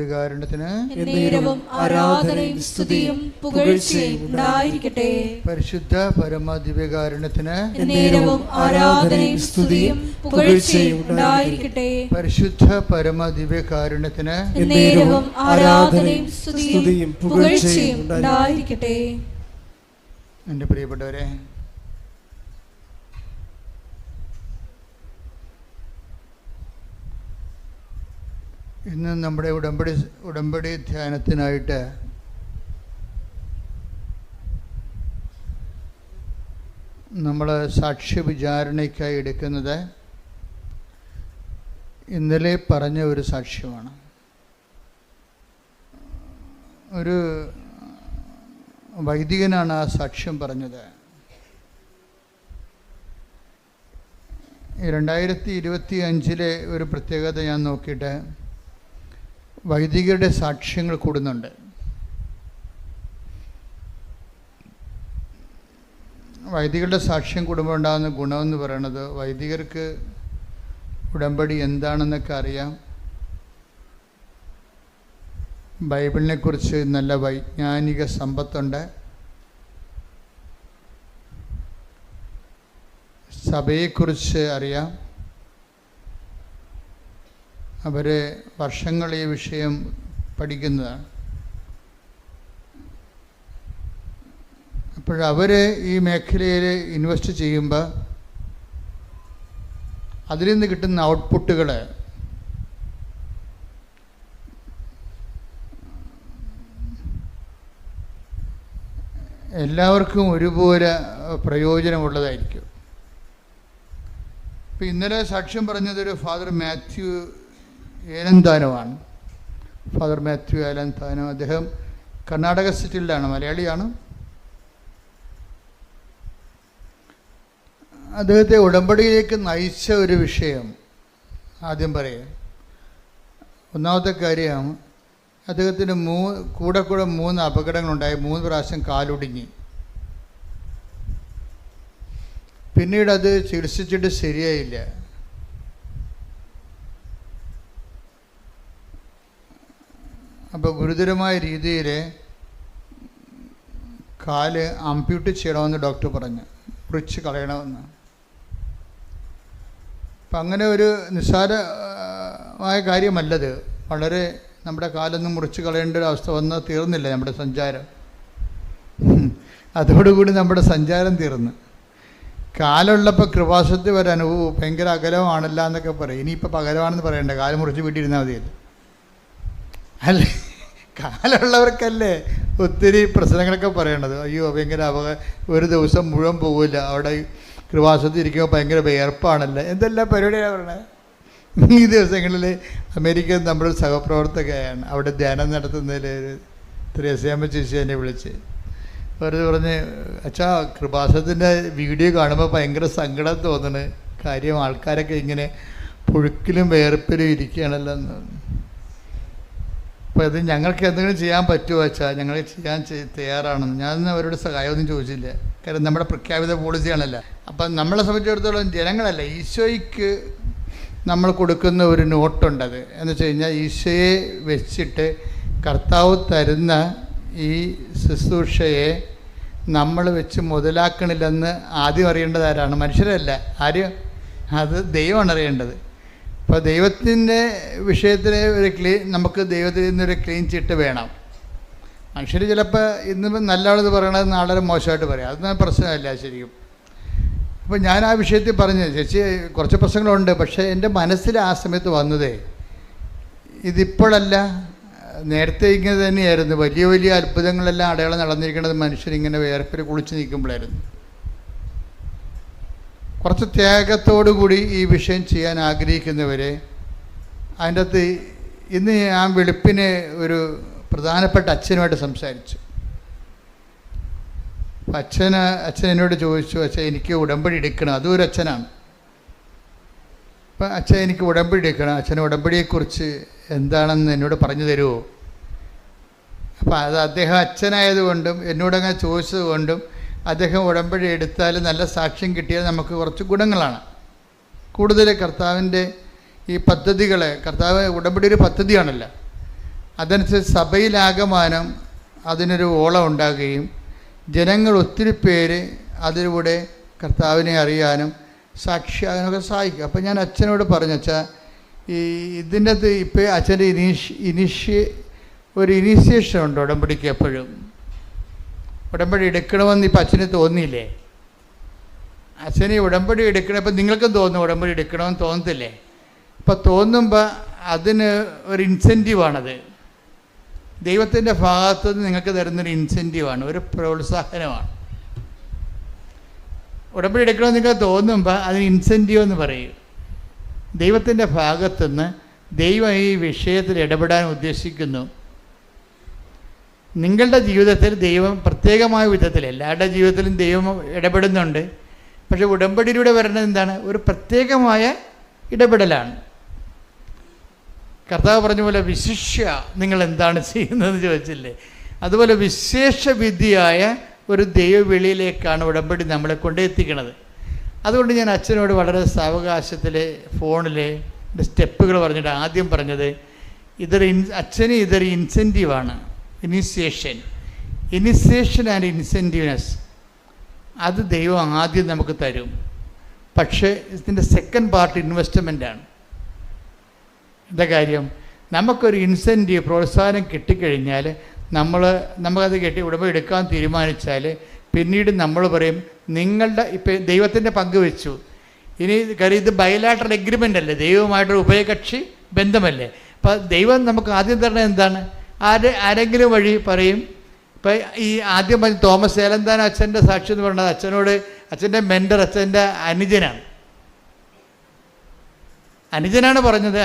വികാരണത്തിന് എന്നേരവും ആരാധനയും സ്തുതിയും പുകഴ്ചയും ഉണ്ടായിരിക്കട്ടെ. പരിശുദ്ധ പരമദിവ്യകാരുണ്യത്തിന് എന്നേരവും ആരാധനയും സ്തുതിയും പുകഴ്ചയും ഉണ്ടായിരിക്കട്ടെ. പരിശുദ്ധ പരമദിവ്യകാരുണ്യത്തിന് എന്നേരവും ആരാധനയും സ്തുതിയും പുകഴ്ചയും ഉണ്ടായിരിക്കട്ടെ. എൻ്റെ പ്രിയപ്പെട്ടവരെ, ഇന്ന് നമ്മുടെ ഉടമ്പടി ധ്യാനത്തിനായിട്ട് നമ്മൾ സാക്ഷ്യ വിചാരണയ്ക്കായി എടുക്കുന്നത് ഇന്നലെ പറഞ്ഞ ഒരു സാക്ഷ്യമാണ്. ഒരു വൈദികനാണ് ആ സാക്ഷ്യം പറഞ്ഞത്. 2025 ഒരു പ്രത്യേകത ഞാൻ നോക്കിയിട്ട് വൈദികരുടെ സാക്ഷ്യങ്ങൾ കൂടുന്നുണ്ട്. വൈദികരുടെ സാക്ഷ്യം കൂടുമ്പോൾ ഉണ്ടാകുന്ന ഗുണമെന്ന് പറയുന്നത്, വൈദികർക്ക് ഉടമ്പടി എന്താണെന്നൊക്കെ അറിയാം, ബൈബിളിനെക്കുറിച്ച് നല്ല വൈജ്ഞാനിക സമ്പത്തുണ്ട്, സഭയെക്കുറിച്ച് അറിയാം, അവർ വർഷങ്ങൾ ഈ വിഷയം പഠിക്കുന്നതാണ്. അപ്പോഴവർ ഈ മേഖലയിൽ ഇൻവെസ്റ്റ് ചെയ്യുമ്പോൾ അതിൽ നിന്ന് കിട്ടുന്ന ഔട്ട്പുട്ടുകൾ എല്ലാവർക്കും ഒരുപോലെ പ്രയോജനമുള്ളതായിരിക്കും. ഇപ്പം ഇന്നലെ സാക്ഷ്യം പറഞ്ഞതൊരു ഫാദർ മാത്യു ഏലന്താനമാണ്. ഫാദർ മാത്യു ഏലന്താനം, അദ്ദേഹം കർണാടക സ്റ്റേറ്റിലാണ്, മലയാളിയാണ്. അദ്ദേഹത്തെ ഉടമ്പടിയിലേക്ക് നയിച്ച ഒരു വിഷയം ആദ്യം പറയാം. ഒന്നാമത്തെ കാര്യം, അദ്ദേഹത്തിന് കൂടെ 3 അപകടങ്ങളുണ്ടായി, 3 പ്രാവശ്യം കാലൊടിഞ്ഞ്. പിന്നീട് അത് ചികിത്സിച്ചിട്ട് ശരിയായില്ല. അപ്പോൾ ഗുരുതരമായ രീതിയിൽ കാല് അമ്പ്യൂട്ട് ചെയ്യണമെന്ന് ഡോക്ടർ പറഞ്ഞു, മുറിച്ച് കളയണമെന്ന്. അപ്പം അങ്ങനെ ഒരു നിസ്സാരമായ കാര്യമല്ലത്. വളരെ നമ്മുടെ കാലൊന്നും മുറിച്ച് കളയേണ്ട ഒരു അവസ്ഥ വന്നാൽ തീർന്നില്ല നമ്മുടെ സഞ്ചാരം. അതോടുകൂടി നമ്മുടെ സഞ്ചാരം തീർന്നു. കാലുള്ളപ്പോൾ കൃപാസനത്തിൽ വരാൻ ഭയങ്കര അകലമാണല്ല എന്നൊക്കെ പറയും. ഇനിയിപ്പോൾ പകരമാണെന്ന് പറയണ്ട, കാല് മുറിച്ച് വീട്ടിലിരുന്നാൽ മതിയല്ലോ. അല്ലേ, കാലുള്ളവർക്കല്ലേ ഒത്തിരി പ്രശ്നങ്ങളൊക്കെ പറയണത്. അയ്യോ ഭയങ്കര ഒരു ദിവസം മുഴുവൻ പോകില്ല, അവിടെ കൃപാസനത്തിൽ ഇരിക്കുമ്പോൾ ഭയങ്കര വിയർപ്പാണല്ലോ, എന്തെല്ലാം പരിപാടിയാണ് പറയണത്. ഈ ദിവസങ്ങളിൽ അമേരിക്കൻ നമ്മുടെ സഹപ്രവർത്തകയാണ്, അവിടെ ധ്യാനം നടത്തുന്നതിൽ ത്രേസ്യാമ്മ ചേച്ചി എന്നെ വിളിച്ച് വെറുതെ പറഞ്ഞ്, അച്ഛാ കൃപാസനത്തിൻ്റെ വീഡിയോ കാണുമ്പോൾ ഭയങ്കര സങ്കടം തോന്നണ്, കാര്യം ആൾക്കാരൊക്കെ ഇങ്ങനെ പുഴുക്കിലും വിയർപ്പിലും ഇരിക്കുകയാണല്ലോ എന്ന്. അപ്പോൾ അത് ഞങ്ങൾക്ക് എന്തെങ്കിലും ചെയ്യാൻ പറ്റുമോ വെച്ചാൽ ഞങ്ങൾ ചെയ്യാൻ തയ്യാറാണെന്ന്. ഞാനൊന്നും അവരോട് സഹായമൊന്നും ചോദിച്ചില്ല, കാരണം നമ്മുടെ പ്രഖ്യാപിത പോളിസിയാണല്ലോ. അപ്പം നമ്മളെ സംബന്ധിച്ചിടത്തോളം ജനങ്ങളല്ല, ഈശോയ്ക്ക് നമ്മൾ കൊടുക്കുന്ന ഒരു നോട്ടുണ്ടത് എന്ന് വെച്ച് കഴിഞ്ഞാൽ, ഈശോയെ വെച്ചിട്ട് കർത്താവ് തരുന്ന ഈ ശുശ്രൂഷയെ നമ്മൾ വെച്ച് മുതലാക്കണില്ലെന്ന് ആദ്യം അറിയേണ്ടത് ആരാണ്? മനുഷ്യരല്ല, ആരും, അത് ദൈവമാണ് അറിയേണ്ടത്. അപ്പോൾ ദൈവത്തിൻ്റെ വിഷയത്തിൽ നമുക്ക് ദൈവത്തിൽ നിന്നൊരു ക്ലീൻ ചിട്ട് വേണം. മനുഷ്യർ ചിലപ്പോൾ ഇന്ന് നല്ലതാണെന്ന് പറയണത് നാളെ മോശമായിട്ട് പറയാം, അതൊന്നും പ്രശ്നമല്ല ശരിക്കും. അപ്പോൾ ഞാൻ ആ വിഷയത്തിൽ പറഞ്ഞു, ചേച്ചി കുറച്ച് പ്രശ്നങ്ങളുണ്ട്, പക്ഷേ എൻ്റെ മനസ്സിൽ ആ സമയത്ത് വന്നതേ ഇതിപ്പോഴല്ല, നേരത്തെ ഇങ്ങനെ തന്നെയായിരുന്നു. വലിയ വലിയ അത്ഭുതങ്ങളെല്ലാം അടയാളം നടന്നിരിക്കുന്നത് മനുഷ്യരിങ്ങനെ വേർപ്പിൽ കുളിച്ച് നിൽക്കുമ്പോഴായിരുന്നു. കുറച്ച് ത്യാഗത്തോടു കൂടി ഈ വിഷയം ചെയ്യാൻ ആഗ്രഹിക്കുന്നവരെ അതിൻ്റെ അകത്ത് ഇന്ന് ഞാൻ വെളുപ്പിന് ഒരു പ്രധാനപ്പെട്ട അച്ഛനുമായിട്ട് സംസാരിച്ചു. അച്ഛൻ എന്നോട് ചോദിച്ചു, അച്ഛൻ എനിക്ക് ഉടമ്പടി എടുക്കണം. അതും ഒരു അച്ഛനാണ്. അപ്പം അച്ഛൻ എനിക്ക് ഉടമ്പടി എടുക്കണം, അച്ഛന് ഉടമ്പടിയെക്കുറിച്ച് എന്താണെന്ന് എന്നോട് പറഞ്ഞു തരുമോ? അപ്പം അത് അദ്ദേഹം അച്ഛനായതുകൊണ്ടും എന്നോടങ്ങനെ ചോദിച്ചത് കൊണ്ടും അദ്ദേഹം ഉടമ്പടി എടുത്താൽ നല്ല സാക്ഷ്യം കിട്ടിയാൽ നമുക്ക് കുറച്ച് ഗുണങ്ങളാണ്. കൂടുതൽ കർത്താവിൻ്റെ ഈ പദ്ധതികളെ, കർത്താവ് ഉടമ്പടി ഒരു പദ്ധതിയാണല്ലോ, അതനുസരിച്ച് സഭയിലാകമാനം അതിനൊരു ഓളം ഉണ്ടാകുകയും ജനങ്ങൾ ഒത്തിരി പേര് അതിലൂടെ കർത്താവിനെ അറിയാനും സാക്ഷിയാകാനൊക്കെ സഹായിക്കും. അപ്പോൾ ഞാൻ അച്ഛനോട് പറഞ്ഞു, അച്ഛാ ഈ ഇതിൻ്റെ അകത്ത് ഇപ്പോൾ അച്ഛൻ്റെ ഒരു ഇനീഷ്യേഷൻ ഉണ്ട് ഉടമ്പടിക്ക്. എപ്പോഴും ഉടമ്പടി എടുക്കണമെന്ന് ഇപ്പം അച്ഛന് തോന്നിയില്ലേ? അച്ഛന് ഉടമ്പടി എടുക്കണം, ഇപ്പം നിങ്ങൾക്കും തോന്നും ഉടമ്പടി എടുക്കണമെന്ന് തോന്നത്തില്ലേ? അപ്പം തോന്നുമ്പോൾ അതിന് ഒരു ഇൻസെൻറ്റീവാണത്. ദൈവത്തിൻ്റെ ഭാഗത്തു നിന്ന് നിങ്ങൾക്ക് തരുന്നൊരു ഇൻസെൻറ്റീവാണ്, ഒരു പ്രോത്സാഹനമാണ്. ഉടമ്പടി എടുക്കണമെന്ന് നിങ്ങൾക്ക് തോന്നുമ്പോൾ അതിന് ഇൻസെൻറ്റീവ് എന്ന് പറയും. ദൈവത്തിൻ്റെ ഭാഗത്തുനിന്ന് ദൈവം ഈ വിഷയത്തിൽ ഇടപെടാൻ ഉദ്ദേശിക്കുന്നു. നിങ്ങളുടെ ജീവിതത്തിൽ ദൈവം പ്രത്യേകമായ വിധത്തിൽ എല്ലാവരുടെ ജീവിതത്തിലും ദൈവം ഇടപെടുന്നുണ്ട്. പക്ഷേ ഉടമ്പടിയിലൂടെ വരുന്നത് എന്താണ്? ഒരു പ്രത്യേകമായ ഇടപെടലാണ്. കർത്താവ് പറഞ്ഞ പോലെ വിശിഷ്യ നിങ്ങൾ എന്താണ് ചെയ്യുന്നതെന്ന് ചോദിച്ചില്ലേ? അതുപോലെ വിശേഷവിധിയായ ഒരു ദൈവവിളിയിലേക്കാണ് ഉടമ്പടി നമ്മളെ കൊണ്ടെത്തിക്കുന്നത്. അതുകൊണ്ട് ഞാൻ അച്ഛനോട് വളരെ സാവകാശത്തിൽ ഫോണിൽ സ്റ്റെപ്പുകൾ പറഞ്ഞിട്ട് ആദ്യം പറഞ്ഞത് അച്ഛന് ഇതൊരു ഇൻസെൻറ്റീവാണ്. ഇനിഷ്യേഷൻ ആൻഡ് ഇൻസെൻറ്റീവ്നെസ് അത് ദൈവം ആദ്യം നമുക്ക് തരും. പക്ഷേ ഇതിൻ്റെ സെക്കൻഡ് പാർട്ട് ഇൻവെസ്റ്റ്മെൻറ്റാണ്. എന്താ കാര്യം? നമുക്കൊരു ഇൻസെൻറ്റീവ് പ്രോത്സാഹനം കിട്ടിക്കഴിഞ്ഞാൽ നമുക്കത് ഉടമ്പടി എടുക്കാൻ തീരുമാനിച്ചാൽ പിന്നീട് നമ്മൾ പറയും നിങ്ങളുടെ ഇപ്പം ദൈവത്തിൻ്റെ പങ്ക് വെച്ചു. ഇനി കാര്യം ഇത് ബയലാട്രൽ എഗ്രിമെൻ്റ് അല്ലേ, ദൈവമായിട്ടൊരു ഉഭയകക്ഷി ബന്ധമല്ലേ. അപ്പം ദൈവം നമുക്ക് ആദ്യം തരണത് എന്താണ്? ആരെങ്കിലും വഴി പറയും. ഇപ്പം ഈ ആദ്യം പറഞ്ഞ തോമസ് ഏലന്താൻ അച്ഛൻ്റെ സാക്ഷി എന്ന് പറയുന്നത് അച്ഛനോട് അച്ഛൻ്റെ മെൻറ്റർ അച്ഛൻ്റെ അനുജനാണ് പറഞ്ഞത്.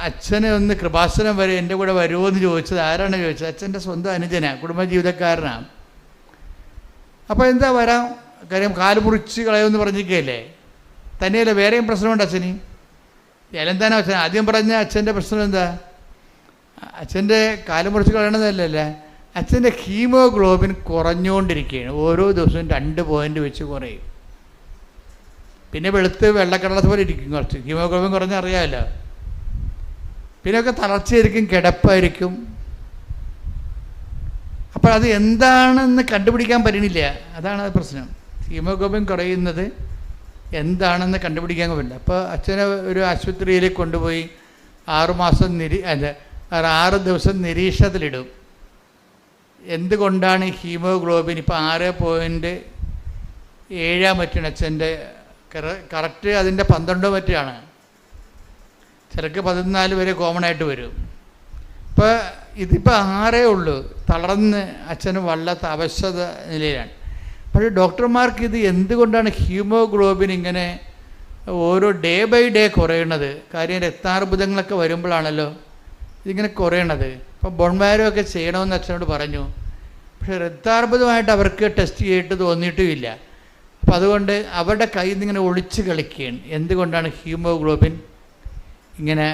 അച്ഛനെ ഒന്ന് കൃപാസനം വരെ എൻ്റെ കൂടെ വരുമോ എന്ന് ചോദിച്ചത്. ആരാണ് ചോദിച്ചത്? അച്ഛൻ്റെ സ്വന്തം അനുജനാണ്, കുടുംബജീവിതക്കാരനാണ്. അപ്പോൾ എന്താ വരാം, കാര്യം കാല് മുറിച്ച് കളയുമെന്ന് പറഞ്ഞിരിക്കുകയല്ലേ. തന്നെയല്ല വേറെയും പ്രശ്നമുണ്ട് അച്ഛന്. ഏലന്താന അച്ഛൻ ആദ്യം പറഞ്ഞ അച്ഛൻ്റെ പ്രശ്നം എന്താ? അച്ഛൻ്റെ കാല് മുറിച്ച് കളയണതല്ലേ, അച്ഛൻ്റെ ഹീമോഗ്ലോബിൻ കുറഞ്ഞുകൊണ്ടിരിക്കുകയാണ്. ഓരോ ദിവസവും 2 പോയിൻ്റ് വെച്ച് കുറയും. പിന്നെ വെളുത്ത് വെള്ളക്കടലത്ത് പോലെ ഇരിക്കും. കുറച്ച് ഹീമോഗ്ലോബിൻ കുറഞ്ഞ അറിയാമല്ലോ. പിന്നെയൊക്കെ തളർച്ചയായിരിക്കും, കിടപ്പായിരിക്കും. അപ്പോൾ അത് എന്താണെന്ന് കണ്ടുപിടിക്കാൻ പറ്റണില്ല. അതാണ് പ്രശ്നം. ഹീമോഗ്ലോബിൻ കുറയുന്നത് എന്താണെന്ന് കണ്ടുപിടിക്കാൻ പറ്റില്ല. അപ്പോൾ അച്ഛനെ ഒരു ആശുപത്രിയിലേക്ക് കൊണ്ടുപോയി 6 ദിവസം നിരീക്ഷണത്തിലിടും. എന്തുകൊണ്ടാണ് ഹീമോഗ്ലോബിൻ ഇപ്പോൾ 6.7 മറ്റാണ് അച്ഛൻ്റെ കറക്റ്റ്. അതിൻ്റെ 12 മറ്റാണ്. ചിലക്ക് 14 വരെ കോമൺ ആയിട്ട് വരും. ഇപ്പോൾ ഇതിപ്പോൾ 6 ഉള്ളൂ. തളർന്ന് അച്ഛന് വല്ലാത്ത അവശത നിലയിലാണ്. പക്ഷേ ഡോക്ടർമാർക്ക് ഇത് എന്തുകൊണ്ടാണ് ഹീമോഗ്ലോബിൻ ഇങ്ങനെ ഓരോ ഡേ ബൈ ഡേ കുറയണത്? കാര്യം രക്താർബുദങ്ങളൊക്കെ വരുമ്പോഴാണല്ലോ ഇതിങ്ങനെ കുറയണത്. അപ്പോൾ ബോൺമാരോ ഒക്കെ ചെയ്യണമെന്ന് അച്ഛനോട് പറഞ്ഞു. പക്ഷേ രക്താർബുദമായിട്ട് അവർക്ക് ടെസ്റ്റ് ചെയ്തിട്ട് തോന്നിയിട്ടുമില്ല. അപ്പോൾ അതുകൊണ്ട് അവരുടെ കയ്യിൽ നിന്ന് ഇങ്ങനെ ഒളിച്ച് കളിക്കുകയാണ്. എന്തുകൊണ്ടാണ് ഹീമോഗ്ലോബിൻ ഇങ്ങനെ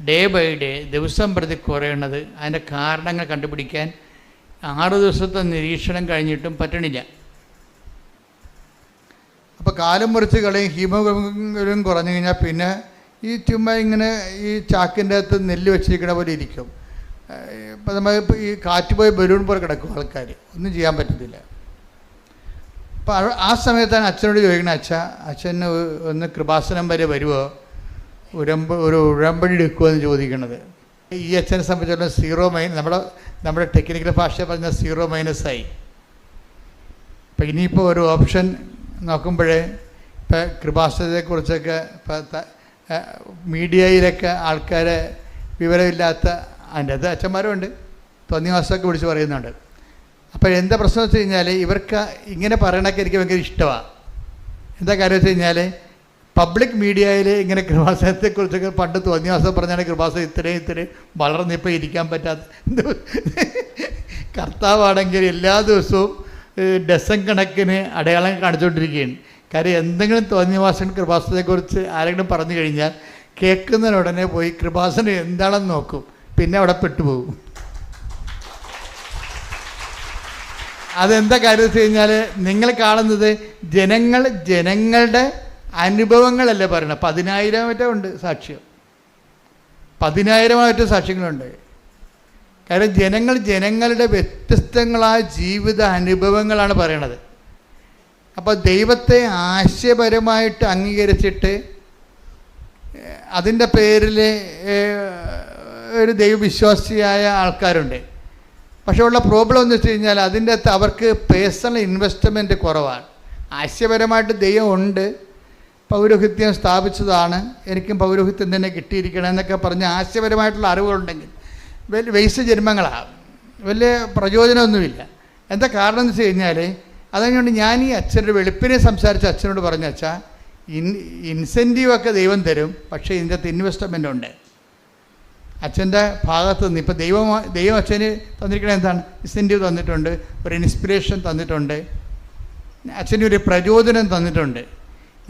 ഡേ ബൈ ഡേ ദിവസം പ്രതി കുറയണത്? അതിൻ്റെ കാരണങ്ങൾ കണ്ടുപിടിക്കാൻ 6 ദിവസത്തെ നിരീക്ഷണം കഴിഞ്ഞിട്ടും പറ്റണില്ല. അപ്പോൾ കാലം മുറിച്ച് കളയും. ഹീമോഗ്ലോബിൻ കുറഞ്ഞു കഴിഞ്ഞാൽ പിന്നെ ഈ ചുമ്മാ ഇങ്ങനെ ഈ ചാക്കിൻ്റെ അകത്ത് നെല്ല് വെച്ചിരിക്കണ പോലെ ഇരിക്കും. ഇപ്പം നമ്മൾ ഈ കാറ്റ് പോയി ബലൂൺ പോലെ കിടക്കും ആൾക്കാർ, ഒന്നും ചെയ്യാൻ പറ്റത്തില്ല. അപ്പോൾ ആ സമയത്താണ് അച്ഛനോട് ചോദിക്കണേ, അച്ഛന് ഒന്ന് കൃപാസനം വരെ വരുമോ, ഒരു ഉടമ്പടി എടുക്കുമോ എന്ന് ചോദിക്കണത്. ഈ അച്ഛനെ സംബന്ധിച്ചിടത്തോളം 0- നമ്മുടെ ടെക്നിക്കൽ ഭാഷ പറഞ്ഞ 0- അപ്പം ഇനിയിപ്പോൾ ഒരു ഓപ്ഷൻ നോക്കുമ്പോഴേ ഇപ്പം കൃപാസനത്തെക്കുറിച്ചൊക്കെ ഇപ്പം മീഡിയയിലൊക്കെ ആൾക്കാരെ വിവരമില്ലാത്ത അതിൻ്റെ അത് അച്ഛന്മാരുമുണ്ട്, തോന്നിവാസമൊക്കെ വിളിച്ച് പറയുന്നുണ്ട്. അപ്പോൾ എന്താ പ്രശ്നം വെച്ച് കഴിഞ്ഞാൽ ഇവർക്ക് ഇങ്ങനെ പറയണൊക്കെ എനിക്ക് ഭയങ്കര ഇഷ്ടമാണ്. എന്താ കാര്യം വെച്ച് കഴിഞ്ഞാൽ പബ്ലിക് മീഡിയയിൽ ഇങ്ങനെ കൃപാസനത്തെക്കുറിച്ചൊക്കെ പണ്ട് തോന്നിവാസം പറഞ്ഞാൽ കൃപാസനം ഇത്രയും വളർന്നിപ്പോൾ ഇരിക്കാൻ പറ്റാത്ത കർത്താവാണെങ്കിൽ എല്ലാ ദിവസവും ഡസൻ കണക്കിന് അടയാളം കാണിച്ചുകൊണ്ടിരിക്കുകയാണ്. കാര്യം എന്തെങ്കിലും തോന്നിവാസൻ കൃപാസനത്തെക്കുറിച്ച് ആരെങ്കിലും പറഞ്ഞു കഴിഞ്ഞാൽ കേൾക്കുന്നതിനുടനെ പോയി കൃപാസനം എന്താണെന്ന് നോക്കും, പിന്നെ അവിടെ പെട്ടുപോകും. അതെന്താ കാര്യം വെച്ച് കഴിഞ്ഞാൽ നിങ്ങൾ കാണുന്നത് ജനങ്ങളുടെ അനുഭവങ്ങളല്ലേ പറയണത്. 10,000 മറ്റോ ഉണ്ട് സാക്ഷ്യം, 10,000 സാക്ഷ്യങ്ങളുണ്ട്. കാരണം ജനങ്ങളുടെ വ്യത്യസ്തങ്ങളായ ജീവിത അനുഭവങ്ങളാണ് പറയണത്. അപ്പോൾ ദൈവത്തെ ആശയപരമായിട്ട് അംഗീകരിച്ചിട്ട് അതിൻ്റെ പേരിൽ ഒരു ദൈവവിശ്വാസിയായ ആൾക്കാരുണ്ട്. പക്ഷേ ഉള്ള പ്രോബ്ലം എന്ന് വെച്ച് കഴിഞ്ഞാൽ അതിൻ്റെ അകത്ത് അവർക്ക് പേഴ്സണൽ ഇൻവെസ്റ്റ്മെൻറ്റ് കുറവാണ്. ആശയപരമായിട്ട് ദൈവം ഉണ്ട്, പൗരോഹിത്യം സ്ഥാപിച്ചതാണ്, എനിക്കും പൗരോഹിത്യം തന്നെ കിട്ടിയിരിക്കണം എന്നൊക്കെ പറഞ്ഞ് ആശയപരമായിട്ടുള്ള അറിവുകളുണ്ടെങ്കിൽ വലിയ വേസ്റ്റ് ജന്മങ്ങളാണ്, വലിയ പ്രചോദനമൊന്നുമില്ല. എന്താ കാരണം എന്ന് വെച്ച് കഴിഞ്ഞാൽ അതുകൊണ്ട് ഞാൻ ഈ അച്ഛനോട് വെളുപ്പിനെ സംസാരിച്ച അച്ഛനോട് പറഞ്ഞ അച്ഛാ, ഇൻസെൻറ്റീവൊക്കെ ദൈവം തരും, പക്ഷേ ഇതിൻ്റെ അകത്ത് ഇൻവെസ്റ്റ്മെൻ്റ് ഉണ്ട് അച്ഛൻ്റെ ഭാഗത്തു നിന്ന്. ഇപ്പോൾ ദൈവം അച്ഛന് തന്നിരിക്കണത് എന്താണ്? ഇൻസെൻറ്റീവ് തന്നിട്ടുണ്ട്, ഒരു ഇൻസ്പിറേഷൻ തന്നിട്ടുണ്ട്, അച്ഛന് ഒരു പ്രചോദനം തന്നിട്ടുണ്ട്.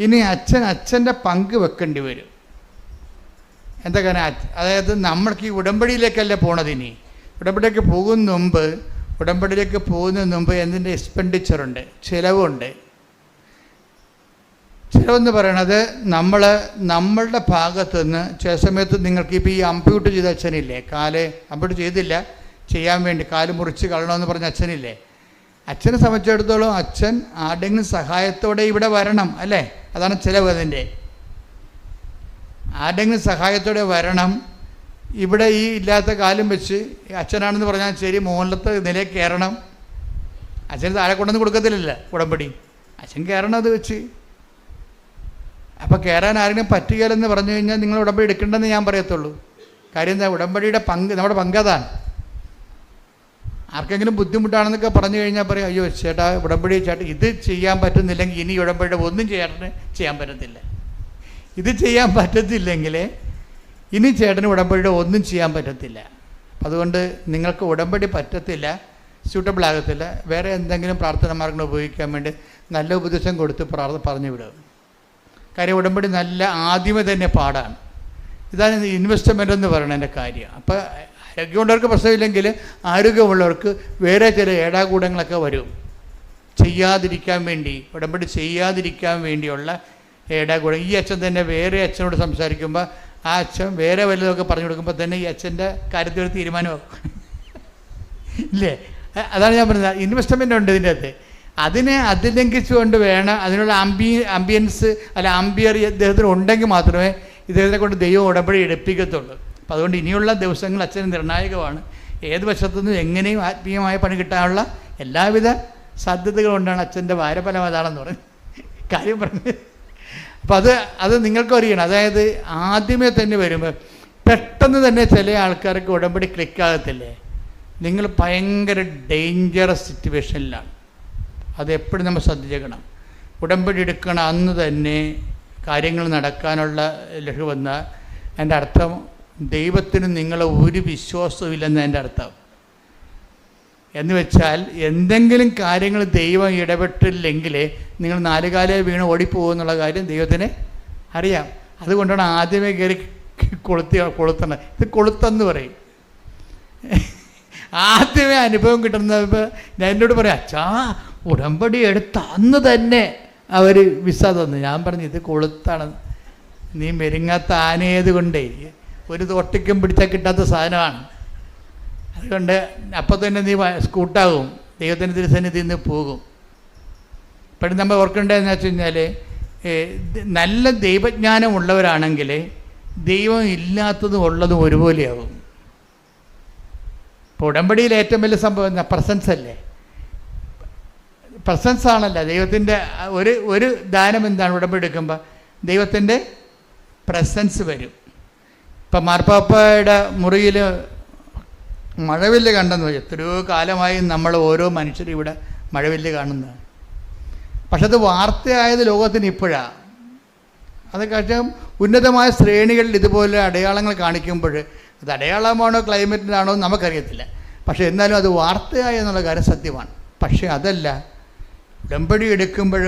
ഇനി അച്ഛൻ്റെ പങ്ക് വെക്കേണ്ടി വരും. എന്താ കാരണം? അതായത് നമ്മൾക്ക് ഈ ഉടമ്പടിയിലേക്കല്ല പോണത്. ഇനി ഉടമ്പടിയിലേക്ക് പോകുന്നതിന് മുമ്പ് എന്തിൻ്റെ എക്സ്പെൻഡിച്ചറുണ്ട്, ചിലവുണ്ട്. ചിലവെന്ന് പറയണത് നമ്മളുടെ ഭാഗത്തു നിന്ന് ചില സമയത്ത് നിങ്ങൾക്ക് ഇപ്പോൾ ഈ അമ്പ്യൂട്ട് ചെയ്ത അച്ഛനില്ലേ, കാല് അമ്പ്യൂട്ട് ചെയ്തില്ല, ചെയ്യാൻ വേണ്ടി കാല് മുറിച്ച് കളയണമെന്ന് പറഞ്ഞ അച്ഛനില്ലേ, അച്ഛനെ സംബന്ധിച്ചിടത്തോളം അച്ഛൻ ആരുടെങ്കിലും സഹായത്തോടെ ഇവിടെ വരണം, അല്ലേ? അതാണ് ചിലവ്. അതിൻ്റെ ആരുടെങ്കിലും സഹായത്തോടെ വരണം. ഇവിടെ ഈ ഇല്ലാത്ത കാലം വെച്ച് അച്ഛനാണെന്ന് പറഞ്ഞാൽ ശരി, മുകളിലത്തെ നിലയിൽ കയറണം. അച്ഛന് താഴെ കൊണ്ടൊന്നും കൊടുക്കത്തില്ലല്ലോ ഉടമ്പടി, അച്ഛൻ കയറണം അത് വെച്ച്. അപ്പോൾ കയറാൻ ആരെങ്കിലും പറ്റുകയില്ലെന്ന് പറഞ്ഞു കഴിഞ്ഞാൽ നിങ്ങൾ ഉടമ്പടി എടുക്കേണ്ടെന്ന് ഞാൻ പറയത്തുള്ളൂ. കാര്യം എന്താ? ഉടമ്പടിയുടെ പങ്ക്, നമ്മുടെ പങ്കതാണ്. ആർക്കെങ്കിലും ബുദ്ധിമുട്ടാണെന്നൊക്കെ പറഞ്ഞു കഴിഞ്ഞാൽ പറയും, അയ്യോ ചേട്ടാ ഉടമ്പടി ചേട്ടാ ഇത് ചെയ്യാൻ പറ്റുന്നില്ലെങ്കിൽ ഇനി ഉടമ്പടിയുടെ ഒന്നും ചെയ്യാൻ പറ്റത്തില്ല. ഇത് ചെയ്യാൻ പറ്റത്തില്ലെങ്കിൽ ഇനി ചേട്ടന് ഉടമ്പടിയുടെ ഒന്നും ചെയ്യാൻ പറ്റത്തില്ല. അതുകൊണ്ട് നിങ്ങൾക്ക് ഉടമ്പടി പറ്റത്തില്ല, സ്യൂട്ടബിൾ ആകത്തില്ല, വേറെ എന്തെങ്കിലും പ്രാർത്ഥന മാർഗങ്ങൾ ഉപയോഗിക്കാൻ വേണ്ടി നല്ല ഉപദേശം കൊടുത്ത് പറഞ്ഞു വിടുക. കാര്യം ഉടമ്പടി നല്ല ആദ്യമേ തന്നെ പാടാണ്. ഇതാണ് ഇൻവെസ്റ്റ്മെൻ്റ് എന്ന് പറയുന്നതിൻ്റെ കാര്യം. അപ്പോൾ ആരോഗ്യമുള്ളവർക്ക് പ്രശ്നമില്ലെങ്കിൽ ആരോഗ്യമുള്ളവർക്ക് വേറെ ചില ഏടാകൂടങ്ങളൊക്കെ വരും. ചെയ്യാതിരിക്കാൻ വേണ്ടി, ഉടമ്പടി ചെയ്യാതിരിക്കാൻ വേണ്ടിയുള്ള ഏടാകൂടം. ഈ അച്ഛൻ തന്നെ വേറെ അച്ഛനോട് സംസാരിക്കുമ്പോൾ ആ അച്ഛൻ വേറെ വല്ലതൊക്കെ പറഞ്ഞു കൊടുക്കുമ്പോൾ തന്നെ ഈ അച്ഛൻ്റെ കാര്യത്തിൽ ഒരു തീരുമാനമാകും, ഇല്ലേ? അതാണ് ഞാൻ പറഞ്ഞത്, ഇൻവെസ്റ്റ്മെൻ്റ് ഉണ്ട് ഇതിൻ്റെ അകത്ത്. അതിനെ അതിലംഘിച്ചുകൊണ്ട് വേണം, അതിനുള്ള ആംബിയൻസ് അല്ല ആംബിയർ ഇദ്ദേഹത്തിന് ഉണ്ടെങ്കിൽ മാത്രമേ ഇദ്ദേഹത്തിനെ കൊണ്ട് ദൈവം ഉടമ്പടി എടുപ്പിക്കത്തുള്ളൂ. അപ്പോൾ അതുകൊണ്ട് ഇനിയുള്ള ദിവസങ്ങൾ അച്ഛന് നിർണായകമാണ്. ഏത് വശത്തുനിന്നും എങ്ങനെയും ആത്മീയമായ പണി കിട്ടാനുള്ള എല്ലാവിധ സാധ്യതകളുകൊണ്ടാണ് അച്ഛൻ്റെ വാരഫലം അതാണെന്ന് പറയും കാര്യം പറഞ്ഞത്. അപ്പം അത് നിങ്ങൾക്കും അറിയണം. അതായത് ആദ്യമേ തന്നെ വരുമ്പോൾ പെട്ടെന്ന് തന്നെ ചില ആൾക്കാർക്ക് ഉടമ്പടി ക്ലിക്കാകത്തില്ലേ, നിങ്ങൾ ഭയങ്കര ഡേഞ്ചറസ് സിറ്റുവേഷനിലാണ്. അതെപ്പോഴും നമ്മൾ ശ്രദ്ധിച്ചേക്കണം. ഉടമ്പടി എടുക്കണ അന്ന് തന്നെ കാര്യങ്ങൾ നടക്കാനുള്ള ലഹു വന്നാൽ എൻ്റെ അർത്ഥം ദൈവത്തിന് നിങ്ങളെ ഒരു വിശ്വാസവും ഇല്ലെന്ന് എൻ്റെ അർത്ഥം. എന്ന് വെച്ചാൽ എന്തെങ്കിലും കാര്യങ്ങൾ ദൈവം ഇടപെട്ടില്ലെങ്കിൽ നിങ്ങൾ നാലുകാലേ വീണ് ഓടിപ്പോകുമെന്നുള്ള കാര്യം ദൈവത്തിന് അറിയാം. അതുകൊണ്ടാണ് ആദ്യമേ കയറി കൊളുത്തണം. ഇത് കൊളുത്തെന്ന് പറയും. ആദ്യമേ അനുഭവം കിട്ടുന്നത് ഞാൻ എന്നോട് പറയാം, അച്ഛാ ഉടമ്പടി എടുത്ത അന്ന് തന്നെ അവർ വിസ തന്നു. ഞാൻ പറഞ്ഞു ഇത് കൊളുത്താണ്, നീ മെരുങ്ങാത്ത ആനയത് കൊണ്ടേ ഒരു തൊട്ടിക്കും പിടിച്ചാൽ കിട്ടാത്ത സാധനമാണ്. അതുകൊണ്ട് അപ്പം തന്നെ നീ സ്കൂട്ടാകും, ദൈവത്തിൻ്റെ തിരുസന്നിധിയിൽ നിന്ന് പോകും. ഇപ്പോഴും നമ്മൾ ഓർക്കേണ്ടതെന്ന് വെച്ച് കഴിഞ്ഞാൽ നല്ല ദൈവജ്ഞാനം ഉള്ളവരാണെങ്കിൽ ദൈവം ഇല്ലാത്തതും ഉള്ളതും ഒരുപോലെയാകും. ഇപ്പോൾ ഉടമ്പടിയിൽ ഏറ്റവും വലിയ സംഭവം എന്താ? പ്രസൻസ് അല്ലേ? പ്രസൻസ് ആണല്ലോ ദൈവത്തിൻ്റെ ഒരു ദാനം. എന്താണ് ഉടമ്പടി എടുക്കുമ്പോൾ? ദൈവത്തിൻ്റെ പ്രസൻസ് വരും. ഇപ്പം മാർപ്പാപ്പയുടെ മുറിയിൽ മഴവില്ല് കണ്ടെന്ന് എത്രയോ കാലമായി നമ്മൾ ഓരോ മനുഷ്യരും ഇവിടെ മഴവില്ല് കാണുന്നതാണ്. പക്ഷെ അത് വാർത്തയായത് ലോകത്തിന് ഇപ്പോഴാണ്. അത് കാരണം ഉന്നതമായ ശ്രേണികളിൽ ഇതുപോലെ അടയാളങ്ങൾ കാണിക്കുമ്പോൾ അത് അടയാളമാണോ ക്ലൈമറ്റിനാണോ നമുക്കറിയത്തില്ല. പക്ഷേ എന്നാലും അത് വാർത്തയായി എന്നുള്ള കാര്യം സത്യമാണ്. പക്ഷേ അതല്ല, ഉടമ്പടി എടുക്കുമ്പോൾ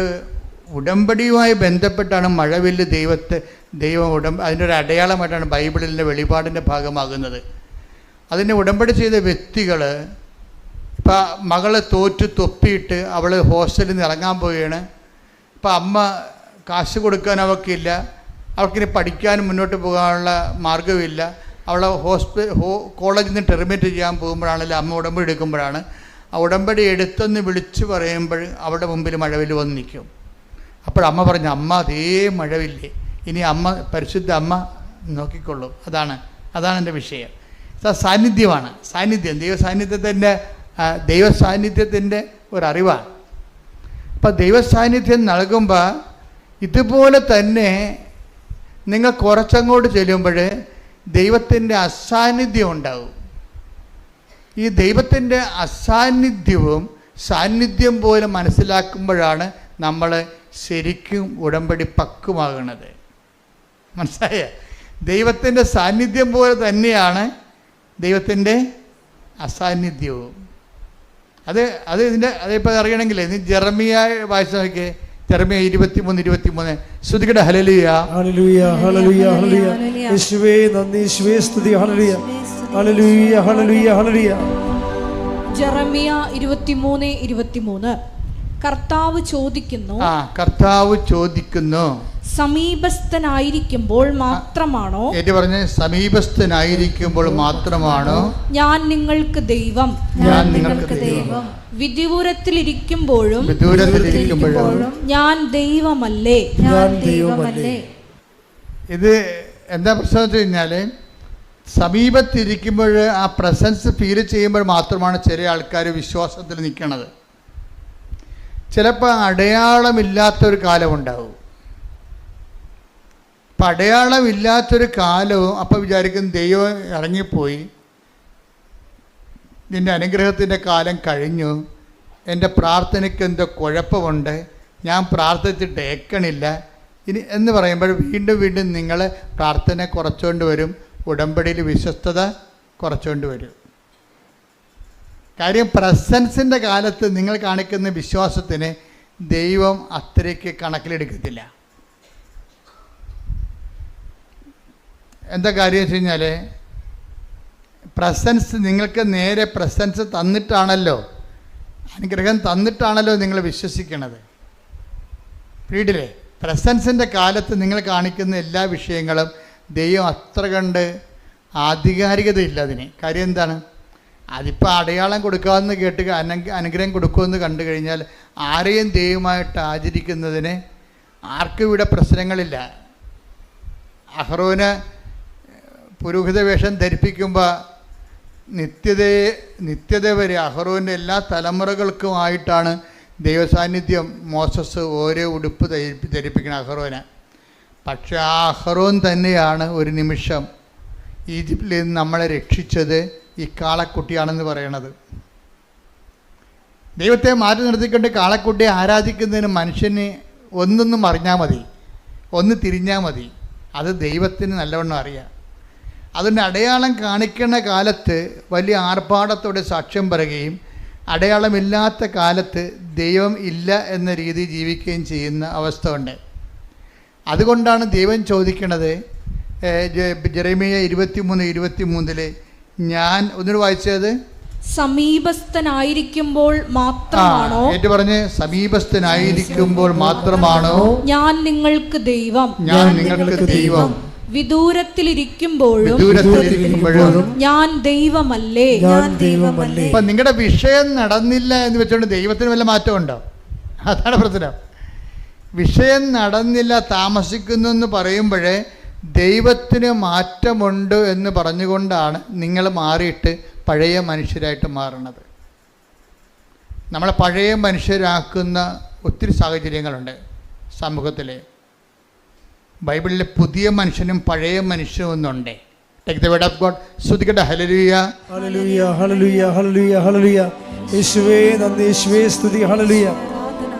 ഉടമ്പടിയുമായി ബന്ധപ്പെട്ടാണ് മഴവില്ല് ദൈവം അതിൻ്റെ ഒരു അടയാളമായിട്ടാണ് ബൈബിളിലെ വെളിപാടിൻ്റെ ഭാഗമാകുന്നത്. അതിനെ ഉടമ്പടി ചെയ്ത വ്യക്തികൾ ഇപ്പം മകളെ തോറ്റ് തൊപ്പിയിട്ട് അവൾ ഹോസ്റ്റലിൽ നിന്ന് ഇറങ്ങാൻ പോവുകയാണ്. ഇപ്പം അമ്മ കാശ് കൊടുക്കാൻ അവൾക്കില്ല, അവൾക്കിനി പഠിക്കാനും മുന്നോട്ട് പോകാനുള്ള മാർഗ്ഗമില്ല. അവളെ കോളേജിൽ നിന്ന് ടെർമിനേറ്റ് ചെയ്യാൻ പോകുമ്പോഴാണെങ്കിലും അമ്മ ഉടമ്പടി എടുക്കുമ്പോഴാണ് ആ ഉടമ്പടി എടുത്തെന്ന് വിളിച്ച് പറയുമ്പോൾ അവിടെ മുമ്പിൽ മഴവിൽ വന്ന് നിൽക്കും. അപ്പോഴമ്മ പറഞ്ഞു, അമ്മ അതേ മഴവില്ലേ, ഇനി അമ്മ പരിശുദ്ധ അമ്മ നോക്കിക്കൊള്ളും. അതാണ് എൻ്റെ വിഷയം. സാന്നിധ്യമാണ്, സാന്നിധ്യം, ദൈവസാന്നിധ്യത്തിൻ്റെ ഒരറിവാണ്. അപ്പം ദൈവസാന്നിധ്യം നൽകുമ്പോൾ ഇതുപോലെ തന്നെ നിങ്ങൾ കുറച്ചങ്ങോട്ട് ചെല്ലുമ്പോൾ ദൈവത്തിൻ്റെ അസാന്നിധ്യം ഉണ്ടാവും. ഈ ദൈവത്തിൻ്റെ അസാന്നിധ്യവും സാന്നിധ്യം പോലെ മനസ്സിലാക്കുമ്പോഴാണ് നമ്മൾ ശരിക്കും ഉടമ്പടി പക്വമാകുന്നത്. മനസ്സിലായ? ദൈവത്തിൻ്റെ സാന്നിധ്യം പോലെ തന്നെയാണ് ദൈവത്തിൻ്റെ അസാന്നിധ്യവും. അതിപ്പോൾ അറിയണമെങ്കിൽ ജെറമിയ വായിച്ചു നോക്കിയേ. ജെറമിയ 23:23 ശ്രുതികടെ ഹല്ലേലൂയ ഹല്ലേലൂയ ഹല്ലേലൂയ ഹല്ലേലൂയ യേശുവേ നന്ദി, യേശുവേ സ്തുതി. ഹല്ലേലൂയ ഹല്ലേലൂയ ഹല്ലേലൂയ ഹല്ലേലൂയ. ജെറമിയ 23:23 കർത്താവ് ചോദിക്കുന്നു, സമീപസ്ഥനായിരിക്കുമ്പോൾ മാത്രമാണോ, സമീപസ്ഥനായിരിക്കുമ്പോൾ മാത്രമാണോ ഞാൻ നിങ്ങൾക്ക് ദൈവം, വിദൂരത്തിലിരിക്കുമ്പോഴും ഞാൻ ദൈവമല്ലേ. ഇത് എന്താ പ്രശ്നം വെച്ച് കഴിഞ്ഞാൽ, സമീപത്തിരിക്കുമ്പോൾ ആ പ്രസൻസ് ഫീൽ ചെയ്യുമ്പോൾ മാത്രമാണ് ചില ആൾക്കാർ വിശ്വാസത്തിൽ നിൽക്കണത്. ചിലപ്പോൾ അടയാളമില്ലാത്തൊരു കാലമുണ്ടാവും. അപ്പം അടയാളമില്ലാത്തൊരു കാലവും അപ്പം വിചാരിക്കും ദൈവം ഇറങ്ങിപ്പോയി, നിൻ്റെ അനുഗ്രഹത്തിൻ്റെ കാലം കഴിഞ്ഞു, എൻ്റെ പ്രാർത്ഥനയ്ക്ക് എന്തോ കുഴപ്പമുണ്ട്, ഞാൻ പ്രാർത്ഥിച്ചിട്ട് ഏക്കണില്ല ഇനി എന്ന് പറയുമ്പോൾ വീണ്ടും നിങ്ങൾ പ്രാർത്ഥന കുറച്ചുകൊണ്ട് വരും, ഉടമ്പടിയിൽ വിശ്വസ്തത കുറച്ചുകൊണ്ട് വരും. കാര്യം പ്രസൻസിൻ്റെ കാലത്ത് നിങ്ങൾ കാണിക്കുന്ന വിശ്വാസത്തിന് ദൈവം അത്രയ്ക്ക് കണക്കിലെടുക്കത്തില്ല. എന്താ കാര്യം വെച്ച് കഴിഞ്ഞാൽ, പ്രസൻസ് നിങ്ങൾക്ക് നേരെ പ്രസൻസ് തന്നിട്ടാണല്ലോ, അനുഗ്രഹം തന്നിട്ടാണല്ലോ നിങ്ങൾ വിശ്വസിക്കണത്. വീട്ടിലെ പ്രസൻസിൻ്റെ കാലത്ത് നിങ്ങൾ കാണിക്കുന്ന എല്ലാ വിഷയങ്ങളും ദൈവം അത്ര കണ്ട് ആധികാരികതയില്ല അതിന്. കാര്യം എന്താണ്? അതിപ്പോൾ അടയാളം കൊടുക്കാമെന്ന് കേട്ട് അനുഗ്രഹം കൊടുക്കുമെന്ന് കണ്ടു കഴിഞ്ഞാൽ ആരെയും ദൈവമായിട്ട് ആചരിക്കുന്നതിന് ആർക്കും ഇവിടെ പ്രശ്നങ്ങളില്ല. അഹ്റോന് പുരോഹിത വേഷം ധരിപ്പിക്കുമ്പോൾ നിത്യത വരെ അഹ്റോൻ്റെ എല്ലാ തലമുറകൾക്കുമായിട്ടാണ് ദൈവസാന്നിധ്യം മോസസ് ഓരോ ഉടുപ്പ് ധരിപ്പിക്കണം അഹ്റോന്. പക്ഷെ ആ അഹ്റോൻ തന്നെയാണ് ഒരു നിമിഷം ഈജിപ്തിൽ നിന്ന് നമ്മളെ രക്ഷിച്ചത് ഈ കാളക്കുട്ടിയാണെന്ന് പറയണത്. ദൈവത്തെ മാറ്റി നിർത്തിക്കൊണ്ട് കാളക്കുട്ടിയെ ആരാധിക്കുന്നതിന് മനുഷ്യന് ഒന്നൊന്നും അറിഞ്ഞാൽ മതി, ഒന്ന് തിരിഞ്ഞാൽ മതി, അത് ദൈവത്തിന് നല്ലവണ്ണം അറിയാം. അതുകൊണ്ട് അടയാളം കാണിക്കുന്ന കാലത്ത് വലിയ ആർഭാടത്തോടെ സാക്ഷ്യം പറയുകയും അടയാളമില്ലാത്ത കാലത്ത് ദൈവം ഇല്ല എന്ന രീതി ജീവിക്കുകയും ചെയ്യുന്ന അവസ്ഥ ഉണ്ട്. അതുകൊണ്ടാണ് ദൈവം ചോദിക്കണത് ജെറമിയ 23:23 ഞാൻ ഒന്നുകൂടി വായിച്ചത്, സമീപസ്ഥനായിരിക്കുമ്പോൾ മാത്രമാണോ, പറഞ്ഞ് സമീപസ്ഥനായിരിക്കുമ്പോൾ മാത്രമാണോ ഞാൻ നിങ്ങൾക്ക് ദൈവം, വിദൂരത്തിലിരിക്കുമ്പോഴും ഞാൻ ദൈവമല്ലേ. അപ്പൊ നിങ്ങളുടെ വിഷയം നടന്നില്ല എന്ന് വെച്ചുകൊണ്ട് ദൈവത്തിന് വല്ല മാറ്റമുണ്ടോ? അതാണ് പ്രശ്നം. വിഷയം നടന്നില്ല, താമസിക്കുന്നു എന്ന് പറയുമ്പോഴേ ദൈവത്തിന് മാറ്റമുണ്ട് എന്ന് പറഞ്ഞുകൊണ്ടാണ് നിങ്ങൾ മാറിയിട്ട് പഴയ മനുഷ്യരായിട്ട് മാറുന്നത്. നമ്മളെ പഴയ മനുഷ്യരാക്കുന്ന ഒത്തിരി സാഹചര്യങ്ങളുണ്ട് സമൂഹത്തിൽ. ബൈബിളിലെ പുതിയ മനുഷ്യനും പഴയ മനുഷ്യനും ഒന്നുണ്ട്. Take the word of God. ശ്രുതിക്കട്ടെ. ഹല്ലേലൂയ ഹല്ലേലൂയ ഹല്ലേലൂയ ഹല്ലേലൂയ ഹല്ലേലൂയ യേശുവേ നന്ദി, യേശുവേ സ്തുതി. ഹല്ലേലൂയ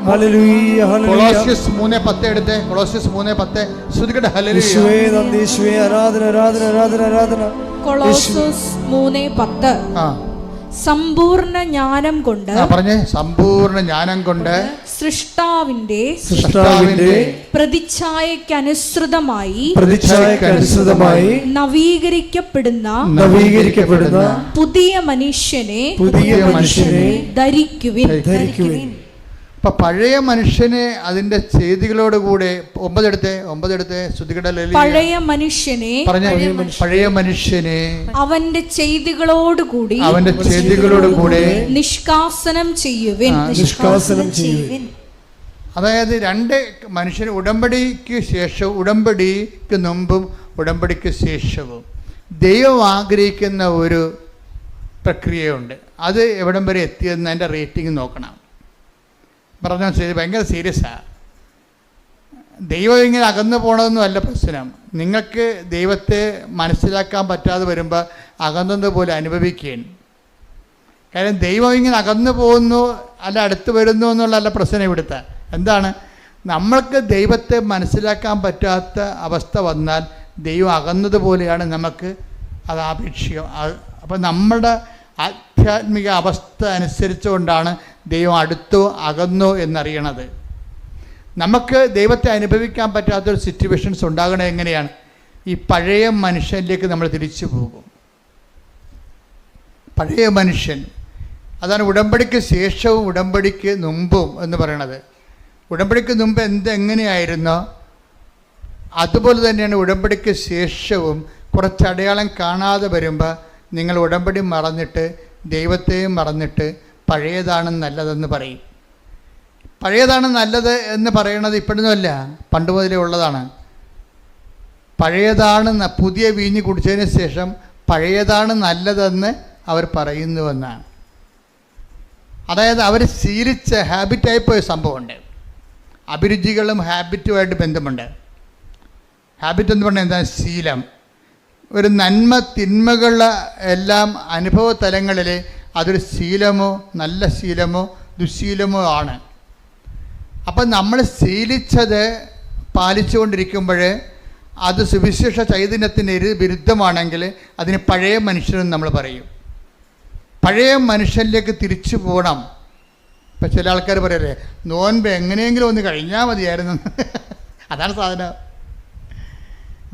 ഹല്ലേലൂയ ഹല്ലേലൂയ. കൊളോസ്യസ് 3:10 എടുത്തേ. കൊളോസ്യസ് 3:10 ശ്രുതിക്കട്ടെ. ഹല്ലേലൂയ യേശുവേ നന്ദി, യേശുവേ ആരാധന ആരാധന ആരാധന ആരാധന. കൊളോസ്യസ് 3:10 സമ്പൂർണ്ണ ജ്ഞാനം കൊണ്ട്, പറഞ്ഞേ, സമ്പൂർണ്ണ ജ്ഞാനം കൊണ്ട് സൃഷ്ടാവിന്റെ പ്രതിച്ഛായക്കനുസൃതമായി നവീകരിക്കപ്പെടുന്ന പുതിയ മനുഷ്യനെ ധരിക്കുവിൻ. അപ്പം പഴയ മനുഷ്യനെ അതിൻ്റെ ചെയ്തികളോടുകൂടെ 9 ശ്രുതികടലിൽ പഴയ മനുഷ്യനെ പറഞ്ഞ പഴയ മനുഷ്യനെ അവന്റെ ചെയ്തികളോടുകൂടി നിഷ്കാസനം ചെയ്യുവിൻ. അതായത് രണ്ട് മനുഷ്യർ ഉടമ്പടിക്ക് ശേഷവും ഉടമ്പടിക്ക് മുമ്പും ഉടമ്പടിക്ക് ശേഷവും ദൈവം ആഗ്രഹിക്കുന്ന ഒരു പ്രക്രിയയുണ്ട്. അത് എവിടം വരെ എത്തിയെന്ന് അതിൻ്റെ റേറ്റിംഗ് നോക്കണം. പറഞ്ഞാൽ ശരി, ഭയങ്കര സീരിയസാണ്. ദൈവം ഇങ്ങനെ അകന്നു പോകണമെന്നും അല്ല പ്രശ്നം. നിങ്ങൾക്ക് ദൈവത്തെ മനസ്സിലാക്കാൻ പറ്റാതെ വരുമ്പോൾ അകന്നതുപോലെ അനുഭവിക്കുകയാണ്. കാര്യം ദൈവം ഇങ്ങനെ അകന്നു പോകുന്നു അല്ല അടുത്ത് വരുന്നു എന്നുള്ളതല്ല പ്രശ്നം ഇവിടുത്തെ. എന്താണ്, നമ്മൾക്ക് ദൈവത്തെ മനസ്സിലാക്കാൻ പറ്റാത്ത അവസ്ഥ വന്നാൽ ദൈവം അകന്നതുപോലെയാണ് നമുക്ക് അത് ആപേക്ഷികം. അപ്പം നമ്മുടെ ആധ്യാത്മിക അവസ്ഥ അനുസരിച്ചുകൊണ്ടാണ് ദൈവം അടുത്തോ അകന്നോ എന്നറിയണത്. നമുക്ക് ദൈവത്തെ അനുഭവിക്കാൻ പറ്റാത്തൊരു സിറ്റുവേഷൻസ് ഉണ്ടാകണത് എങ്ങനെയാണ്? ഈ പഴയ മനുഷ്യനിലേക്ക് നമ്മൾ തിരിച്ചു പോകും. പഴയ മനുഷ്യൻ, അതാണ് ഉടമ്പടിക്ക് ശേഷവും ഉടമ്പടിക്ക് മുമ്പും എന്ന് പറയണത്. ഉടമ്പടിക്ക് മുമ്പ് എങ്ങനെയായിരുന്നോ അതുപോലെ തന്നെയാണ് ഉടമ്പടിക്ക് ശേഷവും. കുറച്ച് അടയാളം കാണാതെ വരുമ്പോൾ നിങ്ങൾ ഉടമ്പടി മറന്നിട്ട് ദൈവത്തെയും മറന്നിട്ട് പഴയതാണ് നല്ലതെന്ന് പറയും. പഴയതാണ് നല്ലത് എന്ന് പറയണത് ഇപ്പോഴൊന്നുമല്ല, പണ്ട് മുതലേ ഉള്ളതാണ്. പഴയതാണ് പുതിയ വീഞ്ഞ് കുടിച്ചതിന് ശേഷം പഴയതാണ് നല്ലതെന്ന് അവർ പറയുന്നുവെന്നാണ്. അതായത് അവർ ശീലിച്ച ഹാബിറ്റായിപ്പോയ സംഭവമുണ്ട്. അഭിരുചികളും ഹാബിറ്റുമായിട്ട് ബന്ധമുണ്ട്. ഹാബിറ്റ് എന്ന് പറഞ്ഞാൽ എന്താ? ശീലം. ഒരു നന്മ തിന്മകൾ എല്ലാം അനുഭവ തലങ്ങളിൽ അതൊരു ശീലമോ നല്ല ശീലമോ ദുശീലമോ ആണ്. അപ്പം നമ്മൾ ശീലിച്ചത് പാലിച്ചുകൊണ്ടിരിക്കുമ്പോൾ അത് സുവിശേഷ ചൈതന്യത്തിന് വിരുദ്ധമാണെങ്കിൽ അതിന് പഴയ മനുഷ്യനെന്ന് നമ്മൾ പറയും. പഴയ മനുഷ്യനിലേക്ക് തിരിച്ചു പോകണം. ഇപ്പം ചില ആൾക്കാർ പറയല്ലേ, നോൻപ് എങ്ങനെയെങ്കിലും ഒന്ന് കഴിഞ്ഞാൽ മതിയായിരുന്നു. അതാണ് സാധനം.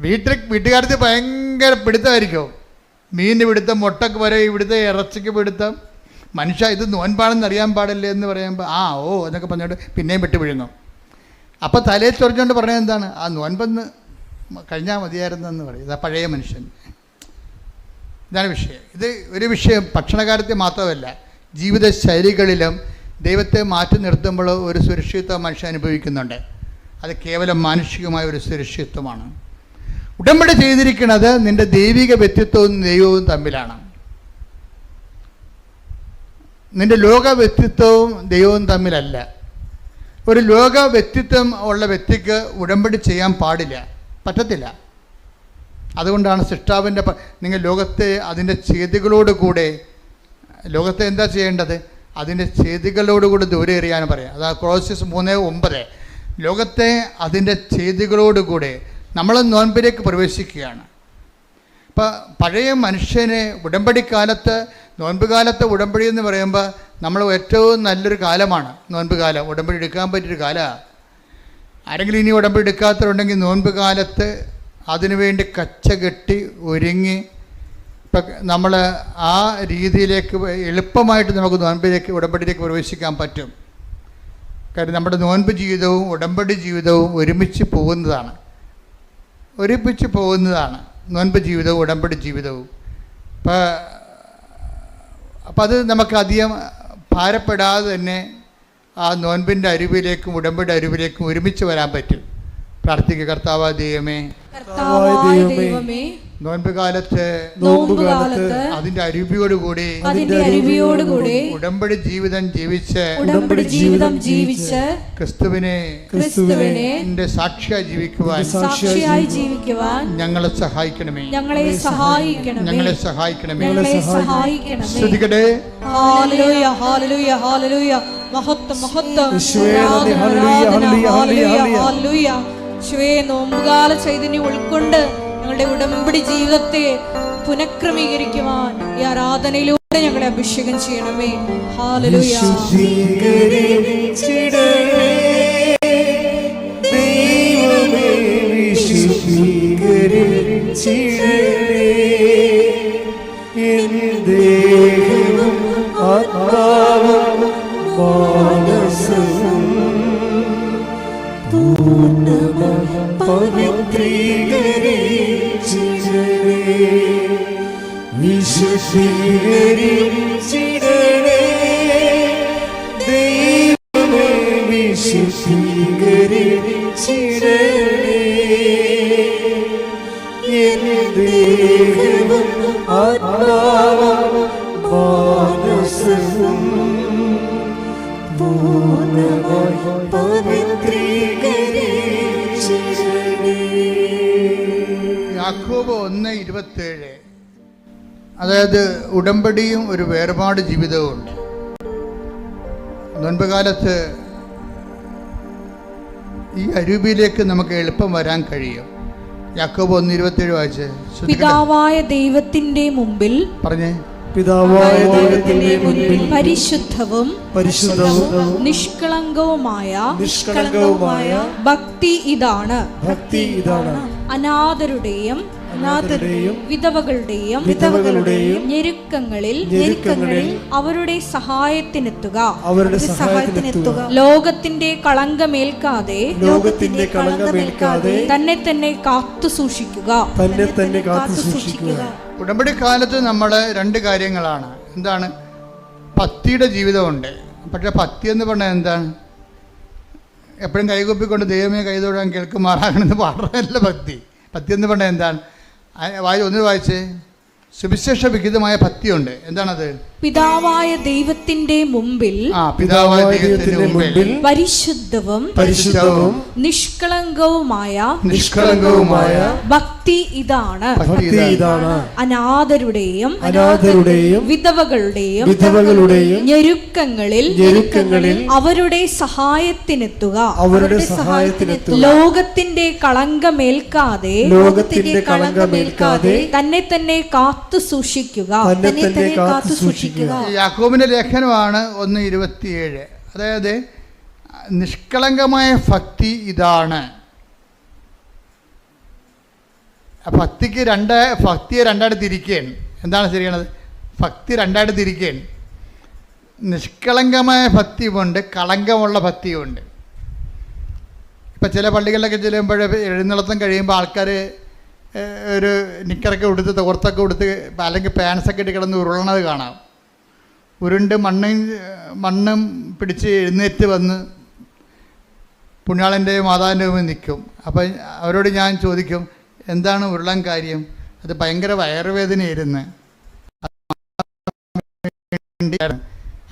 വീട്ടുകാർക്ക് ഭയങ്കര പിടുത്തമായിരിക്കും. മീനിന് പിടുത്തം, മുട്ടക്ക് വരെ ഇവിടുത്തെ ഇറച്ചിക്ക് പിടുത്തം. മനുഷ്യ ഇത് നോൻപാണെന്ന് അറിയാൻ പാടില്ലേ എന്ന് പറയുമ്പോൾ എന്നൊക്കെ പറഞ്ഞുകൊണ്ട് പിന്നെയും വിട്ടു വീഴുന്നു. അപ്പോൾ തലയിൽ ചൊറിഞ്ഞുകൊണ്ട് പറഞ്ഞത് എന്താണ്? ആ നോൻപെന്ന് കഴിഞ്ഞാൽ മതിയായിരുന്നെന്ന് പറയും. ഇതാ പഴയ മനുഷ്യൻ. ഇതാണ് വിഷയം. ഇത് ഒരു വിഷയം ഭക്ഷണകാര്യത്തിൽ മാത്രമല്ല, ജീവിതശൈലികളിലും ദൈവത്തെ മാറ്റി നിർത്തുമ്പോൾ ഒരു സുരക്ഷിതത്വം മനുഷ്യൻ അനുഭവിക്കുന്നുണ്ട്. അത് കേവലം മാനുഷികമായ ഒരു സുരക്ഷിതത്വമാണ്. ഉടമ്പടി ചെയ്തിരിക്കുന്നത് നിൻ്റെ ദൈവിക വ്യക്തിത്വവും ദൈവവും തമ്മിലാണ്. നിൻ്റെ ലോക വ്യക്തിത്വവും ദൈവവും തമ്മിലല്ല. ഒരു ലോക വ്യക്തിത്വം ഉള്ള വ്യക്തിക്ക് ഉടമ്പടി ചെയ്യാൻ പാടില്ല, പറ്റത്തില്ല. അതുകൊണ്ടാണ് സൃഷ്ടാവിൻ്റെ നിങ്ങൾ ലോകത്തെ അതിൻ്റെ ചെയ്തികളോടുകൂടെ, ലോകത്തെ എന്താ ചെയ്യേണ്ടത്? അതിൻ്റെ ചെയ്തികളോടുകൂടി ദൂരെ എറിയാൻ പറയാം. അതാ കൊളോസ്യസ് 3:9. ലോകത്തെ അതിൻ്റെ ചെയ്തികളോടുകൂടെ നമ്മൾ നോൻപിലേക്ക് പ്രവേശിക്കുകയാണ്. ഇപ്പം പഴയ മനുഷ്യനെ നോൻപ് കാലത്ത് ഉടമ്പടി എന്ന് പറയുമ്പോൾ നമ്മൾ ഏറ്റവും നല്ലൊരു കാലമാണ് നോൻപ് കാലം. ഉടമ്പടി എടുക്കാൻ പറ്റിയൊരു കാലമാണ്. ആരെങ്കിലും ഇനി ഉടമ്പടി എടുക്കാത്തവരുണ്ടെങ്കിൽ നോൻപ് കാലത്ത് അതിനുവേണ്ടി കച്ചകെട്ടി ഒരുങ്ങി ഇപ്പം നമ്മൾ ആ രീതിയിലേക്ക് എളുപ്പമായിട്ട് നമുക്ക് നോൻപിലേക്ക് ഉടമ്പടിയിലേക്ക് പ്രവേശിക്കാൻ പറ്റും. കാര്യം നമ്മുടെ നോൻപ് ജീവിതവും ഉടമ്പടി ജീവിതവും ഒരുമിച്ച് പോകുന്നതാണ് നോൻപ് ജീവിതവും ഉടമ്പടി ജീവിതവും. അപ്പം അത് നമുക്കധികം ഭാരപ്പെടാതെ തന്നെ ആ നോൻപിൻ്റെ അരുവിലേക്കും ഉടമ്പടി അരുവിലേക്കും ഒരുമിച്ച് വരാൻ പറ്റും. പ്രാർത്ഥിക്കുക. കർത്താവായ ദൈവമേ, നോൻപ് കാലത്ത് അതിന്റെ അരുവിയോടുകൂടി ഉടമ്പടി ജീവിതം ജീവിച്ച് ക്രിസ്തുവിനെ എന്റെ സാക്ഷിയായി ജീവിക്കുവാൻ ഞങ്ങളെ സഹായിക്കണമേ. ശ്രദ്ധിക്കട്ടെ. നോമ്പുകാല ചൈതന്യം ഉൾക്കൊണ്ട് ഞങ്ങളുടെ ഉടമ്പടി ജീവിതത്തെ പുനഃക്രമീകരിക്കുവാൻ ഈ ആരാധനയിലൂടെ ഞങ്ങളെ അഭിഷേകം ചെയ്യണമേ. ഹല്ലേലൂയ. ദേഹവും ആത്മാവും മനസ്സും വിശുദ്ധീകരിച്ചിടണേ ദൈവമേ വിശുദ്ധീകരിച്ചിടണേ എൻ ദേഹവും ആത്മാവും മാനസവും പൂർണ്ണമായി പവിത്രീകരിച്ചിടണേ. യാക്കോബ് 1:27. അതായത് ഉടമ്പടിയും ഒരു വേർപാട് ജീവിതവും ഉണ്ട്. നോൻപ് കാലത്ത് ഈ അരൂപിയിലേക്ക് നമുക്ക് എളുപ്പം വരാൻ കഴിയും. യാക്കോബ് 1:27 വായിച്ച്. പിതാവായ ദൈവത്തിന്റെ മുമ്പിൽ പറഞ്ഞേ. പിതാവായ ദൈവത്തിന്റെ മുൻപിൽ പരിശുദ്ധവും നിഷ്കളങ്കവുമായ ഭക്തി ഇതാണ്. അനാഥരുടെയും വിധവകളുടെയും ഞെരുക്കങ്ങളിൽ അവരുടെ സഹായത്തിനെത്തുക. ലോകത്തിന്റെ കളങ്കമേൽക്കാതെ തന്നെ തന്നെ കാത്തു സൂക്ഷിക്കുക. ഉടമ്പടി കാലത്ത് നമ്മൾ രണ്ട് കാര്യങ്ങളാണ്. എന്താണ്? ഭക്തിയുടെ ജീവിതമുണ്ട്. പക്ഷെ ഭക്തി എന്ന് പറഞ്ഞാൽ എന്താണ്? എപ്പോഴും കൈകൊപ്പിക്കൊണ്ട് ദൈവമേ കൈതൊഴാൻ കേൾക്കുമാറാകണമെന്ന് പാടുന്നതല്ല ഭക്തി. ഭക്തി എന്ന് പറഞ്ഞാൽ എന്താണ്? ഒന്ന് വായിച്ചേ. സുവിശേഷ വിഹിതമായ ഭക്തിയുണ്ട്. എന്താണത്? പിതാവായ ദൈവത്തിന്റെ മുമ്പിൽ പരിശുദ്ധവും നിഷ്കളങ്കവുമായ ഭക്തി ഇതാണ്. അനാഥരുടെയും വിധവകളുടെയും ഞെരുക്കങ്ങളിൽ അവരുടെ സഹായത്തിനെത്തുക. ലോകത്തിന്റെ കളങ്കമേൽക്കാതെ തന്നെ തന്നെ കാത്തു സൂക്ഷിക്കുക. യാക്കോബിന്റെ ലേഖനമാണ് 1:27. അതായത് നിഷ്കളങ്കമായ ഭക്തി ഇതാണ്. ഭക്തിയെ രണ്ടായിട്ട് തിരിക്കുകയാണ്. എന്താണ് ശരിയാണത്? ഭക്തി രണ്ടായിട്ട് തിരിക്കുകയാണ്. നിഷ്കളങ്കമായ ഭക്തിയുമുണ്ട്, കളങ്കമുള്ള ഭക്തിയുമുണ്ട്. ഇപ്പം ചില പള്ളികളിലൊക്കെ ചെല്ലുമ്പോൾ എഴുന്നള്ളത്തം കഴിയുമ്പോൾ ആൾക്കാർ ഒരു നിക്കറൊക്കെ ഉടുത്ത് തോർത്തൊക്കെ ഉടുത്ത് അല്ലെങ്കിൽ പാൻസൊക്കെ ഇട്ട് കിടന്ന് ഉരുളണത് കാണാം. ഉരുണ്ട് മണ്ണും പിടിച്ച് എഴുന്നേറ്റ് വന്ന് പുണ്യാളൻ്റെ മാതാവിൻ്റെ മുമ്പിൽ നിൽക്കും. അപ്പം അവരോട് ഞാൻ ചോദിക്കും, എന്താണ് ഉരുളാൻ കാര്യം? അത് ഭയങ്കര വയറുവേദനയായിരുന്നു.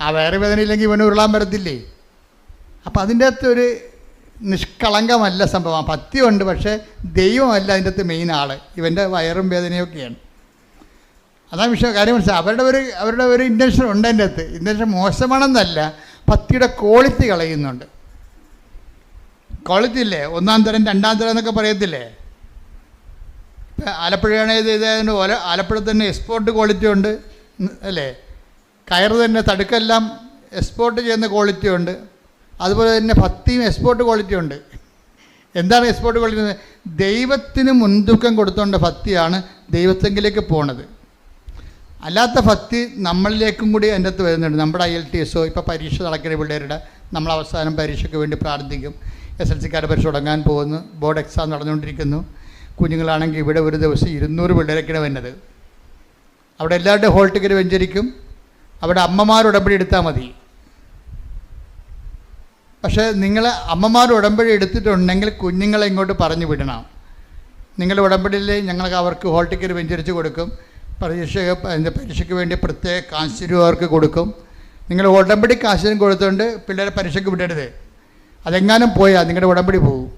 ആ വയറുവേദന ഇല്ലെങ്കിൽ ഇവന് ഉരുളാൻ പറ്റത്തില്ലേ? അപ്പം അതിൻ്റെ അകത്തൊരു നിഷ്കളങ്കമല്ല സംഭവം. ഭക്തിയുണ്ട്, പക്ഷേ ദൈവമല്ല അതിൻ്റെ അകത്ത് മെയിൻ ആൾ. ഇവൻ്റെ വയറും വേദനയൊക്കെയാണ്. അതാണ് കാര്യം മനസ്സിലായി. അവരുടെ ഒരു ഇൻറ്റൻഷൻ ഉണ്ട് അതിൻ്റെ അകത്ത്. ഇൻറ്റൻഷൻ മോശമാണെന്നല്ല, ഭക്തിയുടെ ക്വാളിറ്റി കളയുന്നുണ്ട്. ക്വാളിറ്റി ഇല്ലേ? 1-ാം തരം 2-ാം തരം എന്നൊക്കെ പറയത്തില്ലേ? ഇപ്പം ആലപ്പുഴയാണെങ്കിൽ ഇതായതുകൊണ്ട് ആലപ്പുഴ തന്നെ എക്സ്പോർട്ട് ക്വാളിറ്റി ഉണ്ട് അല്ലേ? കയറ് തന്നെ തടുക്കെല്ലാം എക്സ്പോർട്ട് ചെയ്യുന്ന ക്വാളിറ്റി ഉണ്ട്. അതുപോലെ തന്നെ ഭക്തിയും എക്സ്പോർട്ട് ക്വാളിറ്റി ഉണ്ട്. എന്താണ് എക്സ്പോർട്ട് ക്വാളിറ്റി? ദൈവത്തിന് മുൻതൂക്കം കൊടുത്തുകൊണ്ട് ഭക്തിയാണ് ദൈവത്തെങ്കിലേക്ക് പോണത്. അല്ലാത്ത ഭക്തി നമ്മളിലേക്കും കൂടി അതിൻ്റെ അകത്ത് വരുന്നുണ്ട്. നമ്മുടെ IELTS ഇപ്പോൾ പരീക്ഷ നടക്കുന്ന പിള്ളേരുടെ നമ്മൾ അവസാനം പരീക്ഷയ്ക്ക് വേണ്ടി പ്രാർത്ഥിക്കും. SLCക്കാരുടെ പരീക്ഷ തുടങ്ങാൻ പോകുന്നു, ബോർഡ് എക്സാം നടന്നുകൊണ്ടിരിക്കുന്നു. കുഞ്ഞുങ്ങളാണെങ്കിൽ ഇവിടെ ഒരു ദിവസം 200 പിള്ളേരൊക്കെയാണ് വരുന്നത്. അവിടെ എല്ലാവരുടെയും ഹോൾ ടിക്കറ്റ് വെഞ്ചരിക്കും. അവിടെ അമ്മമാർ ഉടമ്പടി എടുത്താൽ മതി. പക്ഷേ നിങ്ങൾ അമ്മമാർ ഉടമ്പടി എടുത്തിട്ടുണ്ടെങ്കിൽ കുഞ്ഞുങ്ങളെ ഇങ്ങോട്ട് പറഞ്ഞു വിടണം. നിങ്ങളുടെ ഉടമ്പടിയിൽ ഞങ്ങൾക്ക് അവർക്ക് ഹോൾ ടിക്കറ്റ് വെഞ്ചരിച്ച് കൊടുക്കും. പരീക്ഷയ്ക്ക് വേണ്ടി പ്രത്യേക കാശുരൂപ അവർക്ക് കൊടുക്കും. നിങ്ങൾ ഉടമ്പടി കാശിനും കൊടുത്തുകൊണ്ട് പിള്ളേരെ പരീക്ഷയ്ക്ക് വിടരുത്. അതെങ്ങാനും പോയാൽ നിങ്ങളുടെ ഉടമ്പടി പോകും.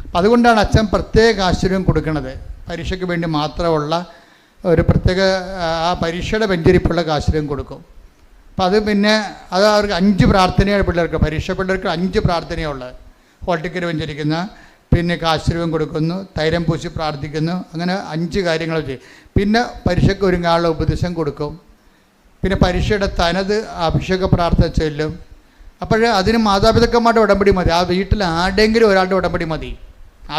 അപ്പം അതുകൊണ്ടാണ് അച്ഛൻ പ്രത്യേക കാശുരൂപം കൊടുക്കുന്നത്. പരീക്ഷയ്ക്ക് വേണ്ടി മാത്രമുള്ള ഒരു പ്രത്യേക ആ പരീക്ഷയുടെ വെഞ്ചരിപ്പുള്ള കാശുരൂപം കൊടുക്കും. അപ്പം അത് പിന്നെ അത് അവർക്ക് 5 പ്രാർത്ഥനയാണ് പിള്ളേർക്ക്. പരീക്ഷ പിള്ളേർക്ക് 5 പ്രാർത്ഥനയുള്ളത്. ഹോൾ ടിക്കറ്റ് വെഞ്ചരിക്കുന്ന, പിന്നെ കാശുരൂപം കൊടുക്കുന്നു, തൈലം പൂശി പ്രാർത്ഥിക്കുന്നു, അങ്ങനെ 5 കാര്യങ്ങൾ ചെയ്യും. പിന്നെ പരീക്ഷയ്ക്ക് ഒരുങ്ങാനുള്ള ഉപദേശം കൊടുക്കും. പിന്നെ പരീക്ഷയുടെ തനത് അഭിഷേക പ്രാർത്ഥന ചൊല്ലും. അപ്പോൾ അതിന് മാതാപിതാക്കന്മാരുടെ ഉടമ്പടി മതി. ആ വീട്ടിൽ ആരുടെയെങ്കിലും ഒരാളുടെ ഉടമ്പടി മതി. ആ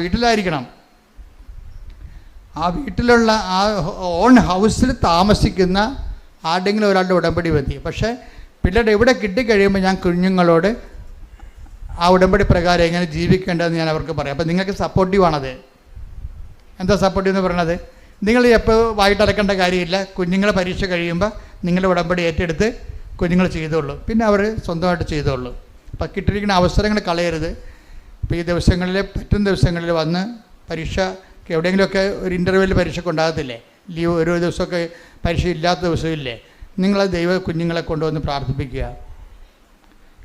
വീട്ടിലായിരിക്കണം. ആ വീട്ടിലുള്ള ആ ഓൺ ഹൗസിൽ താമസിക്കുന്ന ആരുടെയെങ്കിലും ഒരാളുടെ ഉടമ്പടി മതി. പക്ഷേ പിള്ളേരുടെ ഇവിടെ കിട്ടിക്കഴിയുമ്പോൾ ഞാൻ കുഞ്ഞുങ്ങളോട് ആ ഉടമ്പടി പ്രകാരം എങ്ങനെ ജീവിക്കേണ്ടതെന്ന് ഞാൻ അവർക്ക് പറയാം. അപ്പം നിങ്ങൾക്ക് സപ്പോർട്ടീവാണത്. എന്താ സപ്പോർട്ടീവ് എന്ന് പറയണത്? നിങ്ങൾ എപ്പോൾ വായിട്ടടക്കേണ്ട കാര്യമില്ല. കുഞ്ഞുങ്ങളെ പരീക്ഷ കഴിയുമ്പോൾ നിങ്ങളുടെ ഉടമ്പടി ഏറ്റെടുത്ത് കുഞ്ഞുങ്ങൾ ചെയ്തോളൂ, പിന്നെ അവർ സ്വന്തമായിട്ട് ചെയ്തോളൂ. അപ്പം കിട്ടിയിരിക്കുന്ന അവസരങ്ങൾ കളയരുത്. ഇപ്പോൾ ഈ ദിവസങ്ങളിൽ പറ്റുന്ന ദിവസങ്ങളിൽ വന്ന് പരീക്ഷ എവിടെയെങ്കിലുമൊക്കെ ഒരു ഇൻ്റർവ്യൂവിൽ പരീക്ഷയ്ക്ക് ഉണ്ടാകത്തില്ലേ, ലീവ് ഒരു ദിവസമൊക്കെ പരീക്ഷ ഇല്ലാത്ത ദിവസമില്ലേ, നിങ്ങൾ ദൈവ കുഞ്ഞുങ്ങളെ കൊണ്ടുവന്ന് പ്രാർത്ഥിപ്പിക്കുക.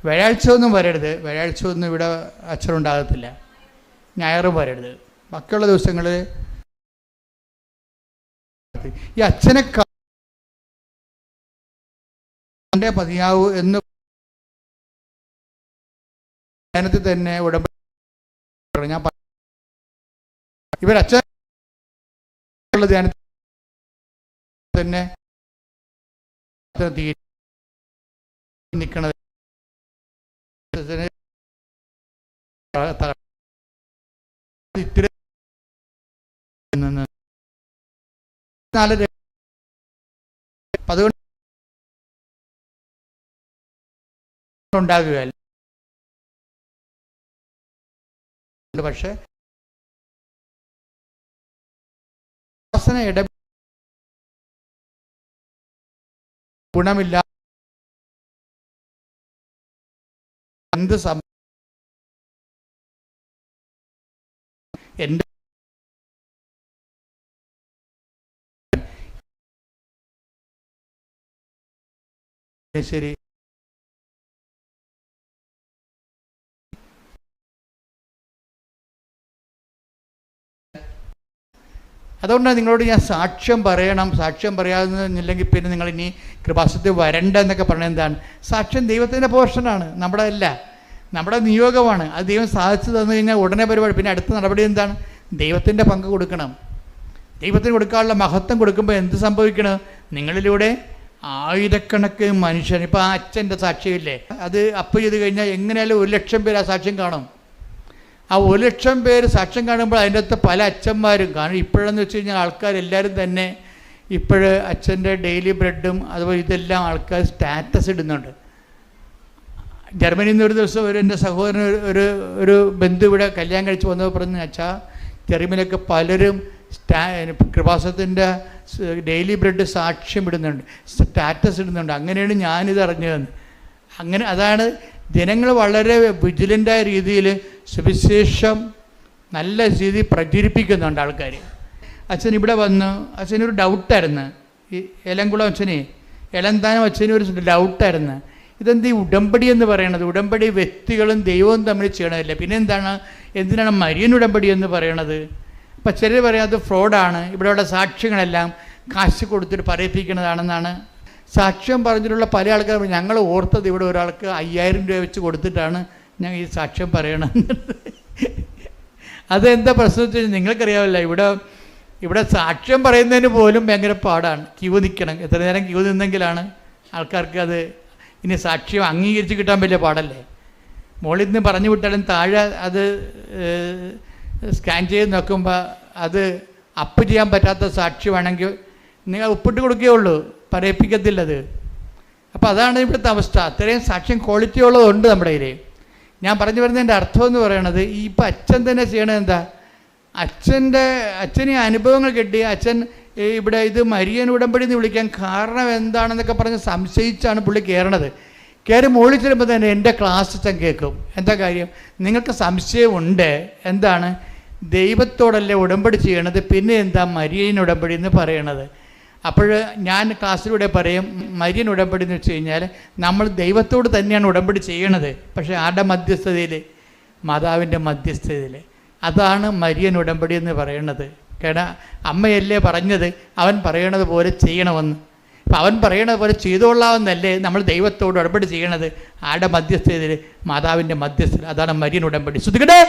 വ്യാഴാഴ്ച ഒന്നും വരരുത്, വ്യാഴാഴ്ച ഒന്നും ഇവിടെ അച്ഛനുണ്ടാകത്തില്ല, ഞായറും വരരുത്. ബാക്കിയുള്ള ദിവസങ്ങളിൽ ഈ അച്ഛനെ കണ്ടേ പതിയാവൂ എന്ന് ധ്യാനത്തിൽ തന്നെ ഉടമ്പടി ഞാൻ ഇവരച്ഛനുള്ള ധ്യാനത്തിൽ തന്നെ നിൽക്കണത് ഇത്തിരി അതുകൊണ്ട് ഉണ്ടാകുകയല്ല. പക്ഷെ ഗുണമില്ല എന്ത് എൻ്റെ ശരി അതുകൊണ്ടാണ് നിങ്ങളോട് ഞാൻ സാക്ഷ്യം പറയണം, സാക്ഷ്യം പറയാതെന്നില്ലെങ്കിൽ പിന്നെ നിങ്ങൾ ഇനി കൃപാസനത്തിൽ വരണ്ട എന്നൊക്കെ പറഞ്ഞത് എന്താണ്? സാക്ഷ്യം ദൈവത്തിൻ്റെ പോർഷനാണ്, നമ്മുടെ അല്ല, നമ്മുടെ നിയോഗമാണ്. അത് ദൈവം സാധിച്ചു തന്നു കഴിഞ്ഞാൽ ഉടനെ പരിപാടി. പിന്നെ അടുത്ത നടപടി എന്താണ്? ദൈവത്തിൻ്റെ പങ്ക് കൊടുക്കണം. ദൈവത്തിന് കൊടുക്കാനുള്ള മഹത്വം കൊടുക്കുമ്പോൾ എന്ത് സംഭവിക്കണം? നിങ്ങളിലൂടെ ആയിരക്കണക്കിന് മനുഷ്യൻ, ഇപ്പോൾ ആ അച്ഛൻ്റെ സാക്ഷ്യമില്ലേ, അത് അപ്പ് ചെയ്ത് കഴിഞ്ഞാൽ എങ്ങനെയായാലും 1,00,000 പേര് ആ സാക്ഷ്യം കാണും. ആ 1,00,000 പേര് സാക്ഷ്യം കാണുമ്പോൾ അതിൻ്റെ അകത്ത് പല അച്ഛന്മാരും കാരണം ഇപ്പോഴെന്ന് വെച്ച് കഴിഞ്ഞാൽ ആൾക്കാരെല്ലാവരും തന്നെ ഇപ്പോഴ് അച്ഛൻ്റെ ഡെയിലി ബ്രെഡും അതുപോലെ ഇതെല്ലാം ആൾക്കാർ സ്റ്റാറ്റസ് ഇടുന്നുണ്ട്. ജർമ്മനിയിൽ നിന്ന് ഒരു ദിവസം എൻ്റെ സഹോദരൻ ഒരു ബന്ധു ഇവിടെ കല്യാണം കഴിച്ച് വന്നപ്പോൾ പറഞ്ഞു, അച്ഛാ ജർമ്മനിയിലൊക്കെ പലരും കൃപാസനത്തിൻ്റെ ഡെയിലി ബ്രെഡ് സാക്ഷ്യം ഇടുന്നുണ്ട്, സ്റ്റാറ്റസ് ഇടുന്നുണ്ട്. അങ്ങനെയാണ് ഞാനിത് അറിഞ്ഞതെന്ന്. അങ്ങനെ അതാണ് ജനങ്ങൾ വളരെ വിജിലൻ്റായ രീതിയിൽ സുവിശേഷം നല്ല രീതിയിൽ പ്രചരിപ്പിക്കുന്നുണ്ട് ആൾക്കാർ. അച്ഛൻ ഇവിടെ വന്ന് അച്ഛനൊരു ഡൗട്ടായിരുന്നു, ഈ ഏലംകുളം അച്ഛനെ ഏലന്താനം അച്ഛനൊരു ഡൗട്ടായിരുന്നു, ഇതെന്ത് ഈ ഉടമ്പടി എന്ന് പറയണത്? ഉടമ്പടി വ്യക്തികളും ദൈവവും തമ്മിൽ ചെയ്യണമില്ല, പിന്നെ എന്തിനാണ് മരിയൻ ഉടമ്പടി എന്ന് പറയണത്? അപ്പം ചിലർ പറയാം അത് ഫ്രോഡാണ്, ഇവിടെയുള്ള സാക്ഷ്യങ്ങളെല്ലാം കാശ് കൊടുത്തിട്ട് പറയിപ്പിക്കുന്നതാണെന്നാണ്. സാക്ഷ്യം പറഞ്ഞിട്ടുള്ള പല ആൾക്കാർ ഞങ്ങൾ ഓർത്തത് ഇവിടെ ഒരാൾക്ക് 5,000 രൂപ വെച്ച് കൊടുത്തിട്ടാണ് ഞാൻ ഈ സാക്ഷ്യം പറയണത്. അതെന്താ പ്രശ്നം വെച്ച് കഴിഞ്ഞാൽ നിങ്ങൾക്കറിയാമല്ലോ, ഇവിടെ സാക്ഷ്യം പറയുന്നതിന് പോലും ഭയങ്കര പാടാണ്, ക്യൂ നിൽക്കണം. എത്ര നേരം ക്യൂ നിന്നെങ്കിലാണ് ആൾക്കാർക്ക് അത് ഇനി സാക്ഷ്യം അംഗീകരിച്ച് കിട്ടാൻ വലിയ പാടല്ലേ. മുകളിൽ നിന്ന് പറഞ്ഞു വിട്ടാലും താഴെ അത് സ്കാൻ ചെയ്ത് നോക്കുമ്പോൾ അത് അപ്പ് ചെയ്യാൻ പറ്റാത്ത സാക്ഷ്യമാണെങ്കിൽ നിങ്ങൾ ഒപ്പിട്ട് കൊടുക്കുകയുള്ളൂ, പറയിപ്പിക്കത്തില്ലത്. അപ്പോൾ അതാണ് ഇവിടുത്തെ അവസ്ഥ. അത്രയും സാക്ഷ്യം ക്വാളിറ്റി ഉള്ളതുണ്ട് നമ്മുടെ കയ്യിൽ. ഞാൻ പറഞ്ഞു വരുന്നതിൻ്റെ അർത്ഥം എന്ന് പറയണത് ഇപ്പം അച്ഛൻ തന്നെ ചെയ്യണത് എന്താ? അച്ഛന് അനുഭവങ്ങൾ കിട്ടി. അച്ഛൻ ഇവിടെ ഇത് മരിയൻ ഉടമ്പടി എന്ന് വിളിക്കാൻ കാരണം എന്താണെന്നൊക്കെ പറഞ്ഞ് സംശയിച്ചാണ് പുള്ളി കയറണത്. കയറി മുകളിൽ ചെല്ലുമ്പോൾ തന്നെ എൻ്റെ ക്ലാസ് അച്ഛൻ കേൾക്കും. എന്താ കാര്യം? നിങ്ങൾക്ക് സംശയമുണ്ട്, എന്താണ് ദൈവത്തോടല്ലേ ഉടമ്പടി ചെയ്യണത്, പിന്നെ എന്താ മരിയൻ ഉടമ്പടി എന്ന് പറയണത്? അപ്പോൾ ഞാൻ ക്ലാസ്സിലൂടെ പറയും, മരിയൻ ഉടമ്പടി എന്ന് വെച്ച് കഴിഞ്ഞാൽ നമ്മൾ ദൈവത്തോട് തന്നെയാണ് ഉടമ്പടി ചെയ്യണത്, പക്ഷേ ആരുടെ മധ്യസ്ഥതയിൽ? മാതാവിൻ്റെ മധ്യസ്ഥതയിൽ. അതാണ് മരിയൻ ഉടമ്പടി എന്ന് പറയണത്. കാരണം അമ്മയല്ലേ പറഞ്ഞത് അവൻ പറയണത് പോലെ ചെയ്യണമെന്ന്. അപ്പം അവൻ പറയണത് പോലെ ചെയ്തോളാമെന്നല്ലേ നമ്മൾ ദൈവത്തോട് ഉടമ്പടി ചെയ്യണത്? ആരുടെ മധ്യസ്ഥതയിൽ? മാതാവിൻ്റെ മധ്യസ്ഥത. അതാണ് മരിയൻ ഉടമ്പടി. ശ്രുതികടേ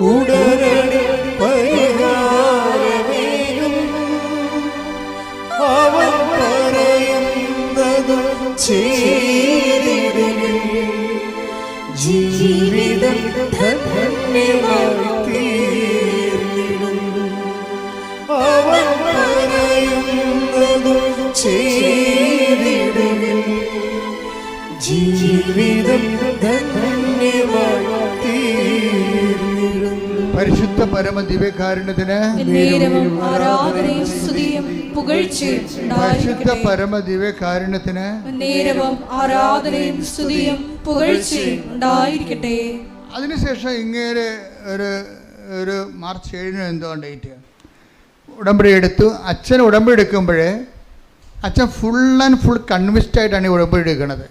ഉടനടി പരിഹാരമേയും അവൻ പറയുന്നത് ചെയ്തി ധന്യമായി തീർന്നിടുന്നു. അവൻ പറയുന്നതും ചെയ്തിടുവിൻ. ജീവിതം ധന്യമായി തീർന്നിടുന്നു. പരിശുദ്ധ പരമ ദിവ്യകാരുണ്യത്തിന് നേരവും ആരാധനയും സ്തുതിയും പുകഴ്ചയും പരിശുദ്ധ ഉണ്ടായിരിക്കട്ടെ. പരമ ദിവ്യകാരുണ്യത്തിന് നേരവും ആരാധനയും സ്തുതിയും പുകഴ്ചയും ഉണ്ടായിരിക്കട്ടെ. അതിനുശേഷം ഇങ്ങനെ ഒരു മാർച്ച് 7 എന്തോ ഡേറ്റ് ഉടമ്പടി എടുത്തു. അച്ഛൻ ഉടമ്പടി എടുക്കുമ്പോഴേ അച്ഛൻ ഫുൾ ആൻഡ് ഫുൾ കൺവിൻസ്ഡ് ആയിട്ടാണ് ഈ ഉടമ്പടി എടുക്കുന്നത്.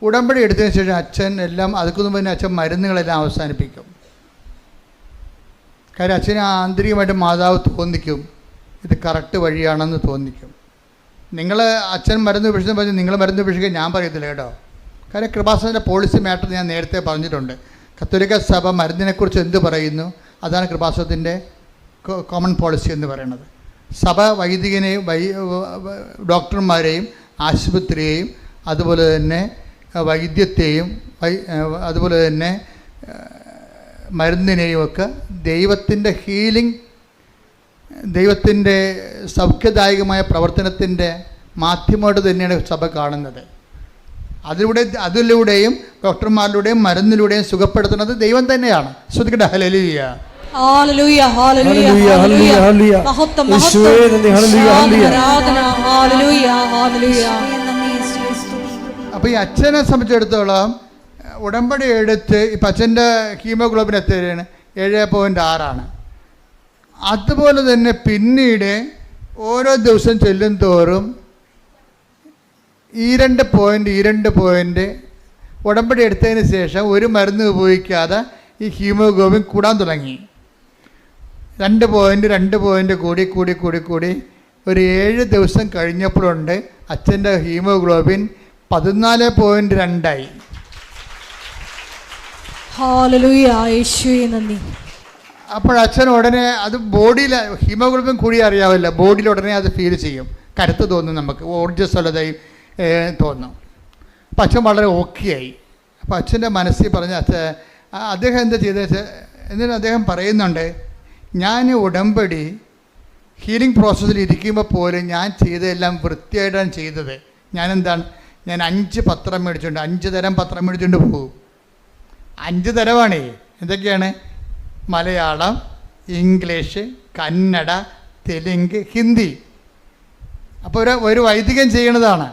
ഉടമ്പടി എടുത്തതിന് ശേഷം അച്ഛൻ എല്ലാം അതുക്കൊന്നും പിന്നെ അച്ഛൻ മരുന്നുകളെല്ലാം അവസാനിപ്പിക്കും. കാര്യം അച്ഛന് ആന്തരികമായിട്ട് മാതാവ് തോന്നിക്കും ഇത് കറക്റ്റ് വഴിയാണെന്ന് തോന്നിക്കും. നിങ്ങൾ അച്ഛൻ മരുന്ന് ഉപേക്ഷിച്ചെന്ന് പറഞ്ഞ് നിങ്ങൾ മരുന്ന് ഉപേക്ഷിക്കുക ഞാൻ പറയത്തില്ല കേട്ടോ. കാര്യം കൃപാസനത്തിൻ്റെ പോളിസി മാറ്റർ ഞാൻ നേരത്തെ പറഞ്ഞിട്ടുണ്ട്. കത്തോലിക്ക സഭ മരുന്നിനെക്കുറിച്ച് എന്ത് പറയുന്നു അതാണ് കൃപാസനത്തിൻ്റെ കോമൺ പോളിസി എന്ന് പറയുന്നത്. സഭ വൈദികനെയും ഡോക്ടർമാരെയും ആശുപത്രിയെയും അതുപോലെ തന്നെ വൈദ്യത്തെയും അതുപോലെ തന്നെ മരുന്നിനെയും ഒക്കെ ദൈവത്തിൻ്റെ ഹീലിംഗ്, ദൈവത്തിൻ്റെ സൗഖ്യദായകമായ പ്രവർത്തനത്തിൻ്റെ മാധ്യമമായിട്ട് തന്നെയാണ് സഭ കാണുന്നത്. അതിലൂടെയും ഡോക്ടർമാരിലൂടെയും മരുന്നിലൂടെയും സുഖപ്പെടുത്തുന്നത് ദൈവം തന്നെയാണ്. ശ്രദ്ധിക്കട്ടെ. ഹല്ലേലൂയ. ഹല്ലേലൂയ, ഹല്ലേലൂയ, ഹല്ലേലൂയ, ഹല്ലേലൂയ. മഹത്വം, യേശുവേ നന്ദി. ഹല്ലേലൂയ, ഹല്ലേലൂയ. ആരാധന. ഹല്ലേലൂയ, ഹല്ലേലൂയ. അപ്പോൾ ഈ അച്ഛനെ സംബന്ധിച്ചിടത്തോളം ഉടമ്പടി എടുത്ത് ഇപ്പം അച്ഛൻ്റെ ഹീമോഗ്ലോബിൻ എത്രയാണ്? 7.6. അതുപോലെ തന്നെ പിന്നീട് ഓരോ ദിവസം ചെല്ലും തോറും ഈ 2 പോയിൻ്റ് ഉടമ്പടി എടുത്തതിന് ശേഷം ഒരു മരുന്ന് ഉപയോഗിക്കാതെ ഈ ഹീമോഗ്ലോബിൻ കൂടാൻ തുടങ്ങി. 2 പോയിൻ്റ് കൂടി ഒരു 7 ദിവസം കഴിഞ്ഞപ്പോഴുണ്ട് അച്ഛൻ്റെ ഹീമോഗ്ലോബിൻ 14.2 ഹല്ലേലൂയ, യേശുവേ നന്ദി. അപ്പോൾ അച്ഛൻ ഉടനെ അത് ബോഡിയിൽ ഹീമോഗ്ലോബിൻ കൂടി അറിയാവില്ല, ബോഡിയിൽ ഉടനെ അത് ഫീൽ ചെയ്യും. കരുത്ത് തോന്നും, നമുക്ക് ഊർജ്ജസ്വലതയും തോന്നും. അപ്പം അച്ഛൻ വളരെ ഓക്കെയായി. അപ്പോൾ അച്ഛൻ്റെ മനസ്സിൽ പറഞ്ഞ അദ്ദേഹം എന്താ ചെയ്തത് വെച്ചാൽ എന്നിട്ട് അദ്ദേഹം പറയുന്നുണ്ട്, ഞാൻ ഉടമ്പടി ഹീലിംഗ് പ്രോസസ്സിൽ ഇരിക്കുമ്പോൾ പോലും ഞാൻ ചെയ്തതെല്ലാം വൃത്തിയായിട്ടാണ് ചെയ്തത്. ഞാൻ 5 പത്രം മേടിച്ചുകൊണ്ട് 5 തരം പത്രം മേടിച്ചുകൊണ്ട് പോകും. 5 തരമാണേ. എന്തൊക്കെയാണ്? മലയാളം, ഇംഗ്ലീഷ്, കന്നഡ, തെലുങ്ക്, ഹിന്ദി. അപ്പോൾ ഒരു വൈദികൻ ചെയ്യണതാണ്.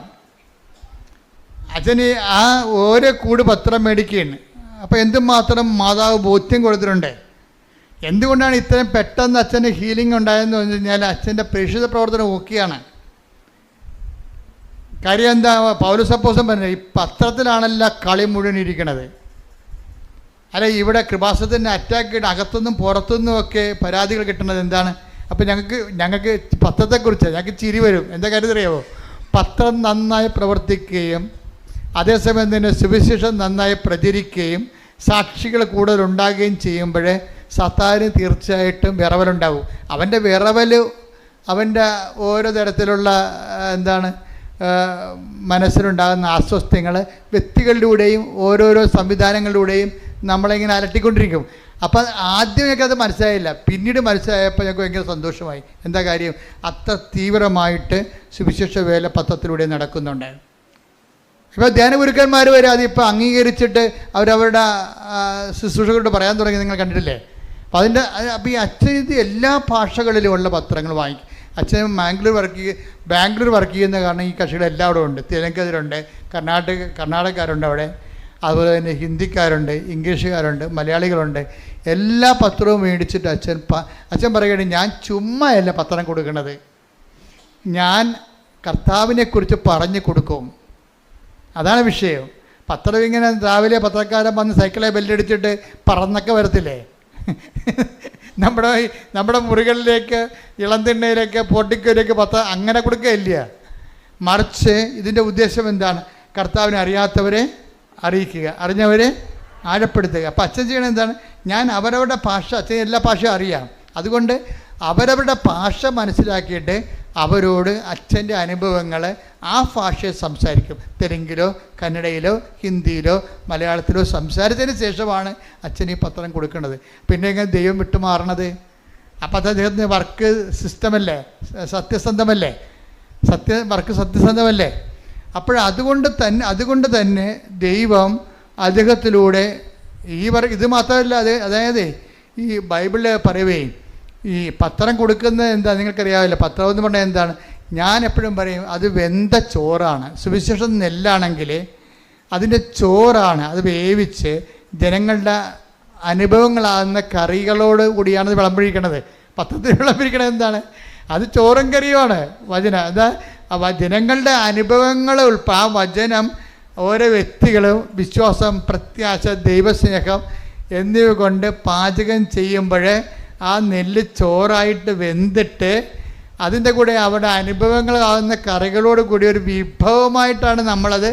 അച്ഛന് ആ ഓരോ കൂട് പത്രം മേടിക്കുകയാണ്. അപ്പോൾ എന്തുമാത്രം മാതാവ് ബോധ്യം കൊടുത്തിട്ടുണ്ട്. എന്തുകൊണ്ടാണ് ഇത്രയും പെട്ടെന്ന് അച്ഛന് ഹീലിംഗ് ഉണ്ടായെന്ന് പറഞ്ഞു കഴിഞ്ഞാൽ അച്ഛൻ്റെ പ്രേക്ഷിത പ്രവർത്തനം ഓക്കെയാണ്. കാര്യം എന്താ? പൗലോസ് അപ്പോസ്തലൻ പറഞ്ഞത് ഈ പത്രത്തിലാണല്ല കളി മുഴുവൻ ഇരിക്കണത്. അല്ല, ഇവിടെ കൃപാസനത്തിൻ്റെ അറ്റാക്കിയിട്ട് അകത്തുനിന്നും പുറത്തുനിന്നും ഒക്കെ പരാതികൾ കിട്ടുന്നത് എന്താണ്? അപ്പോൾ ഞങ്ങൾക്ക് പത്രത്തെക്കുറിച്ച് ഞങ്ങൾക്ക് ചിരി വരും. എന്താ കാര്യം അറിയാമോ? പത്രം നന്നായി പ്രവർത്തിക്കുകയും അതേസമയം തന്നെ സുവിശേഷം നന്നായി പ്രചരിക്കുകയും സാക്ഷികൾ കൂടുതലുണ്ടാകുകയും ചെയ്യുമ്പോഴേ സത്താന് തീർച്ചയായിട്ടും വിറവലുണ്ടാവും. അവൻ്റെ വിറവൽ അവൻ്റെ ഓരോ തരത്തിലുള്ള മനസ്സിലുണ്ടാകുന്ന അസ്വസ്ഥങ്ങൾ വ്യക്തികളിലൂടെയും ഓരോരോ സംവിധാനങ്ങളിലൂടെയും നമ്മളിങ്ങനെ അലട്ടിക്കൊണ്ടിരിക്കും. അപ്പം ആദ്യമൊക്കെ അത് മനസ്സിലായില്ല, പിന്നീട് മനസ്സിലായപ്പോൾ ഞങ്ങൾക്ക് ഭയങ്കര സന്തോഷമായി. എന്താ കാര്യം? അത്ര തീവ്രമായിട്ട് സുവിശേഷ വേല പത്രത്തിലൂടെ നടക്കുന്നുണ്ട്. ഇപ്പോൾ ധ്യാനഗുരുക്കന്മാർ വരെ അതിപ്പോൾ അംഗീകരിച്ചിട്ട് അവരവരുടെ ശുശ്രൂഷകളോട് പറയാൻ തുടങ്ങി. നിങ്ങൾ കണ്ടിട്ടില്ലേ? അപ്പോൾ ഈ അച്ഛൻ ഇത് എല്ലാ ഭാഷകളിലുമുള്ള പത്രങ്ങൾ വാങ്ങിക്കും. അച്ഛൻ ബാംഗ്ലൂർ വർക്ക് ചെയ്യുന്ന കാരണം ഈ കക്ഷികൾ എല്ലാവരും ഉണ്ട്. തെലുങ്കരുണ്ട്, കർണാടകക്കാരുണ്ട് അവിടെ, അതുപോലെ തന്നെ ഹിന്ദിക്കാരുണ്ട്, ഇംഗ്ലീഷുകാരുണ്ട്, മലയാളികളുണ്ട്. എല്ലാ പത്രവും മേടിച്ചിട്ട് അച്ഛൻ പറയുകയാണ്, ഞാൻ ചുമ്മായല്ല പത്രം കൊടുക്കുന്നത്, ഞാൻ കർത്താവിനെക്കുറിച്ച് പറഞ്ഞു കൊടുക്കും. അതാണ് വിഷയം. പത്രം ഇങ്ങനെ രാവിലെ പത്രക്കാരൻ വന്ന് സൈക്കിളെ ബെല്ലടിച്ചിട്ട് പറന്നൊക്കെ വരത്തില്ലേ? നമ്മുടെ മുറികളിലേക്ക്, ഇളംതിണ്ണയിലേക്ക്, പൊട്ടിക്കയിലേക്ക് പത്രം അങ്ങനെ കൊടുക്കുകയില്ല. മറിച്ച് ഇതിൻ്റെ ഉദ്ദേശം എന്താണ്? കർത്താവിനെ അറിയാത്തവരെ അറിയിക്കുക, അറിഞ്ഞവരെ ആഴപ്പെടുത്തുക. അപ്പം അച്ഛൻ ചെയ്യണത് എന്താണ്? ഞാൻ അവരവരുടെ ഭാഷ, അച്ഛൻ എല്ലാ ഭാഷയും അറിയാം, അതുകൊണ്ട് അവരവരുടെ ഭാഷ മനസ്സിലാക്കിയിട്ട് അവരോട് അച്ഛൻ്റെ അനുഭവങ്ങൾ ആ ഭാഷയിൽ സംസാരിക്കും. തെലുങ്കിലോ കന്നഡയിലോ ഹിന്ദിയിലോ മലയാളത്തിലോ സംസാരിച്ചതിന് ശേഷമാണ് അച്ഛൻ ഈ പത്രം കൊടുക്കുന്നത്. പിന്നെ എങ്ങനെ ദൈവം വിട്ടുമാറണത്? അപ്പം അത് അദ്ദേഹത്തിന് വർക്ക് സിസ്റ്റമല്ലേ, സത്യസന്ധമല്ലേ, വർക്ക് സത്യസന്ധമല്ലേ? അതുകൊണ്ട് തന്നെ ദൈവം അദ്ദേഹത്തിലൂടെ ഇത് മാത്രമല്ല, അതായത് ഈ ബൈബിളിൽ പറയുകയും ഈ പത്രം കൊടുക്കുന്നത് എന്താ നിങ്ങൾക്കറിയാമല്ലോ. പത്രം എന്ന് പറഞ്ഞാൽ എന്താണ്? ഞാൻ എപ്പോഴും പറയും അത് വെന്ത ചോറാണ്. സുവിശേഷം നെല്ലാണെങ്കിൽ അതിൻ്റെ ചോറാണ്. അത് വേവിച്ച് ജനങ്ങളുടെ അനുഭവങ്ങളാകുന്ന കറികളോട് കൂടിയാണ് ഇത് വിളമ്പഴിക്കണത്. പത്രത്തിൽ വിളമ്പഴിക്കണത് എന്താണ്? അത് ചോറും കറിയുമാണ്. വചനം അതാ ജനങ്ങളുടെ അനുഭവങ്ങൾ ആ വചനം ഓരോ വ്യക്തികളും വിശ്വാസം, പ്രത്യാശ, ദൈവസ്നേഹം എന്നിവ കൊണ്ട് പാചകം ചെയ്യുമ്പോൾ ആ നെല്ല് ചോറായിട്ട് വെന്തിട്ട് അതിൻ്റെ കൂടെ അവിടെ അനുഭവങ്ങളാകുന്ന കറികളോട് കൂടി ഒരു വിഭവമായിട്ടാണ് നമ്മളത്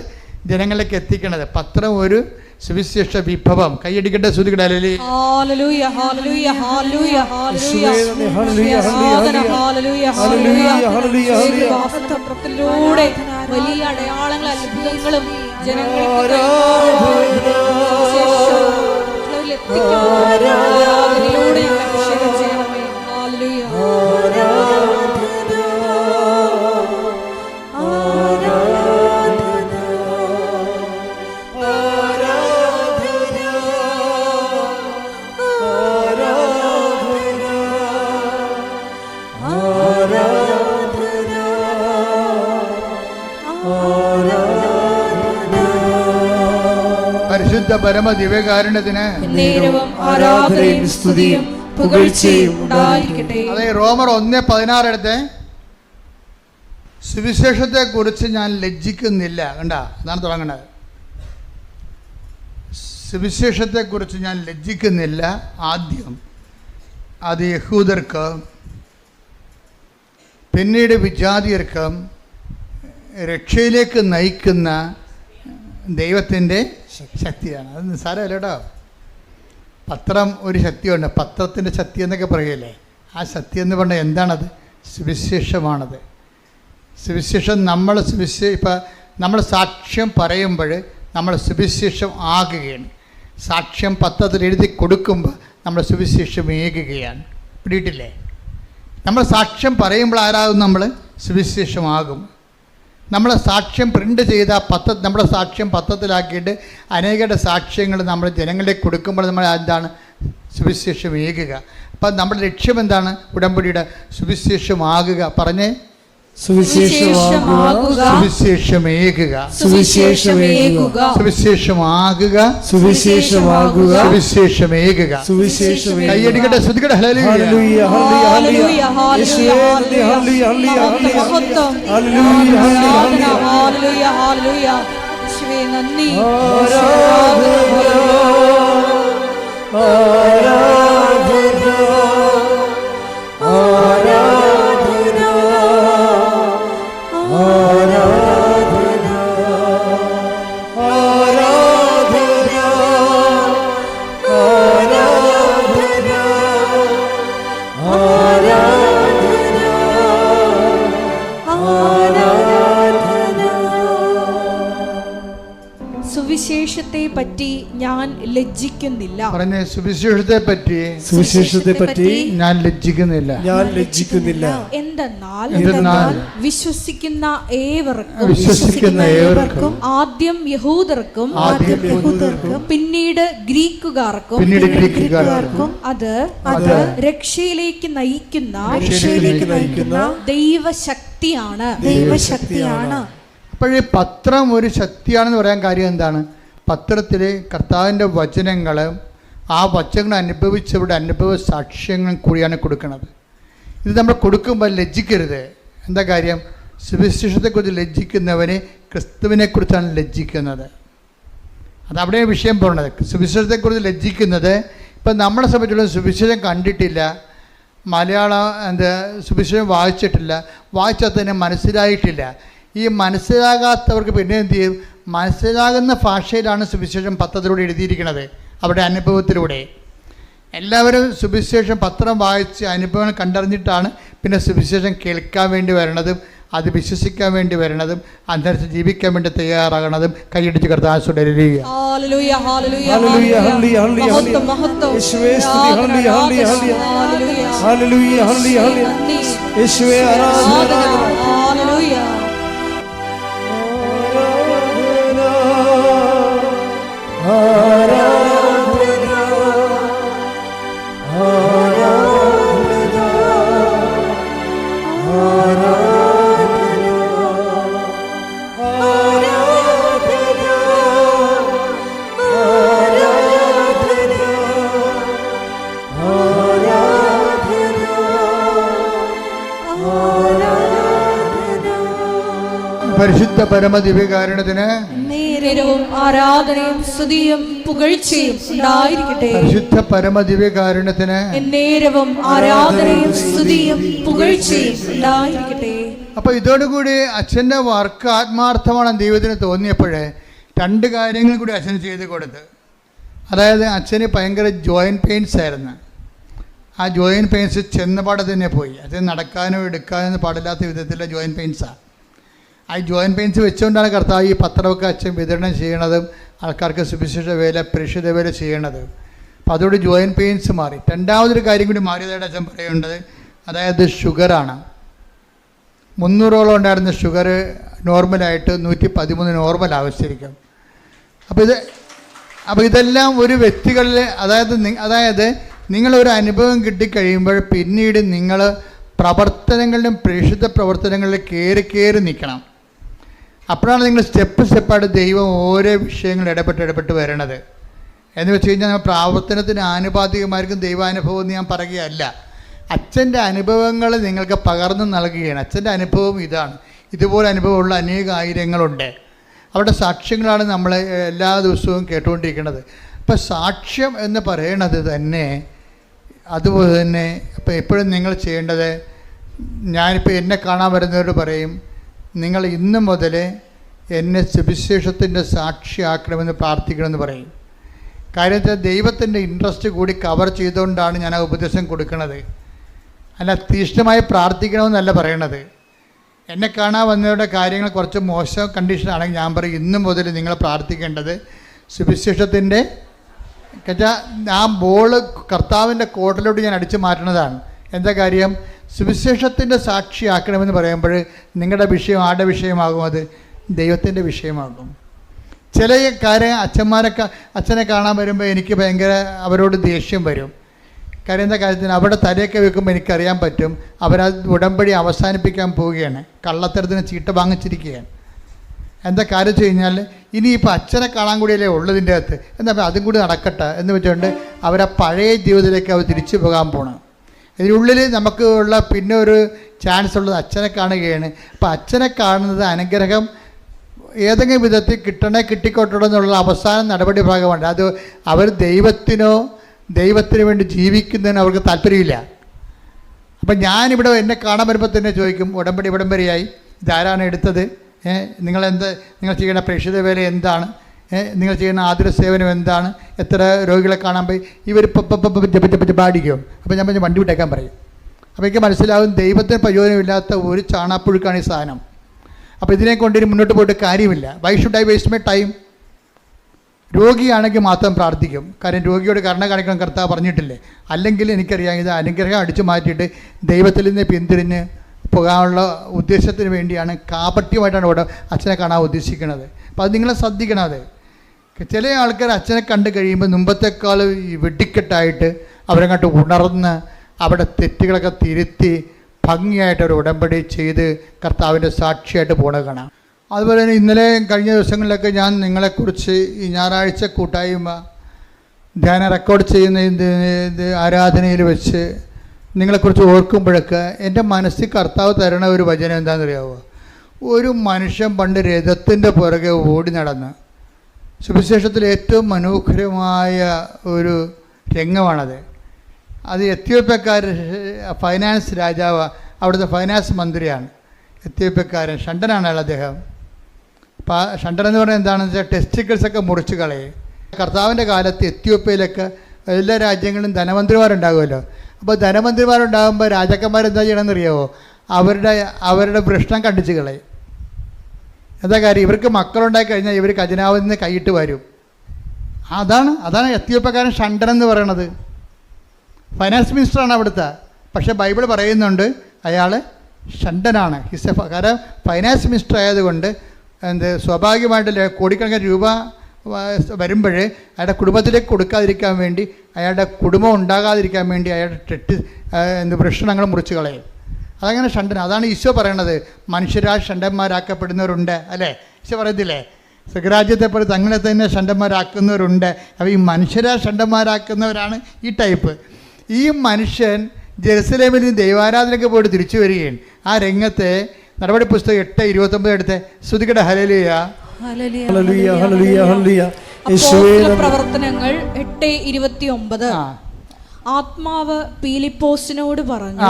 ജനങ്ങളിലേക്ക് എത്തിക്കുന്നത്. പത്രം ഒരു സുവിശേഷ വിഭവം. കൈയടിക്കട്ടെ, ശ്രുതിക്കട്ടെ. ഹല്ലേലൂയ ഹല്ലേലൂയ ഹല്ലേലൂയ ഹല്ലേലൂയ പത്രത്തിലൂടെ വലിയ അടയാളങ്ങളും അത്ഭുതങ്ങളും ജനങ്ങളിലൂടെ അഭിഷേകം ചെയ്യണമേ. ഹല്ലേലൂയ. പരിശുദ്ധ പരമ ദിവ്യകാരുണ്യത്തിന് നേരവും ആരാധനയും സ്തുതിയും പുകഴ്ചയും ഉണ്ടായിരിക്കട്ടെ. അതെ, റോമർ 1:16 എടുത്ത് സുവിശേഷത്തെക്കുറിച്ച് ഞാൻ ലജ്ജിക്കുന്നില്ല. കണ്ടാ, അതാണ് തുടങ്ങുന്നത്. സുവിശേഷത്തെക്കുറിച്ച് ഞാൻ ലജ്ജിക്കുന്നില്ല. ആദ്യം അത് യഹൂദർക്ക്, പിന്നീട് വിജാതിയർക്കും രക്ഷയിലേക്ക് നയിക്കുന്ന ദൈവത്തിൻ്റെ ശക്തിയാണ്. അത് നിസ്സാരമല്ല കേട്ടോ. പത്രം ഒരു ശക്തിയുണ്ട്. പത്രത്തിൻ്റെ ശക്തി എന്നൊക്കെ പറയുകയല്ലേ. ആ ശക്തി എന്ന് പറഞ്ഞാൽ എന്താണത്? സുവിശേഷമാണത്. സുവിശേഷം ഇപ്പം നമ്മൾ സാക്ഷ്യം പറയുമ്പോൾ നമ്മൾ സുവിശേഷം ആകുകയാണ്. സാക്ഷ്യം പത്രത്തിൽ എഴുതി കൊടുക്കുമ്പോൾ നമ്മൾ സുവിശേഷം ഏകുകയാണ്. പിടിയിട്ടില്ലേ? നമ്മൾ സാക്ഷ്യം പറയുമ്പോൾ ആരാകും? നമ്മൾ സുവിശേഷമാകും. നമ്മൾ സാക്ഷ്യം പ്രിൻ്റ് ചെയ്ത നമ്മുടെ സാക്ഷ്യം പത്രത്തിലാക്കിയിട്ട് അനേകരുടെ സാക്ഷ്യങ്ങൾ നമ്മൾ ജനങ്ങളിലേക്ക് കൊടുക്കുമ്പോൾ നമ്മൾ എന്താണ്? സുവിശേഷം ഏകുക. അപ്പം നമ്മുടെ ലക്ഷ്യം എന്താണ്? ഉടമ്പടിയുടെ സുവിശേഷമാകുക. പറഞ്ഞേ, സുവിശേഷമാകുക, സുവിശേഷമേകുക, സുവിശേഷമേകുക, സുവിശേഷമാകുക, സുവിശേഷമാകുക, സുവിശേഷമേകുക. കൈയടിക്കട്ടെ, ശ്രുതിക്കട്ടെ. ഹല്ലേലൂയ ഹല്ലേലൂയ ഹല്ലേലൂയ ഹല്ലേലൂയ ഹല്ലേലൂയ. യേശുവേ നന്ദി. സുവിശേഷത്തെ പറ്റി ഞാൻ ലജ്ജിക്കുന്നില്ല. പറഞ്ഞേ, സുവിശേഷത്തെ പറ്റി ഞാൻ ലജ്ജിക്കുന്നില്ല. എന്തെന്നാൽ വിശ്വസിക്കുന്ന ഏവർക്കും ആദ്യം യഹൂദർക്കും പിന്നീട് ഗ്രീക്കുകാർക്കും അത് രക്ഷയിലേക്ക് നയിക്കുന്ന ദൈവശക്തിയാണ്. അപ്പോഴേ പത്രം ഒരു ശക്തിയാണെന്ന് പറയാൻ കാര്യം എന്താണ്? പത്രത്തിൽ കർത്താവിൻ്റെ വചനങ്ങൾ, ആ വചനങ്ങൾ അനുഭവിച്ചവരുടെ അനുഭവ സാക്ഷ്യങ്ങൾ കൂടിയാണ് കൊടുക്കുന്നത്. ഇത് നമ്മൾ കൊടുക്കുമ്പോൾ ലജ്ജിക്കരുത്. എന്താ കാര്യം? സുവിശേഷത്തെക്കുറിച്ച് ലജ്ജിക്കുന്നവന് ക്രിസ്തുവിനെക്കുറിച്ചാണ് ലജ്ജിക്കുന്നത്. അതവിടെ വിഷയം പോകുന്നത്. സുവിശേഷത്തെക്കുറിച്ച് ലജ്ജിക്കുന്നത്, ഇപ്പം നമ്മളെ സംബന്ധിച്ചുള്ള സുവിശേഷം കണ്ടിട്ടില്ല, സുവിശേഷം വായിച്ചാൽ തന്നെ മനസ്സിലായിട്ടില്ല. ഈ മനസ്സിലാകാത്തവർക്ക് പിന്നെ എന്ത് ചെയ്യും? മനസ്സിലാകുന്ന ഭാഷയിലാണ് സുവിശേഷം പത്രത്തിലൂടെ എഴുതിയിരിക്കുന്നത്, അവരുടെ അനുഭവത്തിലൂടെ. എല്ലാവരും സുവിശേഷം പത്രം വായിച്ച് അനുഭവങ്ങൾ കണ്ടറിഞ്ഞിട്ടാണ് പിന്നെ സുവിശേഷം കേൾക്കാൻ വേണ്ടി വരണതും അത് വിശ്വസിക്കാൻ വേണ്ടി വരണതും അനുസരിച്ച് ജീവിക്കാൻ വേണ്ടി തയ്യാറാകണതും. കൈയടിച്ച് കർത്താവ് തുടരുക. ഹല്ലേലൂയ ഹല്ലേലൂയ ഹല്ലേലൂയ ഹല്ലേലൂയ ഹല്ലേലൂയ മഹത്വം മഹത്വം യേശുവേ സ്തുതി. ഹല്ലേലൂയ ഹല്ലേലൂയ ഹല്ലേലൂയ ഹല്ലേലൂയ ഹല്ലേലൂയ യേശുവേ ആരാധന ഹല്ലേലൂയ. പരിശുദ്ധ പരമദിവ്യകാരുണ്യത്തിന് നേരവും ആരാധനയും സ്തുതിയും പുകഴ്ചയും ഉണ്ടായിരിക്കട്ടെ. പരിശുദ്ധ പരമദിവ്യകാരുണ്യത്തിന് നേരവും ആരാധനയും സ്തുതിയും പുകഴ്ചയും ഉണ്ടായിരിക്കട്ടെ. അപ്പോൾ ഇതോടുകൂടി അച്ഛൻ്റെ വർക്ക് ആത്മാർത്ഥമാണ് ദൈവത്തിന് തോന്നിയപ്പോഴേ രണ്ട് കാര്യങ്ങൾ കൂടി അച്ഛന് ചെയ്ത് കൊടുത്ത്. അതായത് അച്ഛന് ഭയങ്കര ജോയിൻറ്റ് പെയിൻസ് ആയിരുന്നു. ആ ജോയിൻറ്റ് പെയിൻസ് ചെന്നപാടെ തന്നെ പോയി. അച്ഛൻ നടക്കാനോ എടുക്കാനോ പാടില്ലാത്ത വിധത്തിലുള്ള ജോയിൻറ്റ് പെയിൻസാണ്. ആ ജോയിൻറ്റ് പെയിൻസ് വെച്ചുകൊണ്ടാണ് കർത്താവ് ഈ പത്രമൊക്കെ അച്ഛൻ വിതരണം ചെയ്യണതും ആൾക്കാർക്ക് സുവിശേഷ വേല പ്രേക്ഷിത വേല ചെയ്യണത്. അപ്പോൾ അതോട് ജോയിൻറ്റ് പെയിൻസ് മാറി. രണ്ടാമതൊരു കാര്യം കൂടി മാറിയതായിട്ട് അച്ഛൻ പറയുന്നത്, അതായത് ഷുഗറാണ്. 300ഓളം ഉണ്ടായിരുന്ന ഷുഗർ നോർമലായിട്ട് 113 നോർമൽ ആവശ്യമായിരിക്കും. അപ്പോൾ ഇതെല്ലാം ഒരു വ്യക്തികളിൽ അതായത് നിങ്ങളൊരു അനുഭവം കിട്ടിക്കഴിയുമ്പോൾ പിന്നീട് നിങ്ങൾ പ്രവർത്തനങ്ങളിലും പ്രേക്ഷിത പ്രവർത്തനങ്ങളിലും കയറി നിൽക്കണം. അപ്പോഴാണ് നിങ്ങൾ സ്റ്റെപ്പായിട്ട് ദൈവം ഓരോ വിഷയങ്ങൾ ഇടപെട്ട് വരണത്. എന്ന് വെച്ച് കഴിഞ്ഞാൽ പ്രാവർത്തനത്തിന് ആനുപാതികമായിരിക്കും ദൈവാനുഭവം എന്ന് ഞാൻ പറയുകയല്ല. അച്ഛൻ്റെ അനുഭവങ്ങൾ നിങ്ങൾക്ക് പകർന്നു നൽകുകയാണ്. അച്ഛൻ്റെ അനുഭവം ഇതാണ്. ഇതുപോലെ അനുഭവമുള്ള ആയിരങ്ങളുണ്ട്. അവരുടെ സാക്ഷ്യങ്ങളാണ് നമ്മൾ എല്ലാ ദിവസവും കേട്ടുകൊണ്ടിരിക്കുന്നത്. അപ്പോൾ സാക്ഷ്യം എന്ന് പറയണത് തന്നെ അതുപോലെ തന്നെ ഇപ്പോൾ എപ്പോഴും നിങ്ങൾ ചെയ്യേണ്ടത്, ഞാനിപ്പോൾ എന്നെ കാണാൻ വരുന്നവരോട് പറയും, നിങ്ങൾ ഇന്ന് മുതൽ എന്നെ സുവിശേഷത്തിൻ്റെ സാക്ഷിയാക്കണമെന്ന് പ്രാർത്ഥിക്കണമെന്ന് പറയും. കാര്യം വെച്ചാൽ ദൈവത്തിൻ്റെ ഇൻട്രസ്റ്റ് കൂടി കവർ ചെയ്തുകൊണ്ടാണ് ഞാൻ ആ ഉപദേശം കൊടുക്കുന്നത്. അല്ല തീഷ്ണമായി പ്രാർത്ഥിക്കണമെന്നല്ല പറയണത്. എന്നെ കാണാൻ വന്നവരുടെ കാര്യങ്ങൾ കുറച്ച് മോശം കണ്ടീഷനാണെങ്കിൽ ഞാൻ പറയും, ഇന്ന് മുതൽ നിങ്ങൾ പ്രാർത്ഥിക്കേണ്ടത് സുവിശേഷത്തിൻ്റെ ആ ബോള് കർത്താവിൻ്റെ കോട്ടിലോട്ട് ഞാൻ അടിച്ചു മാറ്റുന്നതാണ്. എന്താ കാര്യം? സുവിശേഷത്തിൻ്റെ സാക്ഷിയാക്കണമെന്ന് പറയുമ്പോൾ നിങ്ങളുടെ വിഷയം ആരുടെ വിഷയമാകും? അത് ദൈവത്തിൻ്റെ വിഷയമാകും. ചില കാര്യം അച്ഛനെ കാണാൻ വരുമ്പോൾ എനിക്ക് ഭയങ്കര അവരോട് ദേഷ്യം വരും. കാര്യം എന്താ കാര്യത്തിന് അവിടെ തലയൊക്കെ വെക്കുമ്പോൾ എനിക്കറിയാൻ പറ്റും അവരത് ഉടമ്പടി അവസാനിപ്പിക്കാൻ പോവുകയാണ്, കള്ളത്തരത്തിന് ചീട്ട് വാങ്ങിച്ചിരിക്കുകയാണ്. എന്താ കാര്യം വെച്ച് കഴിഞ്ഞാൽ ഇനിയിപ്പോൾ അച്ഛനെ കാണാൻ കൂടിയല്ലേ ഉള്ളതിൻ്റെ അകത്ത്, എന്നാൽ അതും കൂടി നടക്കട്ടെ എന്ന് വെച്ചുകൊണ്ട് അവരെ പഴയ ജീവിതത്തിലേക്ക് അവർ തിരിച്ചു പോകാൻ പോകണം. ഇതിനുള്ളിൽ നമുക്ക് ഉള്ള പിന്നെ ഒരു ചാൻസ് ഉള്ളത് അച്ഛനെ കാണുകയാണ്. അപ്പോൾ അച്ഛനെ കാണുന്നത് അനുഗ്രഹം ഏതെങ്കിലും വിധത്തിൽ കിട്ടിക്കോട്ടെ എന്നുള്ള അവസാന നടപടി ഭാഗമാണ്. അത് അവർ ദൈവത്തിന് വേണ്ടി ജീവിക്കുന്നതിന് അവർക്ക് താല്പര്യമില്ല. അപ്പം ഞാനിവിടെ എന്നെ കാണാൻ വരുമ്പോൾ തന്നെ ചോദിക്കും, ഉടമ്പടി ഇവിടം വരെയായി, ഇതാരാണ് എടുത്തത്, നിങ്ങൾ ചെയ്യുന്ന പ്രേക്ഷിത വേല എന്താണ്, നിങ്ങൾ ചെയ്യുന്ന ആതുര സേവനം എന്താണ്, എത്ര രോഗികളെ കാണാൻ പോയി, ഇവർ പാടിക്കും. അപ്പോൾ ഞാൻ വണ്ടി വിട്ടേക്കാൻ പറയും. അപ്പോൾ എനിക്ക് മനസ്സിലാവും ദൈവത്തിന് പ്രയോജനമില്ലാത്ത ഒരു ചാണാപ്പുഴുക്കാണ് ഈ സാധനം. അപ്പോൾ ഇതിനെ കൊണ്ടിന് മുന്നോട്ട് പോയിട്ട് കാര്യമില്ല. Why should I waste my time? രോഗിയാണെങ്കിൽ മാത്രം പ്രാർത്ഥിക്കും. കാര്യം രോഗിയോട് കരുണ കാണിക്കണം കർത്താവ് പറഞ്ഞിട്ടില്ലേ. അല്ലെങ്കിൽ എനിക്കറിയാം ഇത് അനുഗ്രഹം അടിച്ചു മാറ്റിയിട്ട് ദൈവത്തിൽ നിന്ന് പിന്തിരിഞ്ഞ് പോകാനുള്ള ഉദ്ദേശത്തിന് വേണ്ടിയാണ്, കാപട്യമായിട്ടാണ് ഇവിടെ അച്ഛനെ കാണാൻ ഉദ്ദേശിക്കുന്നത്. അപ്പോൾ അത് നിങ്ങളെ ശ്രദ്ധിക്കണം. അത് ചില ആൾക്കാർ അച്ഛനെ കണ്ടു കഴിയുമ്പോൾ മുമ്പത്തെക്കാൾ വെടിക്കെട്ടായിട്ട് അവരങ്ങോട്ട് ഉണർന്ന് അവിടെ തെറ്റുകളൊക്കെ തിരുത്തി ഭംഗിയായിട്ട് ഒരു ഉടമ്പടി ചെയ്ത് കർത്താവിൻ്റെ സാക്ഷിയായിട്ട് പോണ കാണാം. അതുപോലെ തന്നെ ഇന്നലെ കഴിഞ്ഞ ദിവസങ്ങളിലൊക്കെ ഞാൻ നിങ്ങളെക്കുറിച്ച് ഈ ഞായറാഴ്ച കൂട്ടായ്മ ധ്യാനം റെക്കോർഡ് ചെയ്യുന്ന ആരാധനയിൽ വെച്ച് നിങ്ങളെക്കുറിച്ച് ഓർക്കുമ്പോഴൊക്കെ എൻ്റെ മനസ്സിൽ കർത്താവ് തരണ ഒരു വചനം എന്താണെന്നറിയാമോ? ഒരു മനുഷ്യൻ പണ്ട് രഥത്തിൻ്റെ പുറകെ ഓടി നടന്ന്, സുവിശേഷത്തിൽ ഏറ്റവും മനോഹരമായ ഒരു രംഗമാണത്. അത് എത്യോപ്യക്കാർ ഫൈനാൻസ് രാജാവ്, അവിടുത്തെ ഫൈനാൻസ് മന്ത്രിയാണ്, എത്യോപ്യക്കാരൻ, ഷണ്ടനാണ് അദ്ദേഹം. ഷണ്ടൻ എന്ന് പറഞ്ഞാൽ എന്താണെന്ന് വെച്ചാൽ ടെസ്റ്റിക്കിൾസൊക്കെ മുറിച്ച് കളയും. കർത്താവിൻ്റെ കാലത്ത് എത്യോപ്യയിലൊക്കെ എല്ലാ രാജ്യങ്ങളിലും ധനമന്ത്രിമാരുണ്ടാകുമല്ലോ. അപ്പോൾ ധനമന്ത്രിമാരുണ്ടാകുമ്പോൾ രാജാക്കന്മാരെന്താ ചെയ്യണമെന്നറിയാമോ? അവരുടെ വൃഷ്ണം കണ്ടിച്ച് കളയും. എന്താ കാര്യം? ഇവർക്ക് മക്കളുണ്ടായി കഴിഞ്ഞാൽ ഇവർ ഖജനാവിൽ നിന്ന് കൈയിട്ട് വരും. അതാണ് എത്യോപ്യക്കാരൻ ഷണ്ടൻ എന്ന് പറയണത്. ഫൈനാൻസ് മിനിസ്റ്ററാണ് അവിടുത്തെ. പക്ഷേ ബൈബിൾ പറയുന്നുണ്ട് അയാൾ ഷണ്ടനാണ്. കാരണം ഫൈനാൻസ് മിനിസ്റ്റർ ആയതുകൊണ്ട് സ്വാഭാവികമായിട്ട് കോടിക്കണക്കിന് രൂപ വരുമ്പോൾ അയാളുടെ കുടുംബത്തിലേക്ക് കൊടുക്കാതിരിക്കാൻ വേണ്ടി, അയാളുടെ കുടുംബം ഉണ്ടാകാതിരിക്കാൻ വേണ്ടി അയാളുടെ വൃഷണങ്ങൾ മുറിച്ച് കളയും. അതങ്ങനെ ഷണ്ടൻ. അതാണ് ഈശോ പറയണത്, മനുഷ്യരാൽ ഷണ്ടന്മാരാക്കപ്പെടുന്നവരുണ്ട് അല്ലേ? ഈശോ പറയത്തില്ലേ, സ്വരാജ്യത്തെ പോലെ തങ്ങളെ തന്നെ ഷണ്ടന്മാരാക്കുന്നവരുണ്ട്. അപ്പോൾ ഈ മനുഷ്യരാൽ ഷണ്ടന്മാരാക്കുന്നവരാണ് ഈ ടൈപ്പ്. ഈ മനുഷ്യൻ ജെറുസലേമിൽ നിന്ന് ദൈവാരാധനയ്ക്ക് പോയിട്ട് തിരിച്ചു വരികയാണ്. ആ രംഗത്തെ നടപടി പുസ്തകം 8:29 എടുത്ത് ശ്രുതികട ഹല്ലേലൂയ. പ്രവർത്തനങ്ങൾ 8:29. ആത്മാവ് പീലിപ്പോസിനോട് പറഞ്ഞു.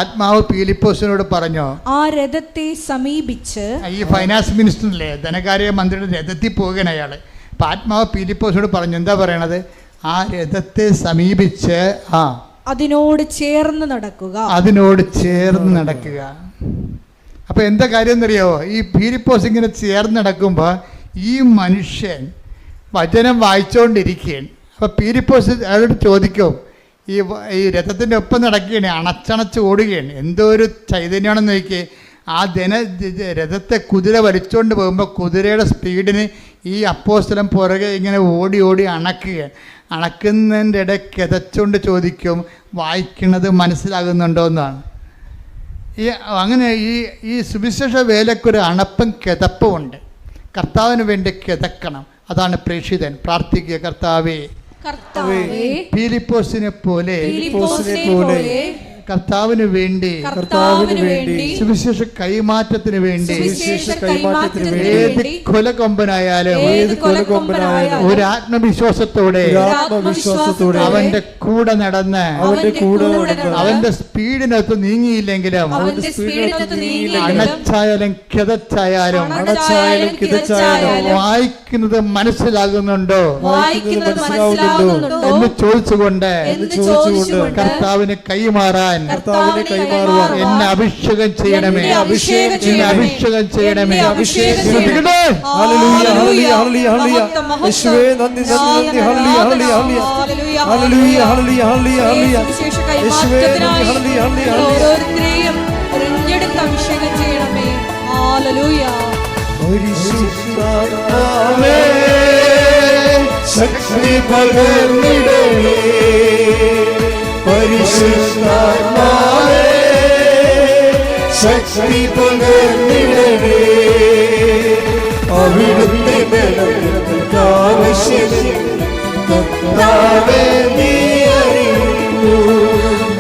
ആത്മാവ് പീലിപ്പോസിനോട് പറഞ്ഞു, ആ രഥത്തെ സമീപിച്ച്. ഈ ഫൈനാൻസ് മിനിസ്റ്ററിലെ ധനകാര്യ മന്ത്രിയുടെ രഥത്തിൽ പോകുകയാണ് അയാള്. അപ്പം ആത്മാവ് പീലിപ്പോസിനോട് പറഞ്ഞു, എന്താ പറയണത്? ആ രഥത്തെ സമീപിച്ച് അതിനോട് ചേർന്ന് നടക്കുക. അപ്പോൾ എന്താ കാര്യം എന്നറിയാവോ? ഈ പീലിപ്പോസ് ഇങ്ങനെ ചേർന്ന് നടക്കുമ്പോൾ ഈ മനുഷ്യൻ വചനം വായിച്ചുകൊണ്ടിരിക്കുകയാണ്. അപ്പോൾ പീലിപ്പോസ് അയാളോട് ചോദിക്കും, ഈ രഥത്തിൻ്റെ ഒപ്പം നടക്കുകയാണ്, അണച്ചണച്ച് ഓടുകയാണ്. എന്തോ ഒരു ചൈതന്യമാണെന്ന് നോക്കിയേ. ആ രഥത്തെ കുതിര വലിച്ചുകൊണ്ട് പോകുമ്പോൾ കുതിരയുടെ സ്പീഡിന് ഈ അപ്പോസ്തലൻ പുറകെ ഇങ്ങനെ ഓടി ഓടി അണക്കുകയാണ്. അണക്കുന്നതിൻ്റെ ഇടയ്ക്ക് കിതച്ചുകൊണ്ട് ചോദിക്കും, വായിക്കുന്നത് മനസ്സിലാകുന്നുണ്ടോ എന്നാണ്. അങ്ങനെ ഈ സുവിശേഷ വേലയ്ക്കൊരു അണപ്പും കിതപ്പും ഉണ്ട്. കർത്താവിന് വേണ്ടി കിതക്കണം. അതാണ് പ്രേക്ഷിതൻ. പ്രാർത്ഥിക്കുക, കർത്താവേ ഫിലിപ്പോസിനെ പോലെ കർത്താവിന് വേണ്ടി സുവിശേഷ കൈമാറ്റത്തിന് വേണ്ടി ഏത് കൊലകൊമ്പനായാലും ഒരു ആത്മവിശ്വാസത്തോടെ അവന്റെ കൂടെ നടന്ന് അവന്റെ സ്പീഡിനകത്ത് നീങ്ങിയില്ലെങ്കിലും അണച്ചായാലും കിതച്ചായാലും വായിക്കുന്നത് മനസ്സിലാകുന്നുണ്ടോ എന്ന് ചോദിച്ചുകൊണ്ട് കർത്താവിന് കൈമാറാൻ എന്നെ അഭിഷേകം ചെയ്യണമേ. ശക്തി പകർന്നിടണേ പരിശുദ്ധാത്മാവേ, ശക്തി പകർന്നിടണേ. അവിടുത്തെ ബലങ്ങൾക്ക് ആവശ്യം കർത്താവേ നീ അറിയുന്നു.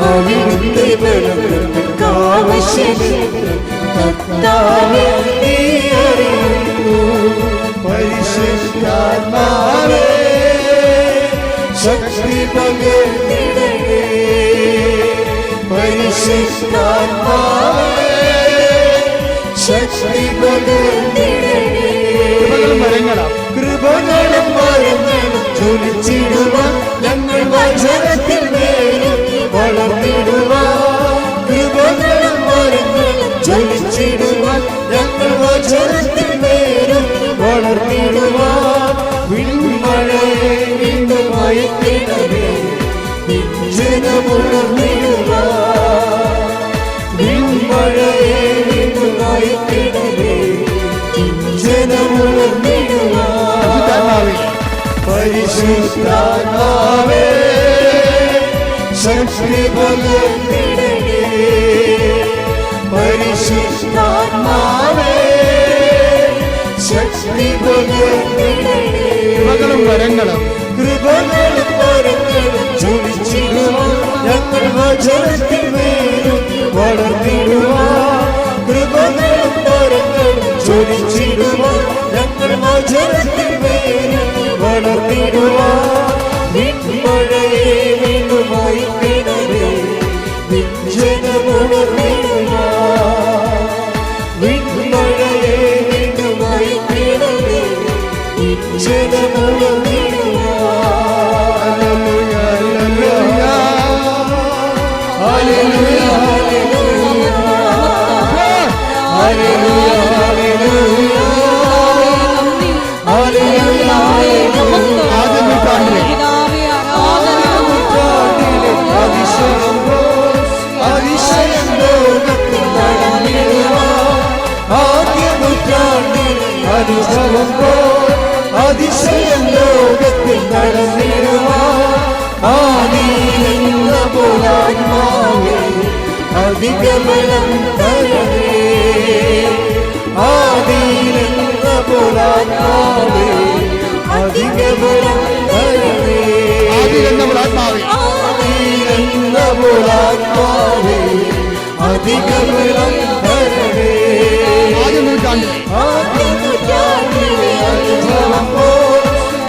അവിടുത്തെ ബലങ്ങൾക്ക് ആവശ്യം കർത്താവേ നീ അറിയുന്നു. പരിശുദ്ധാത്മാവേ ശക്തി പകർന്നിടണേ പരിശുദ്ധാത്മാവേ, ശക്തി പകർന്നിടണേ. കൃപകളും വരങ്ങളും ജ്വലിച്ചിടുവാൻ ഞങ്ങൾ വചനത്തിൽ മേലും വളർന്നിടുവാൻ. കൃപകളും വരങ്ങളും ജ്വലിച്ചിടുവാൻ ഞങ്ങൾ വചനത്തിൽ മേലും വളർന്നിടുവാൻ. വിൺമഴയെ വീണ്ടും മയക്കിടവേ ജനമുണർന്നിടുവാൻ. വിൺമഴയെ വീണ്ടും മയക്കിടവേ ജനമുണർന്നിടുവാൻ. പരിശുദ്ധാത്മാവേ ശക്തി പകർന്നിടണേ പരിശുദ്ധാത്മാവേ ശക്തി പകർന്നിടണേ. കൃപകളും വരങ്ങളും ജ്വലിച്ചിടുവാൻ ഞങ്ങൾ വചനത്തിൽ മേലും വളർന്നിടുവാൻ. കൃപകളും വരങ്ങളും ജ്വലിച്ചിടുവാൻ ഞങ്ങൾ വചനത്തിൽ മേലും വളർന്നിടുവാൻ. വിൺമഴയെ വീണ്ടുമായി കിടവേ ജനമുണർന്നിടുവാൻ. വിൺമഴയെ വീണ്ടുമായി കിടവേ ജനമുണർന്നിടുവാൻ. അതിശയം ലോകത്തിൽ നടന്നിടുവാൻ ആദിയിലെന്ന പോലാത്മാവേ അധിക ബലം തരണേ. ആദിയിലെന്ന പോലാത്മാവേ അധിക ബലം തരണേ. ആദിയിലെന്ന പോലാത്മാവേ അധിക ബലം തരണേ.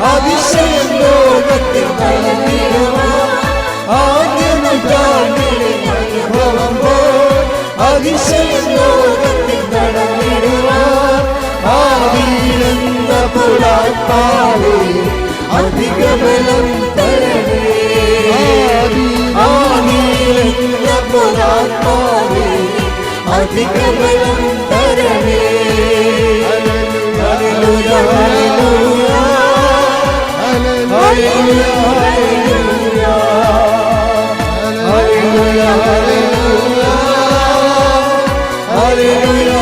അതിശയം ലോകത്തിൽ നടന്നിടുവാൻ ആദ്യ നൂറ്റാണ്ടിലെ അനുഭവം പോൽ അതിശയം ലോകത്തിൽ നടന്നിടുവാൻ ആദിയിലെന്ന പോലാത്മാവേ അധിക ബലം തരണേ. ആദിയിലെന്ന പോലാത്മാവേ അധിക ബലം തരണേ. ഹല്ലേലൂയ ഹല്ലേലൂയ ഹല്ലേലൂയ ഹല്ലേലൂയ ഹല്ലേലൂയ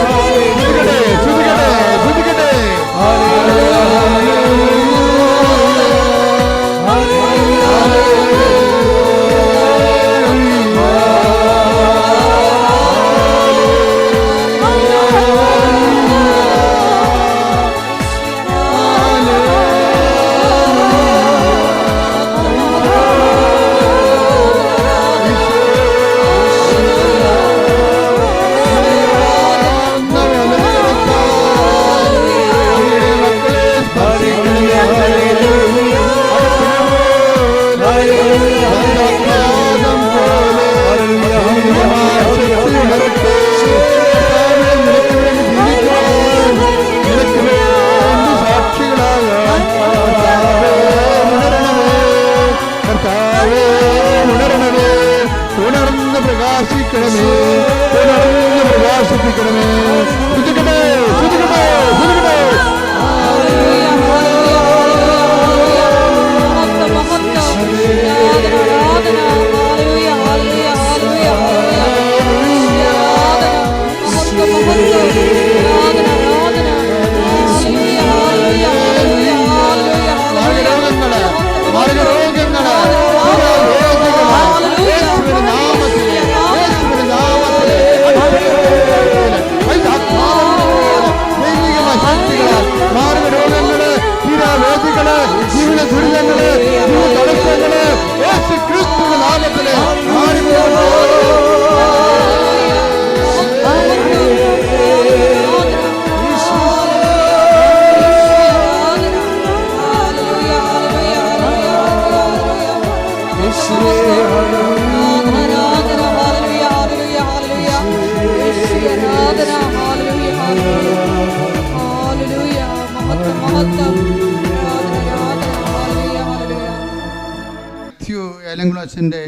അച്ഛൻ്റെ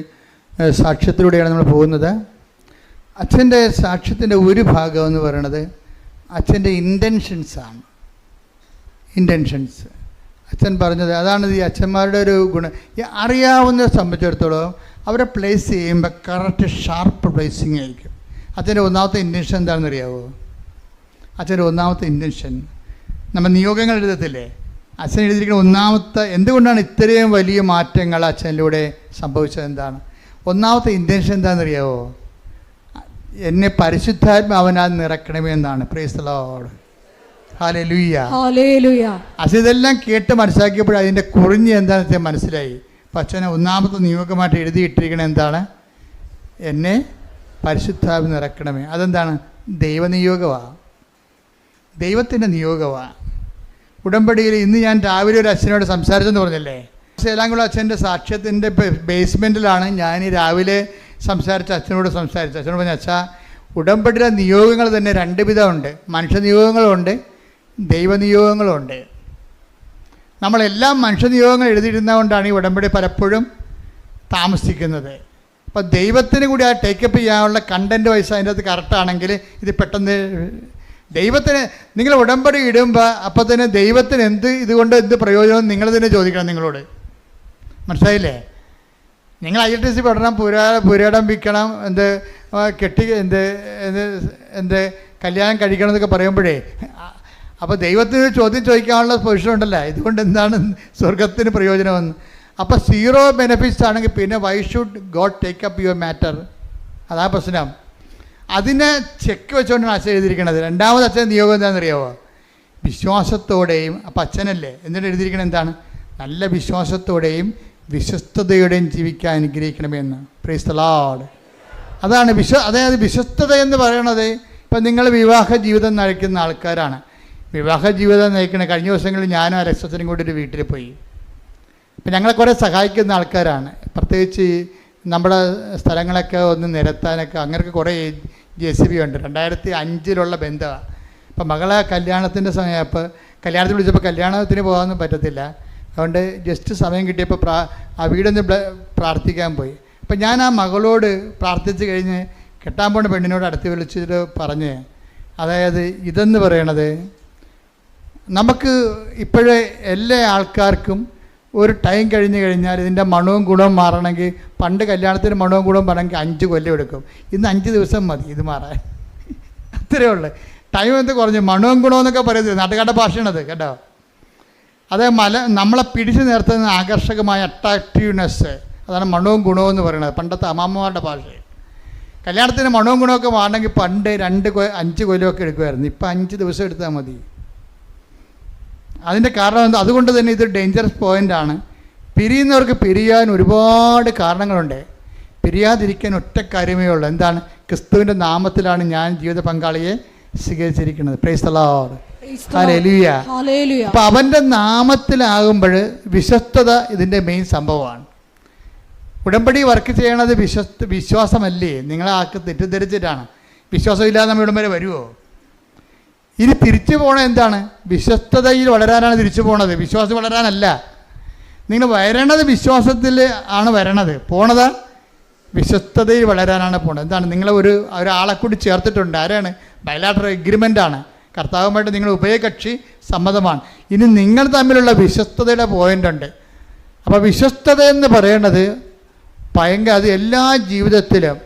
സാക്ഷ്യത്തിലൂടെയാണ് നമ്മൾ പോകുന്നത്. അച്ഛൻ്റെ സാക്ഷ്യത്തിൻ്റെ ഒരു ഭാഗം എന്ന് പറയുന്നത് അച്ഛൻ്റെ ഇൻറ്റൻഷൻസാണ്. ഇൻറ്റൻഷൻസ് അച്ഛൻ പറഞ്ഞത് അതാണ് ഈ അച്ഛന്മാരുടെ ഒരു ഗുണം. ഈ അറിയാവുന്നവരെ സംബന്ധിച്ചിടത്തോളം അവരെ പ്ലേസ് ചെയ്യുമ്പോൾ കറക്റ്റ് ഷാർപ്പ് പ്ലേസിങ് ആയിരിക്കും. അച്ഛൻ്റെ ഒന്നാമത്തെ ഇൻറ്റൻഷൻ എന്താണെന്ന് അറിയാവോ? അച്ഛൻ്റെ ഒന്നാമത്തെ ഇൻറ്റൻഷൻ നമ്മൾ നിയോഗങ്ങൾ എഴുതത്തില്ലേ, അച്ഛൻ എഴുതിയിരിക്കുന്ന ഒന്നാമത്തെ എന്തുകൊണ്ടാണ് ഇത്രയും വലിയ മാറ്റങ്ങൾ അച്ഛനിലൂടെ സംഭവിച്ചത് എന്താണ്? ഒന്നാമത്തെ ഇൻറ്റൻഷൻ എന്താണെന്നറിയാവോ? എന്നെ പരിശുദ്ധാത്മാവനാൽ നിറക്കണമേ എന്നാണ്. Praise the Lord. Hallelujah hallelujah. അച്ഛൻ ഇതെല്ലാം കേട്ട് മനസ്സിലാക്കിയപ്പോൾ അതിൻ്റെ കുറിഞ്ഞ് എന്താണെന്ന് വെച്ചാൽ മനസ്സിലായി. അപ്പം അച്ഛനെ ഒന്നാമത്തെ നിയോഗമായിട്ട് എഴുതിയിട്ടിരിക്കണത് എന്താണ്? എന്നെ പരിശുദ്ധാത്മാവ് നിറക്കണമേ. അതെന്താണ്? ദൈവനിയോഗമാണ്, ദൈവത്തിൻ്റെ നിയോഗമാണ്. ഉടമ്പടിയിൽ ഇന്ന് ഞാൻ രാവിലെ ഒരു അച്ഛനോട് സംസാരിച്ചെന്ന് പറഞ്ഞല്ലേ, സേലാങ്കുളം അച്ഛൻ്റെ സാക്ഷ്യത്തിൻ്റെ ബേസ്മെൻറ്റിലാണ് ഞാൻ ഈ രാവിലെ സംസാരിച്ച അച്ഛനോട് സംസാരിച്ചു. അച്ഛനോട് പറഞ്ഞ അച്ഛാ, ഉടമ്പടിയിലെ നിയോഗങ്ങൾ തന്നെ രണ്ട് വിധമുണ്ട്. മനുഷ്യ നിയോഗങ്ങളുണ്ട്, ദൈവനിയോഗങ്ങളുണ്ട്. നമ്മളെല്ലാം മനുഷ്യ നിയോഗങ്ങൾ എഴുതിയിരുന്നതുകൊണ്ടാണ് ഈ ഉടമ്പടി പലപ്പോഴും താമസിക്കുന്നത്. അപ്പോൾ ദൈവത്തിന് കൂടി ആ ടേക്കപ്പ് ചെയ്യാനുള്ള കണ്ടൻറ്റ് വൈസ് അതിൻ്റെ അകത്ത് കറക്റ്റാണെങ്കിൽ ഇത് പെട്ടെന്ന് ദൈവത്തിന് നിങ്ങൾ ഉടമ്പടി ഇടുമ്പോൾ അപ്പോൾ തന്നെ ദൈവത്തിന് ഇതുകൊണ്ട് എന്ത് പ്രയോജനം നിങ്ങൾ തന്നെ ചോദിക്കണം നിങ്ങളോട്. മനസ്സിലായില്ലേ? നിങ്ങൾ ILTC പഠനം പുരാടംബിക്കണം, കല്യാണം കഴിക്കണം എന്നൊക്കെ പറയുമ്പോഴേ അപ്പോൾ ദൈവത്തിന് ചോദ്യം ചോദിക്കാനുള്ള പൊസിഷൻ ഉണ്ടല്ലോ, ഇതുകൊണ്ട് എന്താണ് സ്വർഗത്തിന് പ്രയോജനമെന്ന്. അപ്പോൾ 0 ബെനിഫിറ്റ്സ് ആണെങ്കിൽ പിന്നെ why should God take up your matter? അതാ പ്രശ്നം. അതിനെ ചെക്ക് വെച്ചുകൊണ്ടാണ് അച്ഛൻ എഴുതിയിരിക്കുന്നത്. രണ്ടാമത് അച്ഛൻ നിയോഗം എന്താണെന്നറിയാമോ? വിശ്വാസത്തോടെയും. അപ്പം അച്ഛനല്ലേ എന്നിട്ട് എഴുതിയിരിക്കുന്നത് എന്താണ്? നല്ല വിശ്വാസത്തോടെയും വിശ്വസ്തയോടെയും ജീവിക്കാൻ അനുഗ്രഹിക്കണമെന്ന്. Praise the Lord. അതാണ് അതായത് വിശ്വസ്തത എന്ന് പറയണത്. ഇപ്പം നിങ്ങൾ വിവാഹ ജീവിതം നയിക്കുന്ന ആൾക്കാരാണ്. വിവാഹ ജീവിതം നയിക്കുന്ന കഴിഞ്ഞ ദിവസങ്ങളിൽ ഞാനും അലക്സച്ചനും കൂടി ഒരു വീട്ടിൽ പോയി. ഇപ്പം ഞങ്ങളെ കുറേ സഹായിക്കുന്ന ആൾക്കാരാണ്. പ്രത്യേകിച്ച് നമ്മുടെ സ്ഥലങ്ങളൊക്കെ ഒന്ന് നിരത്താനൊക്കെ അങ്ങനെയൊക്കെ കുറേ JCB ഉണ്ട്. 2005 ബന്ധമാണ്. അപ്പം മകളെ കല്യാണത്തിൻ്റെ സമയപ്പോൾ കല്യാണത്തിന് വിളിച്ചപ്പോൾ കല്യാണത്തിന് പോകാനൊന്നും പറ്റത്തില്ല. അതുകൊണ്ട് ജസ്റ്റ് സമയം കിട്ടിയപ്പോൾ ആ വീടൊന്ന് പ്രാർത്ഥിക്കാൻ പോയി. അപ്പം ഞാൻ ആ മകളോട് പ്രാർത്ഥിച്ച് കഴിഞ്ഞ് കെട്ടാൻ പോണ പെണ്ണിനോട് അടുത്ത് വിളിച്ചിട്ട് പറഞ്ഞ്, അതായത് ഇതെന്ന് പറയണത് നമുക്ക് ഇപ്പോഴേ എല്ലാ ആൾക്കാർക്കും ഒരു ടൈം കഴിഞ്ഞ് കഴിഞ്ഞാൽ ഇതിൻ്റെ മണവും ഗുണവും മാറണമെങ്കിൽ, പണ്ട് കല്യാണത്തിന് മണവും ഗുണവും മാറണമെങ്കിൽ 5 കൊല്ലം എടുക്കും. ഇന്ന് 5 ദിവസം മതി ഇത് മാറാൻ. അത്രയേ ഉള്ളൂ. ടൈം എന്ത് കുറഞ്ഞു. മണവും ഗുണവും എന്നൊക്കെ പറയുന്നത് നാട്ടുകാരുടെ ഭാഷയാണത് കേട്ടോ. അത് നമ്മളെ പിടിച്ചു നിർത്തുന്ന ആകർഷകമായ അട്രാക്റ്റീവ്നെസ്, അതാണ് മണവും ഗുണവും എന്ന് പറയുന്നത്. പണ്ടത്തെ അമ്മാമ്മമാരുടെ ഭാഷ. കല്യാണത്തിന് മണവും ഗുണമൊക്കെ മാറണമെങ്കിൽ പണ്ട് 5 കൊല്ലമൊക്കെ എടുക്കുമായിരുന്നു. ഇപ്പം 5 ദിവസം എടുത്താൽ മതി. അതിൻ്റെ കാരണം എന്താ? അതുകൊണ്ട് തന്നെ ഇത് ഡേഞ്ചറസ് പോയിൻ്റാണ്. പിരിയുന്നവർക്ക് പിരിയാൻ ഒരുപാട് കാരണങ്ങളുണ്ട്. പിരിയാതിരിക്കാൻ ഒറ്റ കാര്യമേ ഉള്ളൂ. എന്താണ്? ക്രിസ്തുവിൻ്റെ നാമത്തിലാണ് ഞാൻ ജീവിത പങ്കാളിയെ സ്വീകരിച്ചിരിക്കുന്നത്. Praise the Lord. ഹല്ലേലൂയ. അപ്പം അവൻ്റെ നാമത്തിലാകുമ്പോൾ വിശ്വസ്തത ഇതിൻ്റെ മെയിൻ സംഭവമാണ്. ഉടമ്പടി വർക്ക് ചെയ്യണത് വിശ്വാസമല്ലേ? നിങ്ങളെ ആൾക്ക് തെറ്റിദ്ധരിച്ചിട്ടാണ്. വിശ്വാസമില്ലാതെ നമ്മൾ ഇവിടം വരെ വരുമോ? ഇനി തിരിച്ചു പോകണത് എന്താണ്? വിശ്വസ്തതയിൽ വളരാനാണ് തിരിച്ചു പോണത്, വിശ്വാസം വളരാനല്ല. നിങ്ങൾ വരണത് വിശ്വാസത്തിൽ ആണ് പോണത് വിശ്വസ്തതയിൽ വളരാനാണ് പോണത്. എന്താണ്? നിങ്ങൾ ഒരാളെ കൂടി ചേർത്തിട്ടുണ്ട്. ആരാണ്? ബയലാറ്ററൽ എഗ്രിമെൻ്റാണ്. കർത്താവുമായിട്ട് നിങ്ങൾ ഉഭയകക്ഷി സമ്മതമാണ്. ഇനി നിങ്ങൾ തമ്മിലുള്ള വിശ്വസ്തതയുടെ പോയിൻ്റുണ്ട്. അപ്പോൾ വിശ്വസ്തത എന്ന് പറയേണ്ടത് അത് എല്ലാ ജീവിതത്തിലും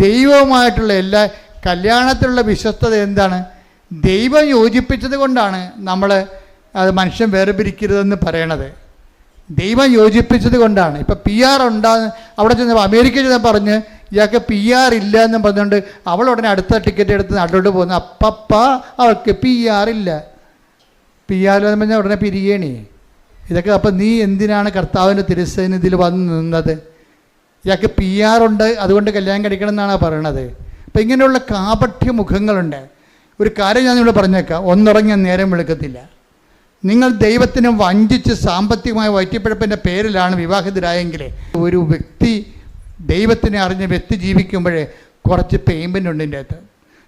ദൈവവുമായിട്ടുള്ള എല്ലാ കല്യാണത്തിലുള്ള വിശ്വസ്തത എന്താണ്? ദൈവം യോജിപ്പിച്ചത് കൊണ്ടാണ് നമ്മൾ അത് മനുഷ്യൻ വേർപിരിക്കരുതെന്ന് പറയണത്. ദൈവം യോജിപ്പിച്ചത് കൊണ്ടാണ്. ഇപ്പം PR അവിടെ ചെന്നപ്പോൾ അമേരിക്കയിൽ ചെന്ന് പറഞ്ഞ് ഇയാൾക്ക് PR ഇല്ല എന്ന് പറഞ്ഞുകൊണ്ട് അവൾ ഉടനെ അടുത്ത ടിക്കറ്റ് എടുത്ത് നാട്ടിലോട്ട് പോകുന്നു. അവൾക്ക് PR ഇല്ല. PR എന്ന് പറഞ്ഞാൽ ഉടനെ പിരിയണേ ഇതൊക്കെ. അപ്പം നീ എന്തിനാണ് കർത്താവിൻ്റെ തിരുസന്നിധിയിൽ വന്ന് നിന്നത്? ഇയാൾക്ക് PR ഉണ്ട്, അതുകൊണ്ട് കല്യാണം കഴിക്കണം എന്നാണ് പറയണത്. അപ്പം ഇങ്ങനെയുള്ള കാപഠ്യ മുഖങ്ങളുണ്ട്. ഒരു കാര്യം ഞാൻ ഇവിടെ പറഞ്ഞേക്കാം, ഒന്നുറങ്ങിയാൽ നേരം വെളുക്കത്തില്ല. നിങ്ങൾ ദൈവത്തിനെ വഞ്ചിച്ച് സാമ്പത്തികമായ വയറ്റിപ്പിഴപ്പിൻ്റെ പേരിലാണ് വിവാഹിതരായെങ്കിൽ, ഒരു വ്യക്തി ദൈവത്തിനെ അറിഞ്ഞ വ്യക്തി ജീവിക്കുമ്പോഴേ കുറച്ച് പേയ്മെൻ്റ് ഉണ്ട് ഇതിൻ്റെ അകത്ത്.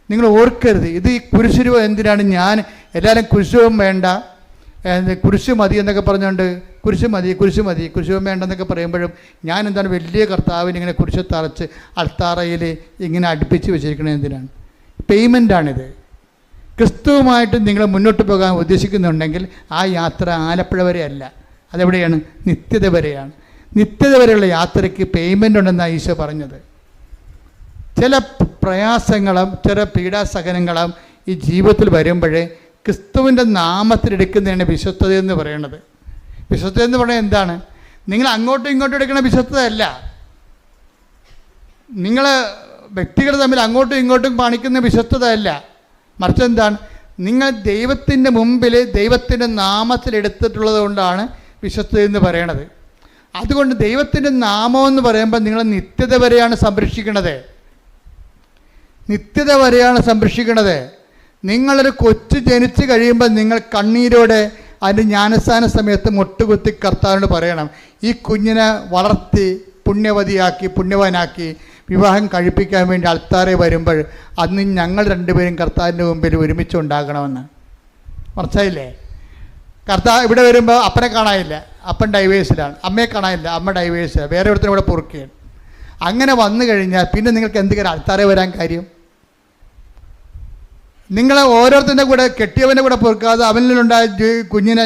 നിങ്ങൾ ഓർക്കരുത്, ഇത് ഈ കുരിശുരൂപ എന്തിനാണ്? ഞാൻ എല്ലാവരും കുരിശുരൂപം വേണ്ട, കുരിശ് മതി എന്നൊക്കെ പറഞ്ഞുകൊണ്ട് കുരിശുരൂപം വേണ്ടെന്നൊക്കെ പറയുമ്പോഴും ഞാൻ എന്താണ് വലിയ കർത്താവിന് ഇങ്ങനെ കുരിശ് തറച്ച് അൾത്താറയിൽ ഇങ്ങനെ അടുപ്പിച്ച് വെച്ചിരിക്കണത് എന്തിനാണ്? പേയ്മെൻ്റാണിത്. ക്രിസ്തുവുമായിട്ട് നിങ്ങൾ മുന്നോട്ട് പോകാൻ ഉദ്ദേശിക്കുന്നുണ്ടെങ്കിൽ ആ യാത്ര ആലപ്പുഴ വരെ അല്ല, അതെവിടെയാണ്? നിത്യത വരെയാണ്. നിത്യത വരെയുള്ള യാത്രയ്ക്ക് പേയ്മെൻ്റ് ഉണ്ടെന്നാണ് ഈശോ പറഞ്ഞത്. ചില പ്രയാസങ്ങളും ചില പീഡാസഹനങ്ങളും ഈ ജീവിതത്തിൽ വരുമ്പോഴേ ക്രിസ്തുവിൻ്റെ നാമത്തിലെടുക്കുന്നതാണ് വിശ്വസ്തത എന്ന് പറയുന്നത്. വിശ്വസ്തത എന്ന് പറയുന്നത് എന്താണ്? നിങ്ങൾ അങ്ങോട്ടും ഇങ്ങോട്ടും എടുക്കുന്ന വിശ്വസ്തതയല്ല. നിങ്ങൾ വ്യക്തികൾ തമ്മിൽ അങ്ങോട്ടും ഇങ്ങോട്ടും കാണിക്കുന്ന വിശ്വസ്തതയല്ല. മറിച്ച് എന്താണ്? നിങ്ങൾ ദൈവത്തിൻ്റെ മുമ്പിൽ ദൈവത്തിൻ്റെ നാമത്തിലെടുത്തിട്ടുള്ളത് കൊണ്ടാണ് വിശ്വസ്തത എന്ന് പറയണത്. അതുകൊണ്ട് ദൈവത്തിൻ്റെ നാമം എന്ന് പറയുമ്പോൾ നിങ്ങൾ നിത്യത വരെയാണ് സംരക്ഷിക്കുന്നത്. നിത്യത വരെയാണ് സംരക്ഷിക്കുന്നത്. നിങ്ങളൊരു കൊച്ചു ജനിച്ച് കഴിയുമ്പോൾ നിങ്ങൾ കണ്ണീരോടെ അതിൻ്റെ ജ്ഞാനസ്ഥാന സമയത്ത് മുട്ടുകുത്തി കർത്താവിനോട് പറയണം, ഈ കുഞ്ഞിനെ വളർത്തി പുണ്യവതിയാക്കി പുണ്യവാനാക്കി വിവാഹം കഴിപ്പിക്കാൻ വേണ്ടി അൾത്താറെ വരുമ്പോൾ അന്ന് ഞങ്ങൾ രണ്ടുപേരും കർത്താവിൻ്റെ മുമ്പിൽ ഒരുമിച്ചുണ്ടാകണമെന്ന്. മനസ്സിലായില്ലേ? കർത്താവ് ഇവിടെ വരുമ്പോൾ അപ്പനെ കാണാനില്ല, അപ്പൻ ഡൈവേഴ്സിലാണ്. അമ്മയെ കാണാനില്ല, അമ്മ ഡൈവേഴ്സിലാണ്. വേറെ ഒരുത്തരും ഇവിടെ പൊറുക്കുകയാണ്. അങ്ങനെ വന്നു കഴിഞ്ഞാൽ പിന്നെ നിങ്ങൾക്ക് എന്ത് കാര്യം അൾത്താറ വരാൻ കാര്യം? നിങ്ങൾ ഓരോരുത്തരുടെ കൂടെ കെട്ടിയവൻ്റെ കൂടെ പൊറുക്കാതെ അവനിലുണ്ടായ കുഞ്ഞിനെ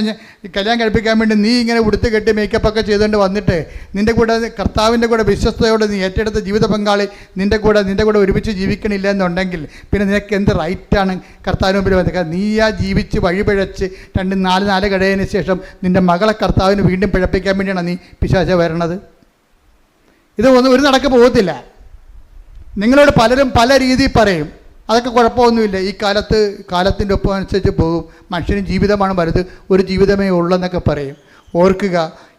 കല്യാണം കഴിപ്പിക്കാൻ വേണ്ടി നീ ഇങ്ങനെ ഉടുത്ത് കെട്ടി മേക്കപ്പൊക്കെ ചെയ്തുകൊണ്ട് വന്നിട്ട് നിൻ്റെ കൂടെ കർത്താവിൻ്റെ കൂടെ വിശ്വസ്തയോടെ നീ ഏറ്റെടുത്ത ജീവിത പങ്കാളി നിൻ്റെ കൂടെ ഒരുമിച്ച് ജീവിക്കണില്ല എന്നുണ്ടെങ്കിൽ പിന്നെ നിനക്ക് എന്ത് റൈറ്റാണ് കർത്താവിന് മുമ്പിൽ വന്നത്? നീയാ ജീവിച്ച് വഴിപിഴച്ച് 4 കഴിയതിന് ശേഷം നിൻ്റെ മകളെ കർത്താവിന് വീണ്ടും പിഴപ്പിക്കാൻ വേണ്ടിയാണ് നീ പിശാച വരണത്. ഇത് ഒരു നടക്ക് പോകത്തില്ല. നിങ്ങളോട് പലരും പല രീതിയിൽ പറയും, അതൊക്കെ കുഴപ്പമൊന്നുമില്ല, ഈ കാലത്തിൻ്റെ ഒപ്പം അനുസരിച്ച് പോകും, മനുഷ്യന് ജീവിതമാണ് വലുത്, ഒരു ജീവിതമേ ഉള്ളെന്നൊക്കെ പറയും. ഓർക്കുക,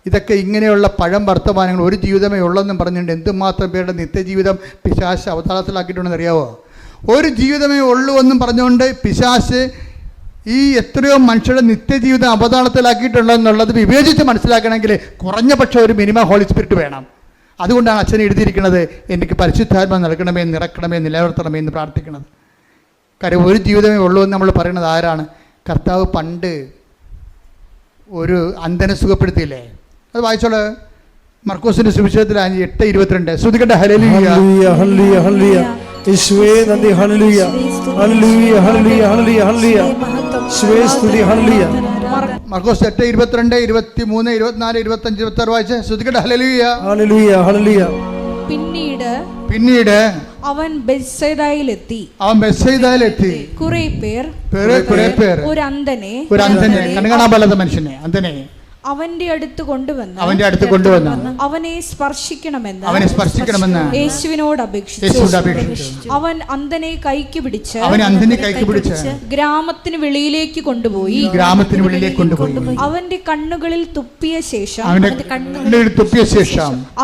ഇതൊക്കെ ഇങ്ങനെയുള്ള പഴം വർത്തമാനങ്ങൾ, ഒരു ജീവിതമേ ഉള്ളെന്നും പറഞ്ഞുകൊണ്ട് എന്തുമാത്രം പേരുടെ നിത്യജീവിതം പിശാച് അവതാളത്തിലാക്കിയിട്ടുണ്ടെന്ന് അറിയാവോ? ഒരു ജീവിതമേ ഉള്ളൂ എന്നും പറഞ്ഞുകൊണ്ട് പിശാച് ഈ എത്രയോ മനുഷ്യരുടെ നിത്യജീവിതം അവതാളത്തിലാക്കിയിട്ടുണ്ടെന്നുള്ളത് വിവേചിച്ച് മനസ്സിലാക്കണമെങ്കിൽ കുറഞ്ഞ പക്ഷം ഒരു മിനിമം ഹോളി സ്പിരിറ്റ് വേണം. അതുകൊണ്ടാണ് അച്ഛൻ എഴുതിയിരിക്കുന്നത്, എനിക്ക് പരിശുദ്ധാത്മ നൽകണമേ, നിറക്കണമേ, നിലനിർത്തണമേ എന്ന് പ്രാർത്ഥിക്കുന്നത്. കാര്യം ഒരു ജീവിതമേ ഉള്ളൂ എന്ന് നമ്മൾ പറയുന്നത് ആരാണ്? കർത്താവ് പണ്ട് ഒരു അന്ധനെ സുഖപ്പെടുത്തിയില്ലേ? അത് വായിച്ചോളൂ, മർക്കോസിന്റെ സുവിശേഷത്തിൽ 8:22. ശ്രുതികട്ടെ ഹല്ലേലൂയ ഹല്ലേലൂയ ഹല്ലേലൂയ. യേശുവേ നന്ദി. ഹല്ലേലൂയ ഹല്ലേലൂയ ഹല്ലേലൂയ ഹല്ലേലൂയ ഹല്ലേലൂയ. യേശുവേ സ്തുതി. ഹല്ലേലൂയ. മർക്കോസ് 8:22, 23, 24, 25, 26 വായിച്ച് ശ്രുതികട്ടെ ഹല്ലേലൂയ ഹല്ലേലൂയ ഹല്ലേലൂയ. പിന്നീട് അവൻ ബെത്സയിദയിലെത്തി. കുറെ പേർ ഒരു അന്ധനെ കണ്ണുകാണാൻ മനുഷ്യനെ അന്ധനെ അവന്റെ അടുത്ത് കൊണ്ടുവന്ന് അവനെ സ്പർശിക്കണമെന്ന് യേശുവിനോട് അപേക്ഷിച്ചു. അവൻ അന്ധനെ കൈക്ക് പിടിച്ച് ഗ്രാമത്തിന് വെളിയിലേക്ക് കൊണ്ടുപോയി അവന്റെ കണ്ണുകളിൽ തുപ്പിയ ശേഷം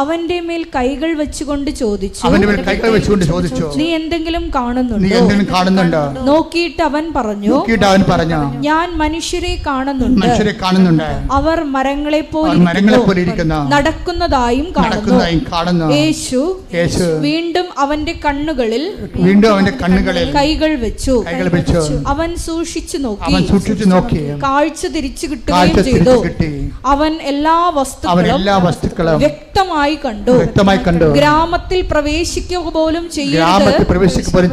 അവന്റെ മേൽ കൈകൾ വെച്ചുകൊണ്ട് ചോദിച്ചു, നീ എന്തെങ്കിലും കാണുന്നുണ്ടോ? നോക്കിയിട്ട് അവൻ പറഞ്ഞു, ഞാൻ മനുഷ്യരെ കാണുന്നുണ്ട്, അവർ മരങ്ങളെ പോലെ നടക്കുന്നതായും കാണുന്നു. യേശു വീണ്ടും അവന്റെ കണ്ണുകളിൽ കൈകൾ വെച്ചു. അവൻ സൂക്ഷിച്ചു നോക്കി, കാഴ്ച തിരിച്ചു കിട്ടുകയും ചെയ്തു. അവൻ എല്ലാ വസ്തുക്കളും വ്യക്തമായി കണ്ടു. ഗ്രാമത്തിൽ പ്രവേശിക്കുക പോലും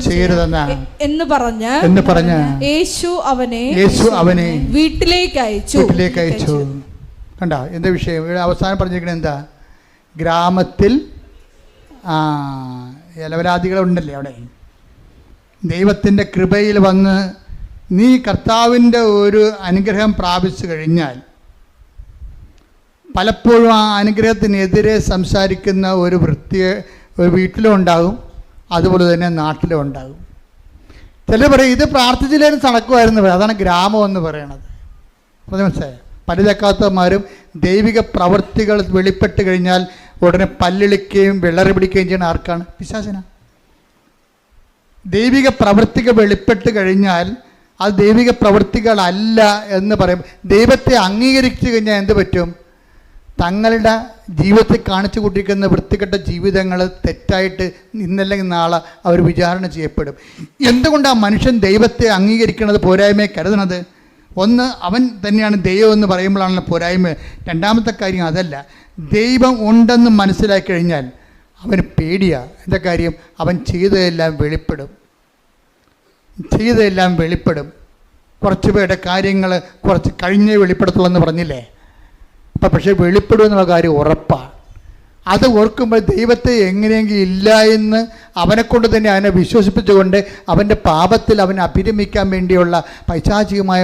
ചെയ്യരുതെന്ന് എന്ന് പറഞ്ഞ് യേശു അവനെ വീട്ടിലേക്ക് അയച്ചു. കണ്ട എന്താ വിഷയം? ഇവിടെ അവസാനം പറഞ്ഞിരിക്കുന്നത് എന്താ? ഗ്രാമത്തിൽ നിരപരാധികളുണ്ടല്ലേ അവിടെ. ദൈവത്തിൻ്റെ കൃപയിൽ വന്ന് നീ കർത്താവിൻ്റെ ഒരു അനുഗ്രഹം പ്രാപിച്ചു കഴിഞ്ഞാൽ പലപ്പോഴും ആ അനുഗ്രഹത്തിനെതിരെ സംസാരിക്കുന്ന ഒരു വീട്ടിലും ഉണ്ടാകും, അതുപോലെ തന്നെ നാട്ടിലും ഉണ്ടാകും. ചിലർ പറയും ഇത് പ്രാർത്ഥിച്ചില്ലേലും നടക്കുമായിരുന്നു. അതാണ് ഗ്രാമം എന്ന് പറയണത്. അപ്പോൾ മനസ്സിലായോ? പല്ലിതക്കാത്തമാരും ദൈവിക പ്രവൃത്തികൾ വെളിപ്പെട്ട് കഴിഞ്ഞാൽ ഉടനെ പല്ലിളിക്കുകയും വെള്ളറി പിടിക്കുകയും ചെയ്യുന്ന ആർക്കാണ്? പിശാചിനാണ്. ദൈവിക പ്രവൃത്തികൾ വെളിപ്പെട്ട് കഴിഞ്ഞാൽ അത് ദൈവിക പ്രവൃത്തികളല്ല എന്ന് പറയും. ദൈവത്തെ അംഗീകരിച്ചു കഴിഞ്ഞാൽ എന്ത് പറ്റും? തങ്ങളുടെ ജീവിതത്തിൽ കാണിച്ചു കൂട്ടിയിരിക്കുന്ന വൃത്തികെട്ട ജീവിതങ്ങൾ തെറ്റായിട്ട് ഇന്നല്ലെങ്കിൽ നാളെ അവർ വിചാരണ ചെയ്യപ്പെടും. എന്തുകൊണ്ടാണ് മനുഷ്യൻ ദൈവത്തെ അംഗീകരിക്കുന്നത് പോരായ്മയെ കരുതുന്നത്? ഒന്ന്, അവൻ തന്നെയാണ് ദൈവം എന്ന് പറയുമ്പോഴാണല്ലോ പോരായ്മ. രണ്ടാമത്തെ കാര്യം അതല്ല, ദൈവം ഉണ്ടെന്ന് മനസ്സിലാക്കി കഴിഞ്ഞാൽ അവന് പേടിയാണ്. എന്താ കാര്യം? അവൻ ചെയ്തതെല്ലാം വെളിപ്പെടും. കുറച്ച് പേരുടെ കാര്യങ്ങൾ കുറച്ച് കഴിഞ്ഞേ വെളിപ്പെടുത്തുള്ളൂ എന്ന് പറഞ്ഞില്ലേ? അപ്പം പക്ഷേ വെളിപ്പെടുമെന്നുള്ള കാര്യം ഉറപ്പാണ്. അത് ഓർക്കുമ്പോൾ ദൈവത്തെ എങ്ങനെയെങ്കിലും ഇല്ല എന്ന് അവനെക്കൊണ്ട് തന്നെ അവനെ വിശ്വസിപ്പിച്ചുകൊണ്ട് അവൻ്റെ പാപത്തിൽ അവനെ അഭിരമിക്കാൻ വേണ്ടിയുള്ള പൈശാചികമായ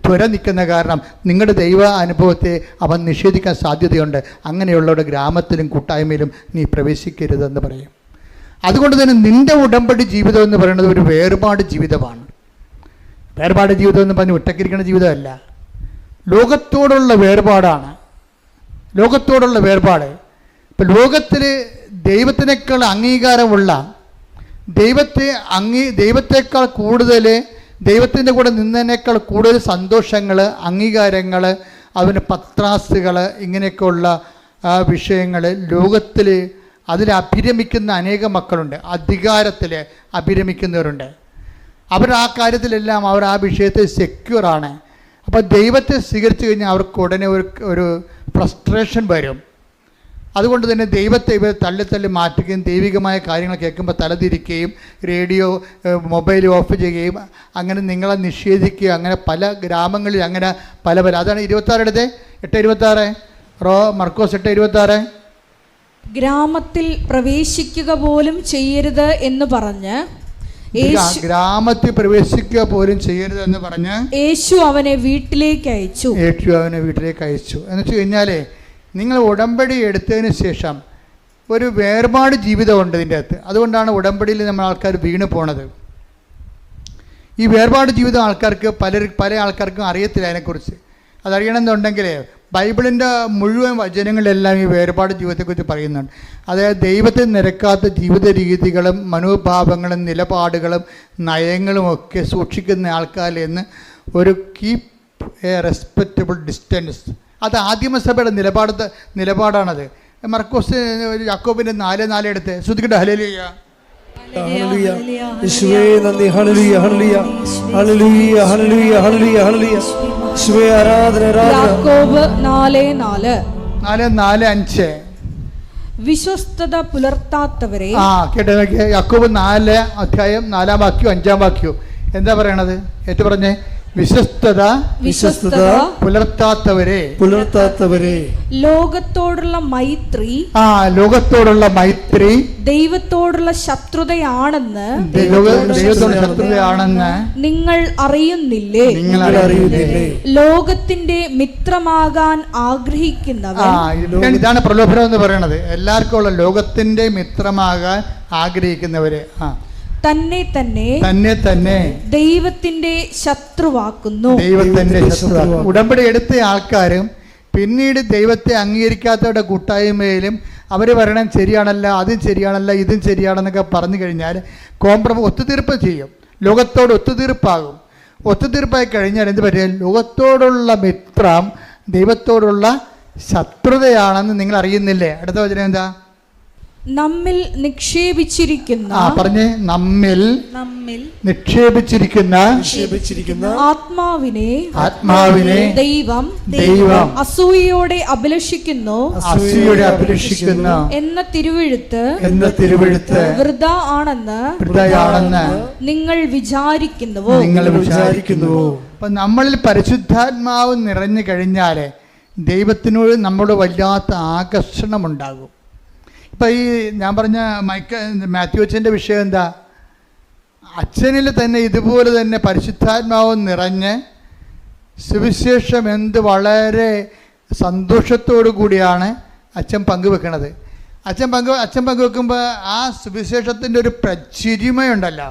ത്വര നിൽക്കുന്ന കാരണം നിങ്ങളുടെ ദൈവ അനുഭവത്തെ അവൻ നിഷേധിക്കാൻ സാധ്യതയുണ്ട്. അങ്ങനെയുള്ളവരുടെ ഗ്രാമത്തിലും കൂട്ടായ്മയിലും നീ പ്രവേശിക്കരുതെന്ന് പറയും. അതുകൊണ്ട് തന്നെ നിൻ്റെ ഉടമ്പടി ജീവിതം എന്ന് പറയുന്നത് ഒരു വേർപാട് ജീവിതമാണ്. വേർപാട് ജീവിതം എന്ന് പറഞ്ഞ് ഒറ്റക്കിരിക്കുന്ന ജീവിതമല്ല, ലോകത്തോടുള്ള വേർപാടാണ്. ഇപ്പം ലോകത്തിൽ ദൈവത്തിനേക്കാൾ അംഗീകാരമുള്ള, ദൈവത്തെക്കാൾ കൂടുതൽ, ദൈവത്തിൻ്റെ കൂടെ നിന്നതിനേക്കാൾ കൂടുതൽ സന്തോഷങ്ങൾ, അംഗീകാരങ്ങൾ, അതിന് പത്രാസുകൾ, ഇങ്ങനെയൊക്കെയുള്ള വിഷയങ്ങൾ ലോകത്തിൽ അതിൽ അഭിരമിക്കുന്ന അനേകം മക്കളുണ്ട്. അധികാരത്തിൽ അഭിരമിക്കുന്നവരുണ്ട്. അവർ ആ കാര്യത്തിലെല്ലാം അവർ ആ വിഷയത്തിൽ സെക്യൂറാണ്. അപ്പോൾ ദൈവത്തെ സ്വീകരിച്ചു കഴിഞ്ഞാൽ അവർക്ക് ഉടനെ ഒരു ഫ്രസ്ട്രേഷൻ വരും. അതുകൊണ്ട് തന്നെ ദൈവത്തെ ഇവർ തള്ളി മാറ്റുകയും ദൈവികമായ കാര്യങ്ങൾ കേൾക്കുമ്പോൾ തലതിരിക്കുകയും റേഡിയോ മൊബൈൽ ഓഫ് ചെയ്യുകയും അങ്ങനെ നിങ്ങളെ നിഷേധിക്കുകയും അങ്ങനെ പല ഗ്രാമങ്ങളിൽ അങ്ങനെ പല അതാണ് 26 8:26 മർക്കോസ് 8:26 ഗ്രാമത്തിൽ പ്രവേശിക്കുക പോലും ചെയ്യരുത് എന്ന് പറഞ്ഞ് ഗ്രാമത്തിൽ പ്രവേശിക്കുക പോലും ചെയ്യരുത് എന്ന് പറഞ്ഞ് യേശു അവനെ വീട്ടിലേക്ക് അയച്ചു. എന്ന് വെച്ച് കഴിഞ്ഞാലേ, നിങ്ങൾ ഉടമ്പടി എടുത്തതിന് ശേഷം ഒരു വേർപാട് ജീവിതമുണ്ട് ഇതിൻ്റെ അകത്ത്. അതുകൊണ്ടാണ് ഉടമ്പടിയിൽ നമ്മൾ ആൾക്കാർ വീണ് പോണത്. ഈ വേർപാട് ജീവിതം ആൾക്കാർക്ക് പല ആൾക്കാർക്കും അറിയത്തില്ല അതിനെക്കുറിച്ച്. അതറിയണമെന്നുണ്ടെങ്കിൽ ബൈബിളിൻ്റെ മുഴുവൻ വചനങ്ങളിലെല്ലാം ഈ വേർപാട് ജീവിതത്തെക്കുറിച്ച് പറയുന്നുണ്ട്. അതായത് ദൈവത്തെ നിരക്കാത്ത ജീവിത രീതികളും മനോഭാവങ്ങളും നിലപാടുകളും നയങ്ങളും ഒക്കെ സൂക്ഷിക്കുന്ന ആൾക്കാരിൽ നിന്ന് ഒരു കീപ്പ് എ റെസ്പെക്റ്റബിൾ ഡിസ്റ്റൻസ്. അത് ആദിമസഭയുടെ നിലപാടാണത്. മർക്കോസ് യാക്കോബിൻ്റെ 4:4 എടുത്ത് ശ്രുതിക്കട്ടെ. ഹല്ലേലൂയ, ഹല്ലേലൂയ, യേശുവേ നന്ദി. ഹല്ലേലൂയ, ഹല്ലേലൂയ, ഹല്ലേലൂയ, ഹല്ലേലൂയ, ഹല്ലേലൂയ, ഹല്ലേലൂയ. യേശുവേ ആരാധന, ആരാധന. യാക്കോബ് 4:4-5 വിശ്വസ്തത പുലർത്താത്തവരെ. കേട്ടോ, യാക്കോബ് 4:4 എന്താ പറയണത്? ഏറ്റു പറഞ്ഞേ. വിശ്വസ്തത പുലർത്താത്തവരെ ലോകത്തോടുള്ള മൈത്രി ദൈവത്തോടുള്ള ശത്രുതയാണെന്ന് നിങ്ങൾ അറിയുന്നില്ലേ? ലോകത്തിന്റെ മിത്രമാകാൻ ആഗ്രഹിക്കുന്നവൻ. ഇതാണ് പ്രലോഭനം എന്ന് പറയുന്നത്. എല്ലാവർക്കും ഉള്ള ലോകത്തിന്റെ മിത്രമാകാൻ ആഗ്രഹിക്കുന്നവരെ തന്നെ ദൈവത്തിന്റെ ശത്രുവാക്കുന്നു. ഉടമ്പടി എടുത്ത ആൾക്കാരും പിന്നീട് ദൈവത്തെ അംഗീകരിക്കാത്തവരുടെ കൂട്ടായ്മയിലും അവർ പറയണം ശരിയാണല്ല, അതും ശരിയാണല്ല, ഇതും ശരിയാണെന്നൊക്കെ പറഞ്ഞു കഴിഞ്ഞാൽ ഒത്തുതീർപ്പ് ചെയ്യും. ലോകത്തോട് ഒത്തുതീർപ്പാകും. ഒത്തുതീർപ്പായി കഴിഞ്ഞാൽ എന്ത് പറ്റും? ലോകത്തോടുള്ള മിത്രം ദൈവത്തോടുള്ള ശത്രുതയാണെന്ന് നിങ്ങൾ അറിയുന്നില്ലേ? അടുത്ത വചനം എന്താ? നമ്മിൽ നിക്ഷേപിച്ചിരിക്കുന്ന നിക്ഷേപിച്ചിരിക്കുന്ന ആത്മാവിനെ ദൈവം അസൂയയോടെ അഭിലഷിക്കുന്നു എന്ന തിരുവെഴുത്ത് വൃഥാ ആണെന്ന് നിങ്ങൾ വിചാരിക്കുന്നുവോ? അപ്പൊ നമ്മളിൽ പരിശുദ്ധാത്മാവ് നിറഞ്ഞു കഴിഞ്ഞാൽ ദൈവത്തിനോട് നമ്മളോട് വല്ലാത്ത ആകർഷണമുണ്ടാകും. ഇപ്പം ഈ ഞാൻ പറഞ്ഞ മാത്യു അച്ഛൻ്റെ വിഷയം എന്താ? അച്ഛനിൽ തന്നെ ഇതുപോലെ തന്നെ പരിശുദ്ധാത്മാവ് നിറഞ്ഞ് സുവിശേഷം വളരെ സന്തോഷത്തോടു കൂടിയാണ് അച്ഛൻ പങ്കുവെക്കണത്. അച്ഛൻ പങ്കുവെക്കുമ്പോൾ ആ സുവിശേഷത്തിൻ്റെ ഒരു പ്രചിരിമയുണ്ടല്ലോ,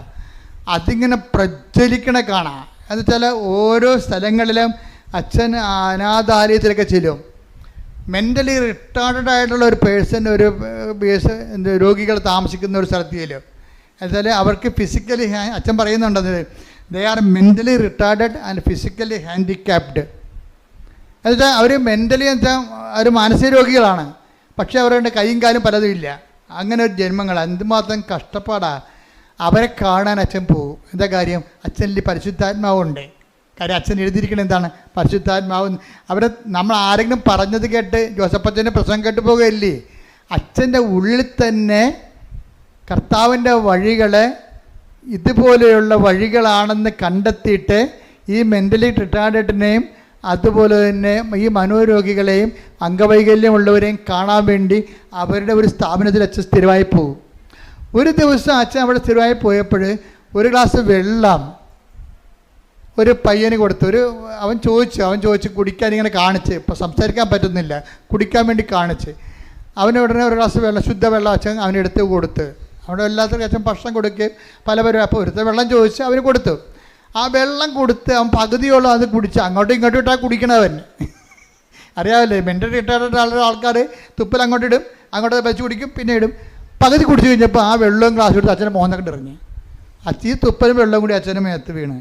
അതിങ്ങനെ പ്രജ്വലിക്കണ കാണാം. എന്ന് വെച്ചാൽ ഓരോ സ്ഥലങ്ങളിലും അച്ഛൻ അനാഥാലയത്തിലൊക്കെ ചെല്ലും. മെൻ്റലി റിട്ടാർഡഡ് ആയിട്ടുള്ള ഒരു പേഴ്സൺ, രോഗികൾ താമസിക്കുന്ന ഒരു സ്ഥലത്ത് ചെല്ലും. എന്നുവെച്ചാൽ അവർക്ക് ഫിസിക്കലി അച്ഛൻ പറയുന്നുണ്ടത് they are mentally retarded and physically handicapped. എന്നുവെച്ചാൽ അവർ മെൻ്റലി വെച്ചാൽ അവർ മാനസിക രോഗികളാണ്, പക്ഷേ അവരുടെ കൈയും കാലും പലതും ഇല്ല. അങ്ങനെ ഒരു ജന്മങ്ങൾ എന്തുമാത്രം കഷ്ടപ്പാടാണ്. അവരെ കാണാൻ അച്ഛൻ പോകും. എന്താ കാര്യം? അച്ഛനിൽ പരിശുദ്ധാത്മാവുണ്ട്. കാര്യം അച്ഛൻ എഴുതിയിരിക്കുന്നത് എന്താണ്? പരിശുദ്ധാത്മാവ്. അവരെ നമ്മൾ ആരെങ്കിലും പറഞ്ഞത് കേട്ട് ജോസഫച്ചൻ്റെ പ്രസംഗം കേട്ട് പോകുകയല്ലേ? അച്ഛൻ്റെ ഉള്ളിൽ തന്നെ കർത്താവിൻ്റെ വഴികളെ ഇതുപോലെയുള്ള വഴികളാണെന്ന് കണ്ടെത്തിയിട്ട് ഈ മെൻ്റലി റിട്ടാർഡഡിനെയും അതുപോലെ തന്നെ ഈ മനോരോഗികളെയും അംഗവൈകല്യമുള്ളവരെയും കാണാൻ വേണ്ടി അവരുടെ ഒരു സ്ഥാപനത്തിൽ അച്ഛൻ സ്ഥിരമായി പോകും. ഒരു ദിവസം അച്ഛൻ അവിടെ സ്ഥിരമായി പോയപ്പോൾ ഒരു ഗ്ലാസ് വെള്ളം ഒരു പയ്യന് കൊടുത്തു. അവൻ ചോദിച്ചു കുടിക്കാൻ ഇങ്ങനെ കാണിച്ച്, ഇപ്പോൾ സംസാരിക്കാൻ പറ്റുന്നില്ല, കുടിക്കാൻ വേണ്ടി കാണിച്ച്. അവന് ഉടനെ ഒരു ഗ്ലാസ് വെള്ളം, ശുദ്ധവെള്ളം അച്ഛൻ അവനെടുത്ത് കൊടുത്ത്. അവിടെ എല്ലാത്തിനും അച്ഛൻ ഭക്ഷണം കൊടുക്കുകയും പലവരും. അപ്പോൾ ഒരുത്ത വെള്ളം ചോദിച്ച് അവന് കൊടുത്തു. ആ വെള്ളം കൊടുത്ത് അവൻ പകുതിയോളം അത് കുടിച്ച് അങ്ങോട്ടും ഇങ്ങോട്ടും ഇട്ടാൽ കുടിക്കണവൻ. അറിയാമല്ലേ, മെൻ്റൽ റിട്ടയർഡ് ആൾക്കാർ തുപ്പൽ അങ്ങോട്ടിടും, അങ്ങോട്ട് വെച്ച് കുടിക്കും, പിന്നെ ഇടും. പകുതി കുടിച്ച് കഴിഞ്ഞപ്പോൾ ആ വെള്ളവും ഗ്ലാസ് എടുത്ത് അച്ഛനെ മോഹനൊക്കെ ഇറങ്ങി. ഈ തുപ്പലും വെള്ളവും കൂടി അച്ഛനെ മേത്ത് വീണ്.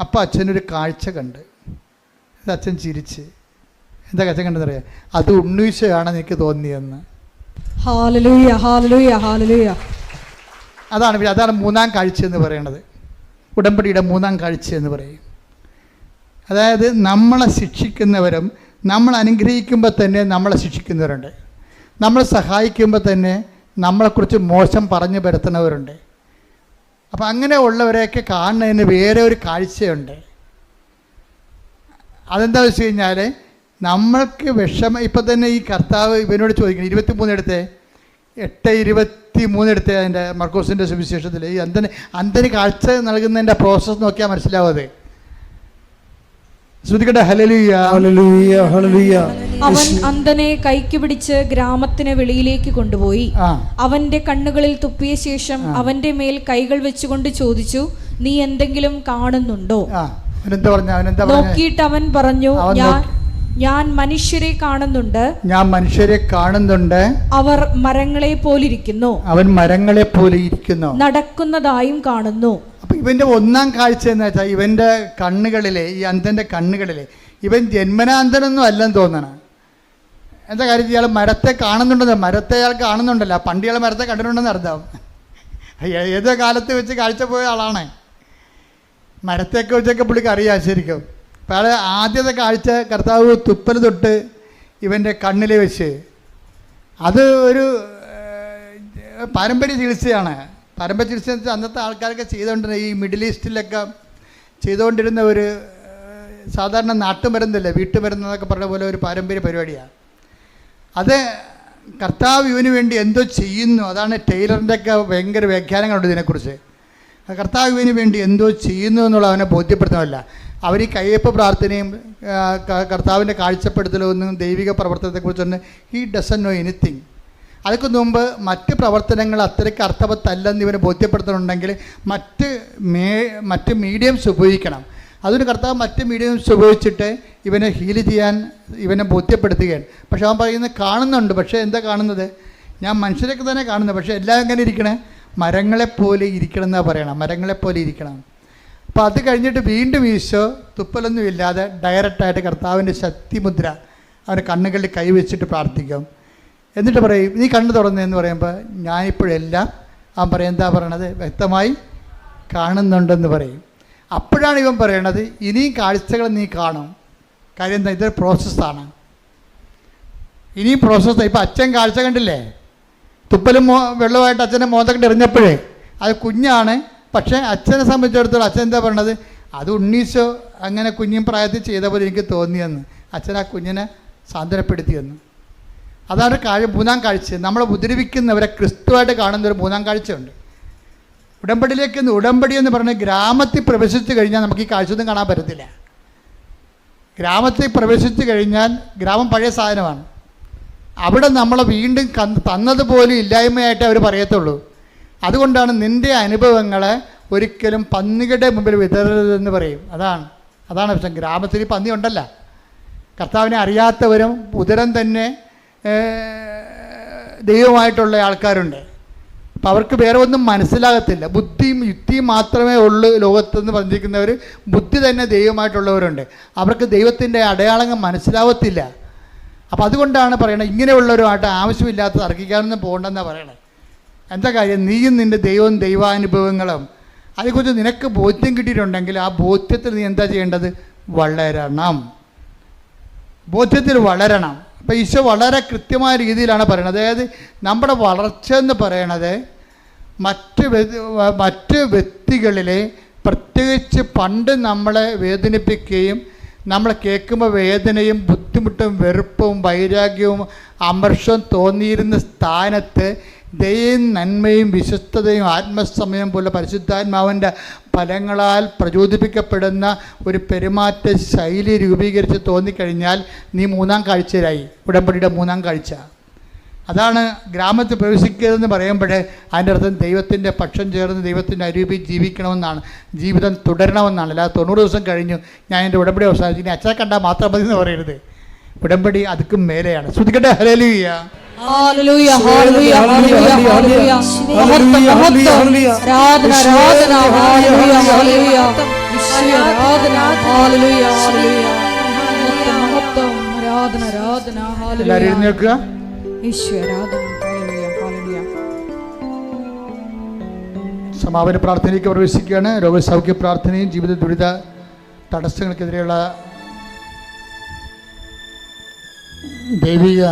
അപ്പോൾ അച്ഛനൊരു കാഴ്ച കണ്ട്. ഇത് അച്ഛൻ ചിരിച്ച്. എന്താ അച്ഛൻ കണ്ടെന്നറിയാം? അത് ഉണ്ണീശയാണെന്ന് എനിക്ക് തോന്നിയെന്ന്. ഹല്ലേലൂയ, ഹല്ലേലൂയ, ഹല്ലേലൂയ. അതാണ് മൂന്നാം കാഴ്ച എന്ന് പറയുന്നത്. ഉടമ്പടിയുടെ മൂന്നാം കാഴ്ച എന്ന് പറയും. അതായത് നമ്മളെ ശിക്ഷിക്കുന്നവരും നമ്മൾ അനുഗ്രഹിക്കുമ്പോൾ തന്നെ നമ്മളെ ശിക്ഷിക്കുന്നവരുണ്ട്. നമ്മളെ സഹായിക്കുമ്പോൾ തന്നെ നമ്മളെക്കുറിച്ച് മോശം പറഞ്ഞു പരത്തുന്നവരുണ്ട്. അപ്പം അങ്ങനെ ഉള്ളവരെയൊക്കെ കാണുന്നതിന് വേറെ ഒരു കാഴ്ചയുണ്ട്. അതെന്താ വെച്ച് കഴിഞ്ഞാൽ, നമ്മൾക്ക് വിഷമം. ഇപ്പം തന്നെ ഈ കർത്താവ് ഇവനോട് ചോദിക്കണം, 23 എടുത്തേ, 8:23 എടുത്തേ, അതിൻ്റെ മർക്കോസിൻ്റെ സുവിശേഷത്തിൽ ഈ അന്ധന് കാഴ്ച നൽകുന്നതിൻ്റെ പ്രോസസ്സ് നോക്കിയാൽ മനസ്സിലാവും. അത് ശ്രദ്ധിക്കട്ടെ. ഹല്ലേലൂയ, ഹല്ലേലൂയ, ഹല്ലേലൂയ. അവൻ അന്ധനെ കൈക്ക് പിടിച്ച് ഗ്രാമത്തിന് വെളിയിലേക്ക് കൊണ്ടുപോയി അവന്റെ കണ്ണുകളിൽ തുപ്പിയ ശേഷം അവന്റെ മേൽ കൈകൾ വെച്ചുകൊണ്ട് ചോദിച്ചു, നീ എന്തെങ്കിലും കാണുന്നുണ്ടോ? നോക്കിയിട്ട് അവൻ പറഞ്ഞു, ഞാൻ മനുഷ്യരെ കാണുന്നുണ്ട്. ഞാൻ മനുഷ്യരെ കാണുന്നുണ്ട്. അവർ മരങ്ങളെ പോലിരിക്കുന്നു. അവൻ മരങ്ങളെ പോലെ ഇരിക്കുന്നു, നടക്കുന്നതായും കാണുന്നു. അപ്പൊ ഇവന്റെ ഒന്നാം കാഴ്ച എന്ന് വെച്ചാൽ ഇവന്റെ കണ്ണുകളിലെ, ഈ അന്ധന്റെ കണ്ണുകളിലെ, ഇവൻ ജന്മനാന്തനൊന്നും അല്ലെന്ന് തോന്നണം. എന്താ കാര്യം, ഇയാൾ മരത്തെ കാണുന്നുണ്ടെന്ന്, മരത്തെ ഇയാൾ കാണുന്നുണ്ടല്ലോ, പണ്ട് ഇയാൾ മരത്തെ കണ്ടിട്ടുണ്ടെന്ന് അർത്ഥം. ഏതോ കാലത്ത് വെച്ച് കാഴ്ച പോയ ആളാണ്. മരത്തെയൊക്കെ വെച്ചൊക്കെ പുള്ളിക്ക് അറിയാം ശരിക്കും. അപ്പം അയാൾ ആദ്യത്തെ കാഴ്ച കർത്താവ് തുപ്പൽ തൊട്ട് ഇവൻ്റെ കണ്ണിൽ വെച്ച്, അത് ഒരു പാരമ്പര്യ ചികിത്സയാണ്. പാരമ്പര്യ ചികിത്സ എന്ന് വെച്ചാൽ അന്നത്തെ ആൾക്കാരൊക്കെ ചെയ്തുകൊണ്ടിരുന്ന, ഈ മിഡിൽ ഈസ്റ്റിലൊക്കെ ചെയ്തുകൊണ്ടിരുന്ന ഒരു സാധാരണ നാട്ടുമരുന്നില്ല, വീട്ടുമരുന്നതൊക്കെ പറഞ്ഞ പോലെ ഒരു പാരമ്പര്യ പരിപാടിയാണ്. അത് കർത്താവ് ഇവന് വേണ്ടി എന്തോ ചെയ്യുന്നു. അതാണ് ടൈലറിൻ്റെയൊക്കെ ഭയങ്കര വ്യാഖ്യാനങ്ങളുണ്ട് ഇതിനെക്കുറിച്ച്. കർത്താവ് ഇവന് വേണ്ടി എന്തോ ചെയ്യുന്നു എന്നുള്ള അവനെ ബോധ്യപ്പെടുത്തണമല്ല. അവർ ഈ കയ്യപ്പ് പ്രാർത്ഥനയും കർത്താവിൻ്റെ കാഴ്ചപ്പെടുത്തലൊന്നും ദൈവിക പ്രവർത്തനത്തെക്കുറിച്ചൊന്നും ഹി ഡസൻ നോ എനിത്തിങ്. അതൊക്കെ മുമ്പ് മറ്റ് പ്രവർത്തനങ്ങൾ അത്രയ്ക്ക് അർത്ഥവത്തല്ലെന്ന് ഇവനെ ബോധ്യപ്പെടുത്തണമെങ്കിൽ മറ്റ് മീഡിയംസ് ഉപയോഗിക്കണം. അതിന് കർത്താവ് മറ്റ് മീഡിയംസ് ഉപയോഗിച്ചിട്ട് ഇവനെ ഹീൽ ചെയ്യാൻ ഇവനെ ബോധ്യപ്പെടുത്തുകയാണ്. പക്ഷെ അവൻ പറയുന്നത് കാണുന്നുണ്ട്. പക്ഷേ എന്താ കാണുന്നത്? ഞാൻ മനുഷ്യരൊക്കെ തന്നെ കാണുന്നത്, പക്ഷേ എല്ലാം എങ്ങനെ ഇരിക്കണേ? മരങ്ങളെപ്പോലെ ഇരിക്കണം എന്നാണ് പറയണം. മരങ്ങളെപ്പോലെ ഇരിക്കണം. അപ്പോൾ അത് കഴിഞ്ഞിട്ട് വീണ്ടും ഈശോ തുപ്പലൊന്നും ഇല്ലാതെ ഡയറക്റ്റായിട്ട് കർത്താവിൻ്റെ ശക്തിമുദ്ര അവൻ്റെ കണ്ണുകളിൽ കൈവച്ചിട്ട് പ്രാർത്ഥിക്കും. എന്നിട്ട് പറയും, നീ കണ്ണ് തുറന്നതെന്ന് പറയുമ്പോൾ ഞാനിപ്പോഴെല്ലാം അവൻ പറയും, എന്താ പറയണത്? വ്യക്തമായി കാണുന്നുണ്ടെന്ന് പറയും. അപ്പോഴാണ് ഇവൻ പറയണത്, ഇനിയും കാഴ്ചകൾ നീ കാണും. കാര്യം എന്താ? ഇതൊരു പ്രോസസ്സാണ്. ഇനിയും പ്രോസസ്സ്. ഇപ്പം അച്ഛൻ കാഴ്ച കണ്ടില്ലേ? തുപ്പലും വെള്ളമായിട്ട് അച്ഛനെ മോന്തക്കിട്ട് എറിഞ്ഞപ്പോഴേ അത് കുഞ്ഞാണ്. പക്ഷേ അച്ഛനെ സംബന്ധിച്ചിടത്തോളം അച്ഛൻ എന്താ പറയണത്? അത് ഉണ്ണീശോ അങ്ങനെ കുഞ്ഞും പ്രായത്തിൽ ചെയ്ത പോലെ എനിക്ക് തോന്നിയെന്ന്. അച്ഛൻ ആ കുഞ്ഞിനെ സാന്ത്വനപ്പെടുത്തിയെന്ന്. അതാണ് മൂന്നാം കാഴ്ച. നമ്മളെ ഉപദ്രവിക്കുന്നവരെ ക്രിസ്തുവായിട്ട് കാണുന്ന ഒരു മൂന്നാം കാഴ്ചയുണ്ട്. ഉടമ്പടി എന്ന് പറഞ്ഞാൽ ഗ്രാമത്തിൽ പ്രവേശിച്ചു കഴിഞ്ഞാൽ നമുക്ക് ഈ കാഴ്ചയൊന്നും കാണാൻ പറ്റത്തില്ല. ഗ്രാമത്തിൽ പ്രവേശിച്ചു കഴിഞ്ഞാൽ ഗ്രാമം പഴയ സാധനമാണ്. അവിടെ നമ്മളെ വീണ്ടും തന്നതുപോലും ഇല്ലായ്മയായിട്ട് അവർ പറയത്തുള്ളൂ. അതുകൊണ്ടാണ് നിൻ്റെ അനുഭവങ്ങളെ ഒരിക്കലും പന്നികളുടെ മുമ്പിൽ വിതരരുതെന്ന് പറയും. അതാണ് പ്രശ്നം. ഗ്രാമത്തിൽ പന്നി ഉണ്ടല്ല. കർത്താവിനെ അറിയാത്തവരും ഉദരം തന്നെ ദൈവമായിട്ടുള്ള ആൾക്കാരുണ്ട്. അപ്പോൾ അവർക്ക് വേറെ ഒന്നും മനസ്സിലാകത്തില്ല. ബുദ്ധിയും യുക്തിയും മാത്രമേ ഉള്ളൂ ലോകത്തെന്ന് പറഞ്ഞിരിക്കുന്നവർ. ബുദ്ധി തന്നെ ദൈവമായിട്ടുള്ളവരുണ്ട്. അവർക്ക് ദൈവത്തിൻ്റെ അടയാളങ്ങൾ മനസ്സിലാവത്തില്ല. അപ്പോൾ അതുകൊണ്ടാണ് പറയണത്, ഇങ്ങനെയുള്ളവരുമായിട്ട് ആവശ്യമില്ലാത്ത തർക്കിക്കാനൊന്നും പോകണ്ടെന്നാണ് പറയണത്. എന്താ കാര്യം? നീയും നിൻ്റെ ദൈവവും ദൈവാനുഭവങ്ങളും അതേക്കുറിച്ച് നിനക്ക് ബോധ്യം കിട്ടിയിട്ടുണ്ടെങ്കിൽ ആ ബോധ്യത്തിൽ നീ എന്താ ചെയ്യേണ്ടത്? വളരണം. ബോധ്യത്തിൽ വളരണം. അപ്പോൾ ഈശോ വളരെ കൃത്യമായ രീതിയിലാണ് പറയുന്നത്. അതായത് നമ്മുടെ വളർച്ച എന്ന് പറയണത് മറ്റ് വ്യക്തികളിലെ, പ്രത്യേകിച്ച് പണ്ട് നമ്മളെ വേദനിപ്പിക്കുകയും നമ്മൾ കേൾക്കുമ്പോൾ വേദനയും ബുദ്ധിമുട്ടും വെറുപ്പും വൈരാഗ്യവും അമർഷവും തോന്നിയിരുന്ന സ്ഥാനത്ത് ദയയും നന്മയും വിശ്വസ്തതയും ആത്മസമയം പോലെ പരിശുദ്ധാത്മാവിൻ്റെ ഫലങ്ങളാൽ പ്രചോദിപ്പിക്കപ്പെടുന്ന ഒരു പെരുമാറ്റ ശൈലി രൂപീകരിച്ച് തോന്നിക്കഴിഞ്ഞാൽ നീ മൂന്നാം കാഴ്ചയിലായി. ഉടമ്പടിയുടെ മൂന്നാം കാഴ്ച അതാണ്. ഗ്രാമത്തിൽ പ്രവേശിക്കരുതെന്ന് പറയുമ്പോഴേ അതിൻ്റെ അർത്ഥം ദൈവത്തിൻ്റെ പക്ഷം ചേർന്ന് ദൈവത്തിൻ്റെ അരൂപിൽ ജീവിക്കണമെന്നാണ്, ജീവിതം തുടരണമെന്നാണ്. അല്ലാതെ 90 ദിവസം കഴിഞ്ഞു ഞാൻ എൻ്റെ ഉടമ്പടി അവസാനിച്ചു ഇനി അച്ഛനെ കണ്ടാൽ മാത്രം മതി എന്ന് പറയരുത്. ഉടമ്പടി അതുക്കും മേലെയാണ്. ശ്രുതിക്കട്ടെ. ഹല്ലേലൂയ, ഹല്ലേലൂയ, ഹല്ലേലൂയ, ഹല്ലേലൂയ, ഹല്ലേലൂയ, ആരാധന, ആരാധന, ഹല്ലേലൂയ, ഹല്ലേലൂയ, ആരാധന, ഹല്ലേലൂയ, ഹല്ലേലൂയ, മഹത്വം, ആരാധന, ആരാധന, ഹല്ലേലൂയ. എല്ലാവരും എഴുന്നേൽക്കുക. ഈശ്വരാധന, ഹല്ലേലൂയ, ഹല്ലേലൂയ. സമാപന പ്രാർത്ഥനയിലേക്ക് പ്രവേശിക്കുകയാണ്. രോഗസൗഖ്യ പ്രാർത്ഥനയും ജീവിത ദുരിത തടസ്സങ്ങൾക്കെതിരെയുള്ള ദൈവിക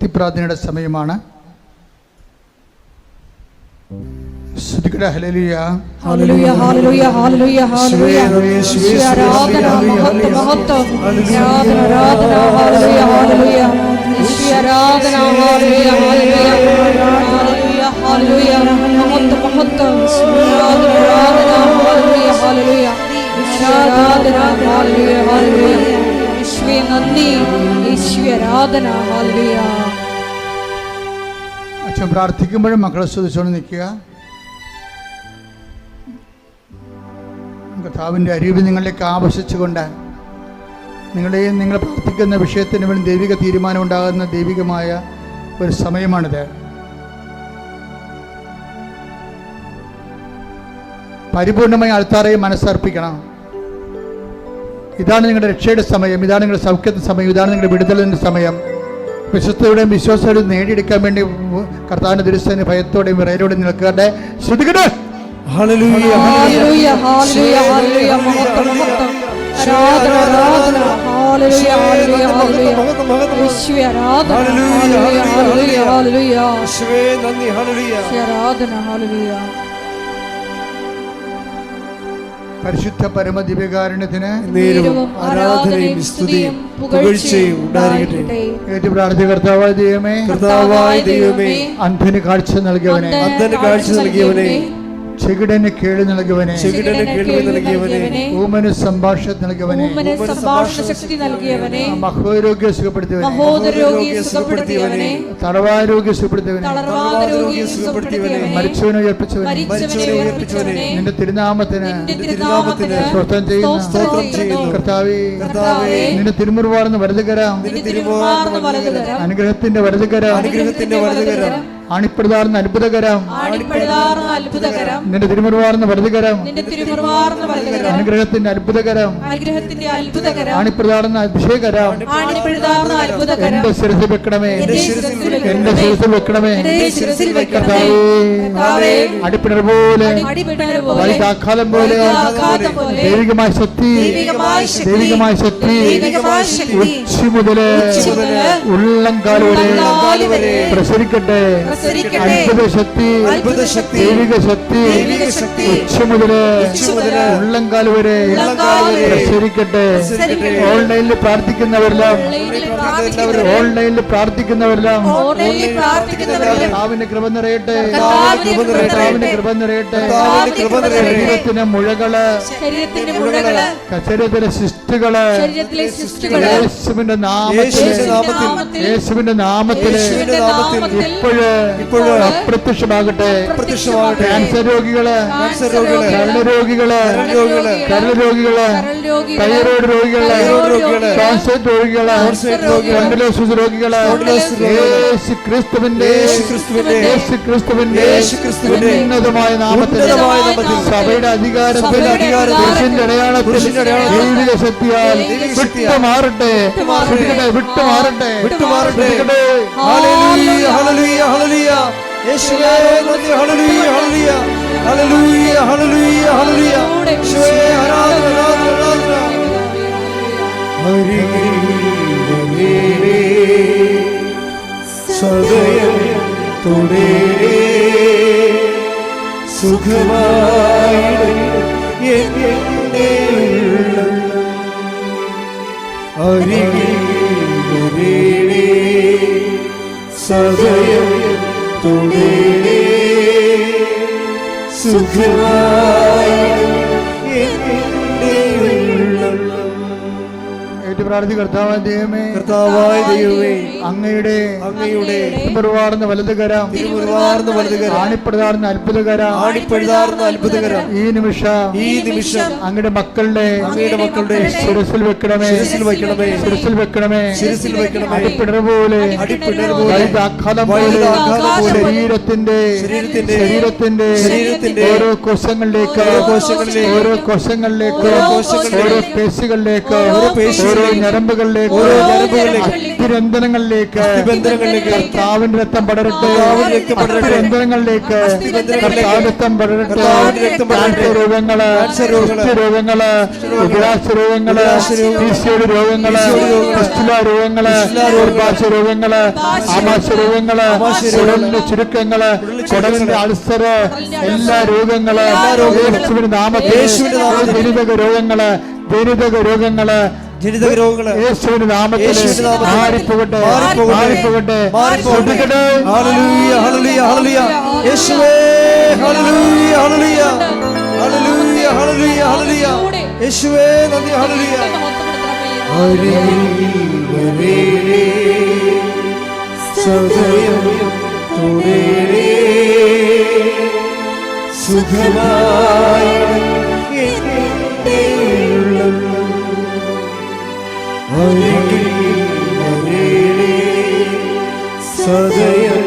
ഭക്തിപ്രാർത്ഥനയുടെ സമയമാണ്. സ്തുതിക്കട്ടെ. ഹല്ലേലൂയ, ഹല്ലേലൂയ, ഹല്ലേലൂയ, ഹല്ലേലൂയ, ഹല്ലേലൂയ. യേശുവേ ആരാധന, മഹത്വം, മഹത്വം. ആരാധന, ആരാധന, ഹല്ലേലൂയ, ഹല്ലേലൂയ. യേശുവേ ആരാധന, ഹല്ലേലൂയ, ഹല്ലേലൂയ. ഹല്ലേലൂയ, ഹല്ലേലൂയ. മഹത്വം, മഹത്വം. ആരാധന, ആരാധന, ഹല്ലേലൂയ, ഹല്ലേലൂയ. യേശുവേ ആരാധന, ഹല്ലേലൂയ, ഹല്ലേലൂയ. യേശുവേ നന്ദി, യേശുവേ ആരാധന, ഹല്ലേലൂയ. അച്ഛൻ പ്രാർത്ഥിക്കുമ്പോഴും മക്കളെ സ്തുതിച്ചുകൊണ്ട് നിൽക്കുക. കർത്താവിൻ്റെ അരിവ് നിങ്ങളിലേക്ക് ആവശ്യിച്ചുകൊണ്ട് നിങ്ങൾ പ്രാർത്ഥിക്കുന്ന വിഷയത്തിന് വേണ്ടി ദൈവിക തീരുമാനം ഉണ്ടാകുന്ന ദൈവികമായ ഒരു സമയമാണിത്. പരിപൂർണമായി അൾത്താറയെ മനസ്സർപ്പിക്കണം. ഇതാണ് നിങ്ങളുടെ രക്ഷയുടെ സമയം, ഇതാണ് നിങ്ങളുടെ സൗഖ്യത്തിന്റെ സമയം, ഇതാണ് നിങ്ങളുടെ വിടുതലിൻ്റെ സമയം. വിശ്വസ്തയുടെയും വിശ്വാസത്തോടെയും നേടിയെടുക്കാൻ വേണ്ടി കർത്താവിന്റെ തിരുസന്നിധിയിൽ ഭയത്തോടെയും വിറയലോടെയും നിൽക്കാതെ ശ്രുതിക്കട്ടെ. ഹല്ലേലൂയ, ഹല്ലേലൂയ, ഹല്ലേലൂയ, ഹല്ലേലൂയ. മഹത്വം, മഹത്വം. ആരാധന, ആരാധന. ഹല്ലേലൂയ, ഹല്ലേലൂയ, ഹല്ലേലൂയ. യേശുവേ ആരാധന. ഹല്ലേലൂയ, ഹല്ലേലൂയ, ഹല്ലേലൂയ. യേശുവേ നന്ദി. ഹല്ലേലൂയ, യേശുവേ ആരാധന. ഹല്ലേലൂയ. പരിശുദ്ധ പരമദിവ്യകാരുണ്യത്തിന് നേരവും ആരാധനയും സ്തുതിയും പുകഴ്ചയും ഉണ്ടായിരിക്കട്ടെ. ഏറ്റു പ്രാർത്ഥിച്ച കർത്താവായ ദൈവമേ, കർത്താവായ ദൈവമേ, അന്ധന് കാഴ്ച നൽകിയവനെ, അന്ധന് കാഴ്ച നൽകിയവനെ, ചെകിടന് കേളി നൽകിയവനെ, ചെകിടന് കേൾവി നൽകിയവനെ, ഊമന് സംഭാഷണം നൽകിയവനെ, ഊമന് സംഭാഷണ ശക്തി നൽകിയവനെ, മഹോരോഗ്യം സുഖപ്പെടുത്തിയവനെ, മഹോദരോഗിയെ സുഖപ്പെടുത്തിയവനെ, തളർവാരോഗ്യം സുഖപ്പെടുത്തിയവനെ, തളർവാദ രോഗിയെ സുഖപ്പെടുത്തിയവനെ, മരിച്ചവനെ ഉയർപ്പിച്ചവനെ, മരിച്ചവനെ ഉയർപ്പിച്ചവനെ, നിന്റെ തിരുനാമത്തിന് തിരുനാമത്തിന് സ്തോത്രം ചെയ്യുന്നു. കർത്താവേ, നിന്റെ തിരുമുറിവാർന്ന വലതുകരം, തിരുമാർന്ന വലതുകരം, അനുഗ്രഹത്തിന്റെ വലതുകരം, അനുഗ്രഹത്തിന്റെ വലതുകരം, ആണിപ്പെടുതാർന്ന അത്ഭുതകരം, ആണിപ്പഴുതാർന്ന അത്ഭുതകരം, നിന്റെ തിരുമുറിവാർന്ന വലതുകരം, നിന്റെ തിരുമുറിവാർന്ന വലതുകരം, അനുഗ്രഹത്തിന്റെ അത്ഭുതകരം, അനുഗ്രഹത്തിന്റെ അത്ഭുതകരം, ആണിപ്പെടുതാർന്ന അഭിഷേകരം ആണിപ്പഴുതാർന്ന അത്ഭുതകരം, എന്റെ ശിരസിൽ വെക്കണമേ, എന്റെ ശിരസിൽ എന്റെ ശിരസിൽ വെക്കണമേ. എന്റെ ശിരസിൽ വെക്കണമേ. കർത്താവേ, അടിപ്പിണർ പോലെ, അടിപിണർ പോലെ, വൈദാഘാതം പോലെ, വൈദാഘാതം പോലെ, ദൈവികമായ ശക്തി, ദൈവികമായ ശക്തി, ദൈവികമായ ശക്തി, ദൈവികമായ ശക്തി, ഉച്ചി മുതല് ഉള്ളംകാൽ ഉള്ളംകാല് വരെ വരെ പ്രസരിക്കട്ടെ. പ്രസരിക്കട്ടെ. അത്ഭുത ശക്തി, അത്ഭുത ശക്തി, ദൈവിക ശക്തി, ദൈവിക ശക്തി, ഉച്ചി മുതല് മുതല് ഉള്ളംകാൽ വരെ ഉള്ളംകാൽ വരെ പ്രസരിക്കട്ടെ. പ്രസരിക്കട്ടെ. ഓൺലൈനിൽ പ്രാർത്ഥിക്കുന്നവരെല്ലാം, ഓൺലൈനിൽ പ്രാർത്ഥിക്കുന്നവരെല്ലാം, ഓൺലൈനിൽ പ്രാർത്ഥിക്കുന്നവരെല്ലാം ഓൺലൈനിൽ പ്രാർത്ഥിക്കുന്നവരെല്ലാം കർത്താവിന്റെ കൃപ നിറയട്ടെ, കർത്താവിന്റെ കൃപ കർത്താവിന്റെ നിറയട്ടെ. കൃപ നിറയട്ടെ. കർത്താവിന്റെ കൃപ നിറയട്ടെ. ശരീരത്തിന് മുഴകള്, ശരീരത്തിന്റെ മുഴകള്, ശരീരത്തിലെ സിസ്റ്റുകള് ശരീരത്തിലെ സിസ്റ്റുകള് യേശുവിന്റെ നാമത്തിൽ, യേശുവിന്റെ നാമത്തിൽ, യേശുവിന്റെ നാമത്തിൽ യേശുവിന്റെ നാമത്തിൽ ഇപ്പോഴ് അപ്രത്യക്ഷമാകട്ടെ. അപ്രത്യക്ഷമാകട്ടെ. ക്യാൻസർ രോഗികള്, ക്യാൻസർ രോഗികള്, കരൾ രോഗികള്, രോഗികള്, കരൾ രോഗികള്, കരൾ രോഗികള്, തൈറോയ്ഡ് രോഗികള്, തൈറോയ്ഡ് രോഗികള്, ടോൺസിൽ രോഗികള്, ടോൺസിൽ രോഗികള്, വെന്റിലേറ്റർ രോഗികള്, വെന്റിലേറ്റർ രോഗികള്, യേശു ക്രിസ്തുവിന്റെ ഉന്നതമായ നാമത്തിൽ, ഉന്നതമായ നാമത്തിൽ, സഭയുടെ അധികാരത്തിൽ, പുരുഷന്റെ അടയാളത്തിൽ, ദൈവിക ശക്തിയാൽ വിട്ടുമാറട്ടെ, വിട്ടുമാറട്ടെ, വിട്ടുമാറട്ടെ. ഹല്ലേലൂയ, ഹല്ലേലൂയ, ഹല്ലേലൂയ. യേശുവേ നന്ദി. ഹല്ലേലൂയ, ഹല്ലേലൂയ, ഹല്ലേലൂയ, ഹല്ലേലൂയ, ഹല്ലേലൂയ. യേശുവേ ആരാധന, ആരാധന, ആരാധന. അരികിൽ വന്നേരേ, സദയം തുടരേ, സുഖമായി എന്റെ ഉള്ളം. അരികിൽ വന്നേരേ, സദയം തുടരേ, സുഖമായി എന്റെ ഉള്ളം. ഏറ്റു പ്രാർത്ഥി. കർത്താവായ ദൈവമേ, കർത്താവായ ദൈവമേ, അങ്ങയുടെ അങ്ങയുടെ വലതുകരം, തിരുമുറിവാർന്ന വലതുകരം, ആണിപ്പെടുതാർന്ന അത്ഭുതകരം, ആണിപ്പഴുതാർന്ന അത്ഭുതകരം, ഈ നിമിഷം അങ്ങയുടെ മക്കളുടെ ശിരസിൽ വെക്കണമേ, ശിരസിൽ വെക്കണമേ, ശിരസിൽ വെക്കണമേ, ശിരസിൽ വെക്കണമേ. അടിപ്പിണർ പോലെ, അടിപ്പിണർ പോലെ, വൈദാഘാതം വൈദാഘാതം പോലെ, പോലെ, ശരീരത്തിന്റെ ശരീരത്തിന്റെ ഓരോ കോശങ്ങളിലേക്ക്, ഓരോ കോശങ്ങളിലേക്ക്, ഓരോ കോശങ്ങളിലേക്ക്, ഓരോ കോശങ്ങളിലേക്ക്, ഓരോ പേശികളിലേക്ക്, ഓരോ പേശികളിലേക്ക്, ഓരോ ഞരമ്പുകളിലേക്ക് അസ്ഥിബന്ധനങ്ങളിലേക്ക് കർത്താവിന്റെ രക്തം പടരട്ടെ. അസ്ഥിബന്ധനങ്ങളിലേക്ക് കർത്താവിന്റെ രക്തം പടരട്ടെ. ക്യാൻസർ രോഗങ്ങള്, രോഗങ്ങള്, വിലാസ രോഗങ്ങള്, രോഗങ്ങള്, രോഗങ്ങള്, രോഗങ്ങള്, ആമാശ രോഗങ്ങള്, ചുരുക്കങ്ങള്, കുടലിന്റെ അൾസറ്, എല്ലാ രോഗങ്ങള് യേശുവിന്റെ നാമത്തിൽ, ജനിതക രോഗങ്ങള്, ജനിതക രോഗങ്ങള്, യേശുവിന്റെ നാമത്തിൽ മാറിപ്പോകട്ടെ, മാറിപ്പോകട്ടെ, മാറിപ്പോകട്ടെ. ഹല്ലേലൂയ, ഹല്ലേലൂയ, ഹല്ലേലൂയ. യേശുവേ, ഹല്ലേലൂയ, ഹല്ലേലൂയ, ഹല്ലേലൂയ, ഹല്ലേലൂയ, ഹല്ലേലൂയ. യേശുവേ നന്ദി, ഹല്ലേലൂയ. സദയം തുടരേ സുഖമായി എൻ്റെ ഉള്ളം സദയം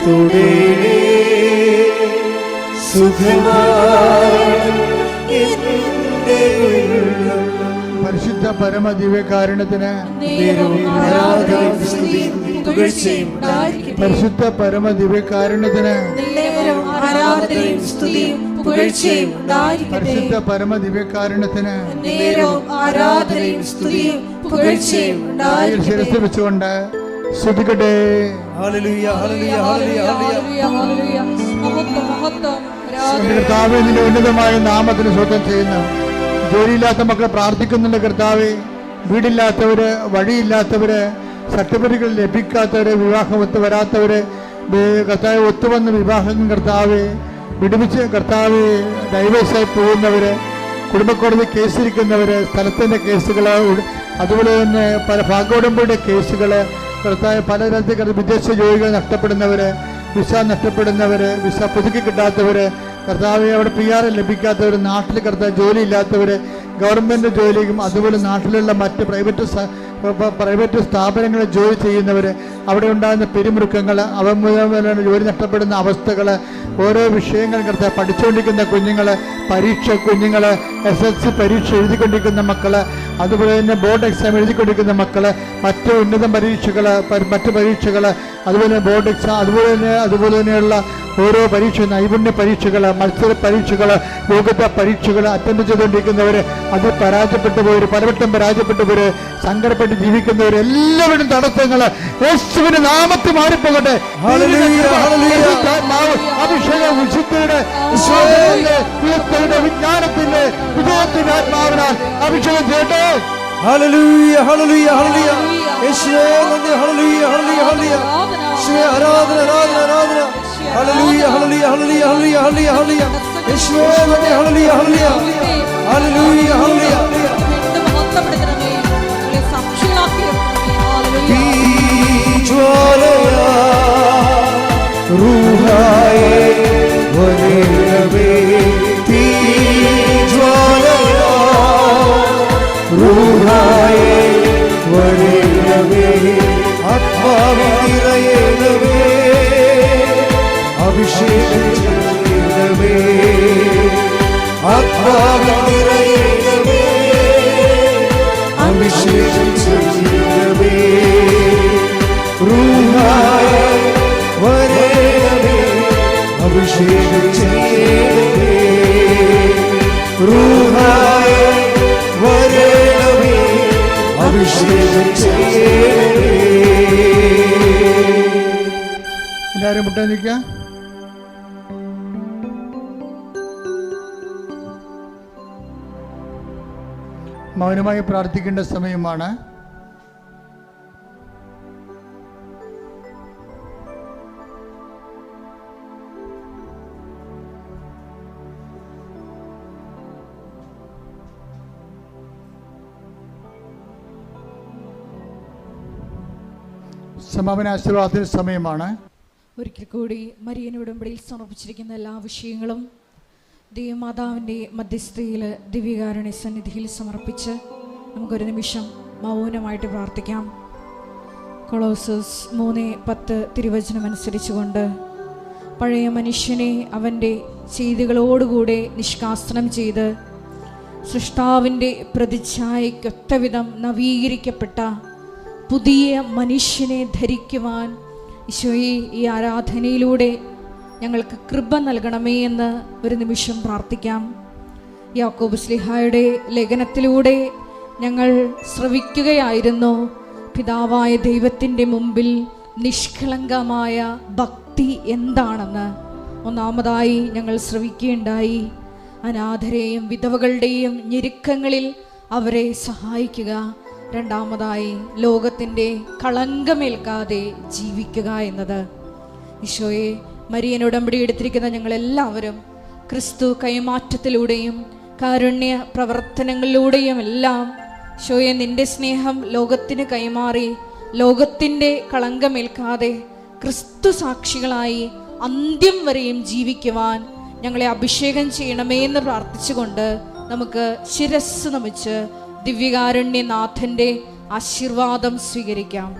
തുടരേ സുഖമായി എൻ്റെ ഉള്ളം. പരിശുദ്ധ പരമദിവ്യകാരുണ്യത്തിന്, പരിശുദ്ധ പരമദിവ്യകാരുണ്യത്തിന്, പരിശുദ്ധ പരമദിവ്യകാരുണ്യത്തിന് ശിരസ് വെച്ചുകൊണ്ട് സ്തുതിക്കട്ടെ. ഹല്ലേലൂയ, ഹല്ലേലൂയ, ഹല്ലേലൂയ, ഹല്ലേലൂയ. കർത്താവേ, നിന്റെ ഉന്നതമായ നാമത്തിന് സ്വന്തം ചെയ്യുന്നു. ജോലിയില്ലാത്ത മക്കൾ പ്രാർത്ഥിക്കുന്നുണ്ട് കർത്താവേ. വീടില്ലാത്തവര്, വഴിയില്ലാത്തവര്, സർട്ടിഫിക്കറ്റുകൾ ലഭിക്കാത്തവര്, വിവാഹം ഒത്തു വരാത്തവര്, കർത്താവ് ഒത്തുവന്ന് വിവാഹം കർത്താവേ വിടുവിച്ച് കർത്താവേ ഡൈവേഴ്സായി പോകുന്നവര്, കുടുംബക്കോടതി കേസിരിക്കുന്നവര്, സ്ഥലത്തിൻ്റെ കേസുകൾ, അതുപോലെ തന്നെ പല ഭാഗോടമ്പയുടെ കേസുകൾ കർത്താവ്, പലതരത്തിൽ വിദേശ ജോലികൾ നഷ്ടപ്പെടുന്നവര്, വിസ നഷ്ടപ്പെടുന്നവര്, വിസ പുതുക്കി കിട്ടാത്തവര്, കർത്താവ് അവിടെ PR ലഭിക്കാത്തവർ, നാട്ടിൽ കർത്താവ് ജോലി ഇല്ലാത്തവർ, ഗവൺമെൻറ് ജോലിയും അതുപോലെ നാട്ടിലുള്ള മറ്റ് പ്രൈവറ്റ് സ്ഥാപനങ്ങളിൽ ജോലി ചെയ്യുന്നവർ, അവിടെ ഉണ്ടാകുന്ന പിരിമുറുക്കങ്ങൾ, അവ മുതൽ ജോലി നഷ്ടപ്പെടുന്ന അവസ്ഥകൾ, ഓരോ വിഷയങ്ങൾ കർത്താവ് പഠിച്ചുകൊണ്ടിരിക്കുന്ന കുഞ്ഞുങ്ങൾ, പരീക്ഷ കുഞ്ഞുങ്ങൾ, SSLC പരീക്ഷ എഴുതിക്കൊണ്ടിരിക്കുന്ന മക്കൾ, അതുപോലെ തന്നെ ബോർഡ് എക്സാം എഴുതിക്കൊണ്ടിരിക്കുന്ന മക്കൾ, മറ്റ് ഉന്നത പരീക്ഷകൾ, മറ്റ് പരീക്ഷകൾ, അതുപോലെ ബോർഡ് എക്സാം, അതുപോലെ തന്നെയുള്ള ഓരോ പരീക്ഷ, നൈപുണ്യ പരീക്ഷകൾ, മത്സര പരീക്ഷകൾ, യോഗ്യതാ പരീക്ഷകൾ അറ്റൻഡ് ചെയ്തുകൊണ്ടിരിക്കുന്നവർ, അത് പരാജയപ്പെട്ടവർ, പലവട്ടം പരാജയപ്പെട്ടവർ, സങ്കടപ്പെട്ട് ജീവിക്കുന്നവർ, എല്ലാവരും തടസ്സങ്ങൾ യേശുവിന്റെ നാമത്തിൽ മാറിപ്പോകട്ടെ. അഭിഷേകം വിശുദ്ധയുടെ വിജ്ഞാനത്തിന്റെ വിജയത്തിന്റെ ആത്മാവിനാൽ അഭിഷേകം ചെയ്യട്ടെ. ഹല്ലേലൂയ, ഹല്ലേലൂയ, ഹല്ലേലൂയ. യേശുവേ നന്ദി, ഹല്ലേലൂയ, ഹല്ലേലൂയ, ഹല്ലേലൂയ. യേശുവേ ആരാധന, ആരാധന, ആരാധന. ഹല്ലേലൂയ, ഹല്ലേലൂയ, ഹല്ലേലൂയ, ഹല്ലേലൂയ, ഹല്ലേലൂയ, ഹല്ലേലൂയ. യേശുവേ നന്ദി, ഹല്ലേലൂയ, ഹല്ലേലൂയ, ഹല്ലേലൂയ, ഹല്ലേലൂയ. തീജ്വാലയാ റൂഹായേ വരേണമേ, തീജ്വാലയാ റൂഹായേ വരേണമേ, ആത്മാവിൽ നിറയേണമേ, അഭിഷേകം ചെയ്യണമേ, ആത്മാവിൽ നിറയേണമേ, അഭിഷേകം ചെയ്യണമേ, റൂഹായേ വരേണമേ, അഭിഷേകം ചെയ്യണമേ, റൂഹായേ വരേണമേ, അഭിഷേകം ചെയ്യണമേ. എല്ലാവരും മുട്ടാൻ നിൽക്കുക. മൗനമായി പ്രാർത്ഥിക്കേണ്ട സമയമാണ്. സമാപന ആശീർവാദത്തിന് സമയമാണ്. ഒരിക്കൽ കൂടി മരിയൻ ഉടമ്പടിയിൽ സമർപ്പിച്ചിരിക്കുന്ന എല്ലാ വിഷയങ്ങളും ദൈവമാതാവിൻ്റെ മധ്യസ്ഥതയിൽ ദിവ്യകാരുണ്യ സന്നിധിയിൽ സമർപ്പിച്ച് നമുക്കൊരു നിമിഷം മൗനമായിട്ട് പ്രാർത്ഥിക്കാം. കൊളോസസ് 3:10 തിരുവചനമനുസരിച്ചുകൊണ്ട് പഴയ മനുഷ്യനെ അവൻ്റെ ചെയ്തികളോടുകൂടെ നിഷ്കാസനം ചെയ്ത് സൃഷ്ടാവിൻ്റെ പ്രതിച്ഛായയ്ക്കൊത്തവിധം നവീകരിക്കപ്പെട്ട പുതിയ മനുഷ്യനെ ധരിക്കുവാൻ ഈശോയെ ഈ ആരാധനയിലൂടെ ഞങ്ങൾക്ക് കൃപ നൽകണമേ എന്ന് ഒരു നിമിഷം പ്രാർത്ഥിക്കാം. യാക്കോബ് ശ്ലീഹായുടെ ലേഖനത്തിലൂടെ ഞങ്ങൾ ശ്രവിക്കുകയായിരുന്നു. പിതാവായ ദൈവത്തിൻ്റെ മുമ്പിൽ നിഷ്കളങ്കമായ ഭക്തി എന്താണെന്ന് ഒന്നാമതായി ഞങ്ങൾ ശ്രവിക്കുകയുണ്ടായി. അനാഥരെയും വിധവകളുടെയും ഞെരുക്കങ്ങളിൽ അവരെ സഹായിക്കുക. രണ്ടാമതായി ലോകത്തിൻ്റെ കളങ്കമേൽക്കാതെ ജീവിക്കുക എന്നത്. ഈശോയെ, മരിയൻ ഉടമ്പടി എടുത്തിരിക്കുന്ന ഞങ്ങളെല്ലാവരും ക്രിസ്തു കൈമാറ്റത്തിലൂടെയും കാരുണ്യ പ്രവർത്തനങ്ങളിലൂടെയും എല്ലാം ഈശോയെ നിൻ്റെ സ്നേഹം ലോകത്തിന് കൈമാറി ലോകത്തിൻ്റെ കളങ്കമേൽക്കാതെ ക്രിസ്തു സാക്ഷികളായി അന്ത്യം വരെയും ജീവിക്കുവാൻ ഞങ്ങളെ അഭിഷേകം ചെയ്യണമേ എന്ന് പ്രാർത്ഥിച്ചുകൊണ്ട് നമുക്ക് ശിരസ്സ് നമിച്ച് ദിവ്യകാരുണ്യനാഥൻ്റെ ആശീർവാദം സ്വീകരിക്കാം.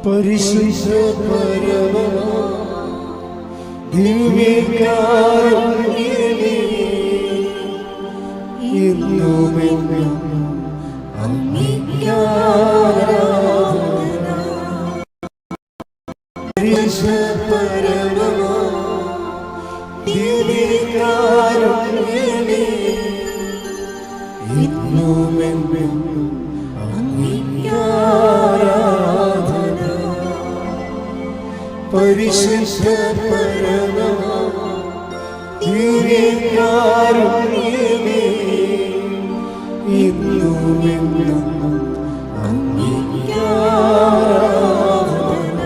പരിശുദ്ധ പരമ ദിവ്യകാരുണ്യമേ, എന്നുമെന്നും അങ്ങേക്ക് ആരാധന. പരിശുദ്ധ പരമ ദിവ്യകാരുണ്യമേ, എന്നുമെന്നും അങ്ങേക്ക് ആരാധന. പരിശുദ്ധ പരമ ദിവ്യകാരുണ്യമേ, എന്നുമെന്നും അങ്ങേക്ക് ആരാധന.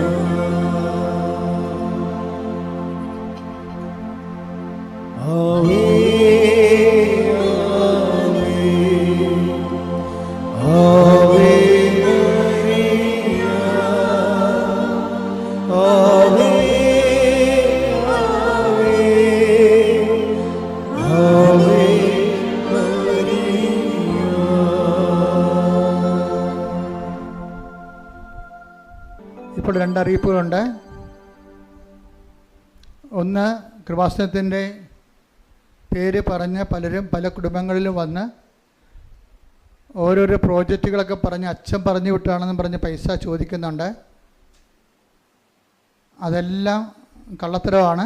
ആവേ ആവേ ആവേ ആവേ ഇപ്പോൾ രണ്ട് അറിയിപ്പുകളുണ്ട്. ഒന്ന്, കൃപാസനത്തിൻ്റെ പേര് പറഞ്ഞ് പലരും പല കുടുംബങ്ങളിലും വന്ന് ഓരോരോ പ്രോജക്റ്റുകളൊക്കെ പറഞ്ഞ് അച്ഛൻ പറഞ്ഞു വിട്ടാണെന്നും പറഞ്ഞ് പൈസ ചോദിക്കുന്നുണ്ട്. അതെല്ലാം കള്ളത്തരമാണ്.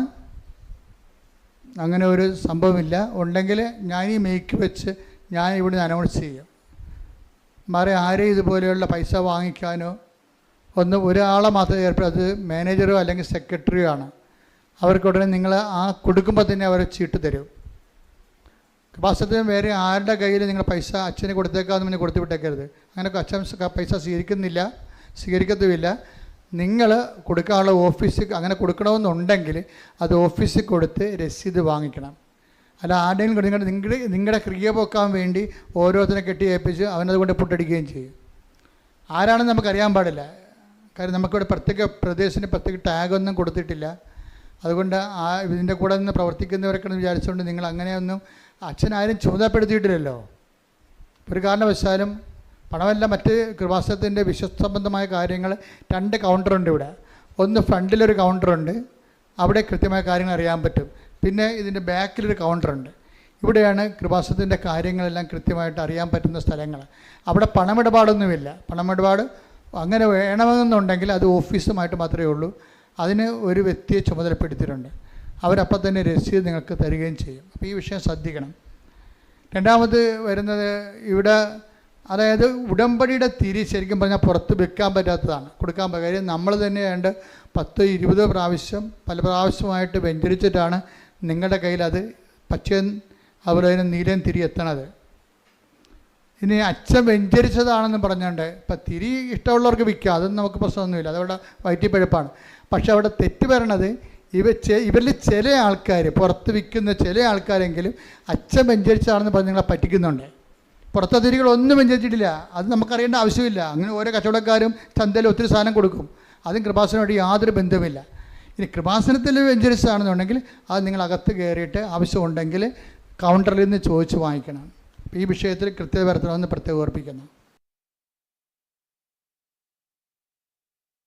അങ്ങനെ ഒരു സംഭവമില്ല. ഉണ്ടെങ്കിൽ ഞാൻ ഈ മേക്ക് വെച്ച് ഞാൻ ഇവിടെ അനൗൺസ് ചെയ്യും. വേറെ ആരെയും ഇതുപോലെയുള്ള പൈസ വാങ്ങിക്കാനോ ഒന്ന് ഒരാളെ മാത്രം അത് മാനേജറോ അല്ലെങ്കിൽ സെക്രട്ടറിയോ ആണ്. അവർക്കുടനെ നിങ്ങൾ ആ കൊടുക്കുമ്പോൾ തന്നെ അവർ ചീട്ട് തരും. കൃപാസനത്തിന് വേറെ ആരുടെ കയ്യിൽ നിങ്ങൾ പൈസ അച്ഛന് കൊടുത്തേക്കാമെന്ന് പറഞ്ഞ് കൊടുത്തു വിട്ടേക്കരുത്. അങ്ങനെയൊക്കെ അച്ഛൻ പൈസ സ്വീകരിക്കത്തുമില്ല. നിങ്ങൾ കൊടുക്കാനുള്ള ഓഫീസിൽ അങ്ങനെ കൊടുക്കണമെന്നുണ്ടെങ്കിൽ അത് ഓഫീസിൽ കൊടുത്ത് രസീത് വാങ്ങിക്കണം. അല്ല ആരുടെയും നിങ്ങളുടെ ക്രിയ പോക്കാൻ വേണ്ടി ഓരോരുത്തരെ കെട്ടി ഏൽപ്പിച്ച് അവനതുകൊണ്ട് പുട്ടടിക്കുകയും ചെയ്യും. ആരാണെന്ന് നമുക്കറിയാൻ പാടില്ല. കാര്യം നമുക്കിവിടെ പ്രത്യേക പ്രദേശത്തിന് പ്രത്യേക ടാഗൊന്നും കൊടുത്തിട്ടില്ല. അതുകൊണ്ട് ഇതിൻ്റെ കൂടെ നിന്ന് പ്രവർത്തിക്കുന്നവരൊക്കെ വിചാരിച്ചുകൊണ്ട് നിങ്ങൾ അങ്ങനെയൊന്നും അച്ഛനാരും ചുമതലപ്പെടുത്തിയിട്ടില്ലല്ലോ. ഒരു കാരണവശാലും പണമല്ല, മറ്റ് കൃപാസനത്തിൻ്റെ വിശ്വസംബന്ധമായ കാര്യങ്ങൾ 2 കൗണ്ടറുണ്ട് ഇവിടെ. ഒന്ന് ഫ്രണ്ടിലൊരു കൗണ്ടറുണ്ട്, അവിടെ കൃത്യമായ കാര്യങ്ങൾ അറിയാൻ പറ്റും. പിന്നെ ഇതിൻ്റെ ബാക്കിലൊരു കൗണ്ടറുണ്ട്. ഇവിടെയാണ് കൃപാസനത്തിൻ്റെ കാര്യങ്ങളെല്ലാം കൃത്യമായിട്ട് അറിയാൻ പറ്റുന്ന സ്ഥലങ്ങൾ. അവിടെ പണമിടപാടൊന്നുമില്ല. പണമിടപാട് അങ്ങനെ വേണമെന്നുണ്ടെങ്കിൽ അത് ഓഫീസുമായിട്ട് മാത്രമേ ഉള്ളൂ. അതിന് ഒരു വ്യക്തിയെ ചുമതലപ്പെടുത്തിയിട്ടുണ്ട്. അവരപ്പം തന്നെ രസീത് നിങ്ങൾക്ക് തരികയും ചെയ്യും. അപ്പോൾ ഈ വിഷയം ശ്രദ്ധിക്കണം. രണ്ടാമത് വരുന്നത് ഇവിടെ, അതായത് ഉടമ്പടിയുടെ തിരി ശരിക്കും പറഞ്ഞാൽ പുറത്ത് വെക്കാൻ പറ്റാത്തതാണ്, കൊടുക്കാൻ കാര്യം നമ്മൾ തന്നെ ഏതാണ്ട് 10-20 പ്രാവശ്യം പല പ്രാവശ്യമായിട്ട് വെഞ്ചരിച്ചിട്ടാണ് നിങ്ങളുടെ കയ്യിൽ അത് പച്ചയും അതുപോലെ തന്നെ നീലയും തിരി എത്തണത്. ഇനി അച്ഛൻ വെഞ്ചരിച്ചതാണെന്ന് പറഞ്ഞുകൊണ്ട് ഇപ്പം തിരി ഇഷ്ടമുള്ളവർക്ക് വിൽക്കുക, അതൊന്നും നമുക്ക് പ്രശ്നമൊന്നുമില്ല, അതവിടെ വയറ്റിപ്പഴുപ്പാണ്. പക്ഷെ അവിടെ തെറ്റ് വരണത് ഇവരിൽ ചില ആൾക്കാർ, പുറത്ത് വിൽക്കുന്ന ചില ആൾക്കാരെങ്കിലും അച്ഛൻ വെഞ്ചരിച്ചതാണെന്ന് പറഞ്ഞ് നിങ്ങളെ പറ്റിക്കുന്നുണ്ട്. പുറത്തെ തിരികളൊന്നും വെഞ്ചരിച്ചിട്ടില്ല, അത് നമുക്കറിയേണ്ട ആവശ്യമില്ല. അങ്ങനെ ഓരോ കച്ചവടക്കാരും ചന്തയിൽ ഒത്തിരി സാധനം കൊടുക്കും, അതും കൃപാസനമായിട്ട് യാതൊരു ബന്ധവുമില്ല. ഇനി കൃപാസനത്തിൽ വെഞ്ചരിച്ചതാണെന്നുണ്ടെങ്കിൽ അത് നിങ്ങൾ അകത്ത് കയറിയിട്ട് ആവശ്യമുണ്ടെങ്കിൽ കൗണ്ടറിൽ നിന്ന് ചോദിച്ച് വാങ്ങിക്കണം. ഈ വിഷയത്തിൽ കൃത്യത വരുത്തണമെന്ന് പ്രത്യേകം ഓർപ്പിക്കുന്നു.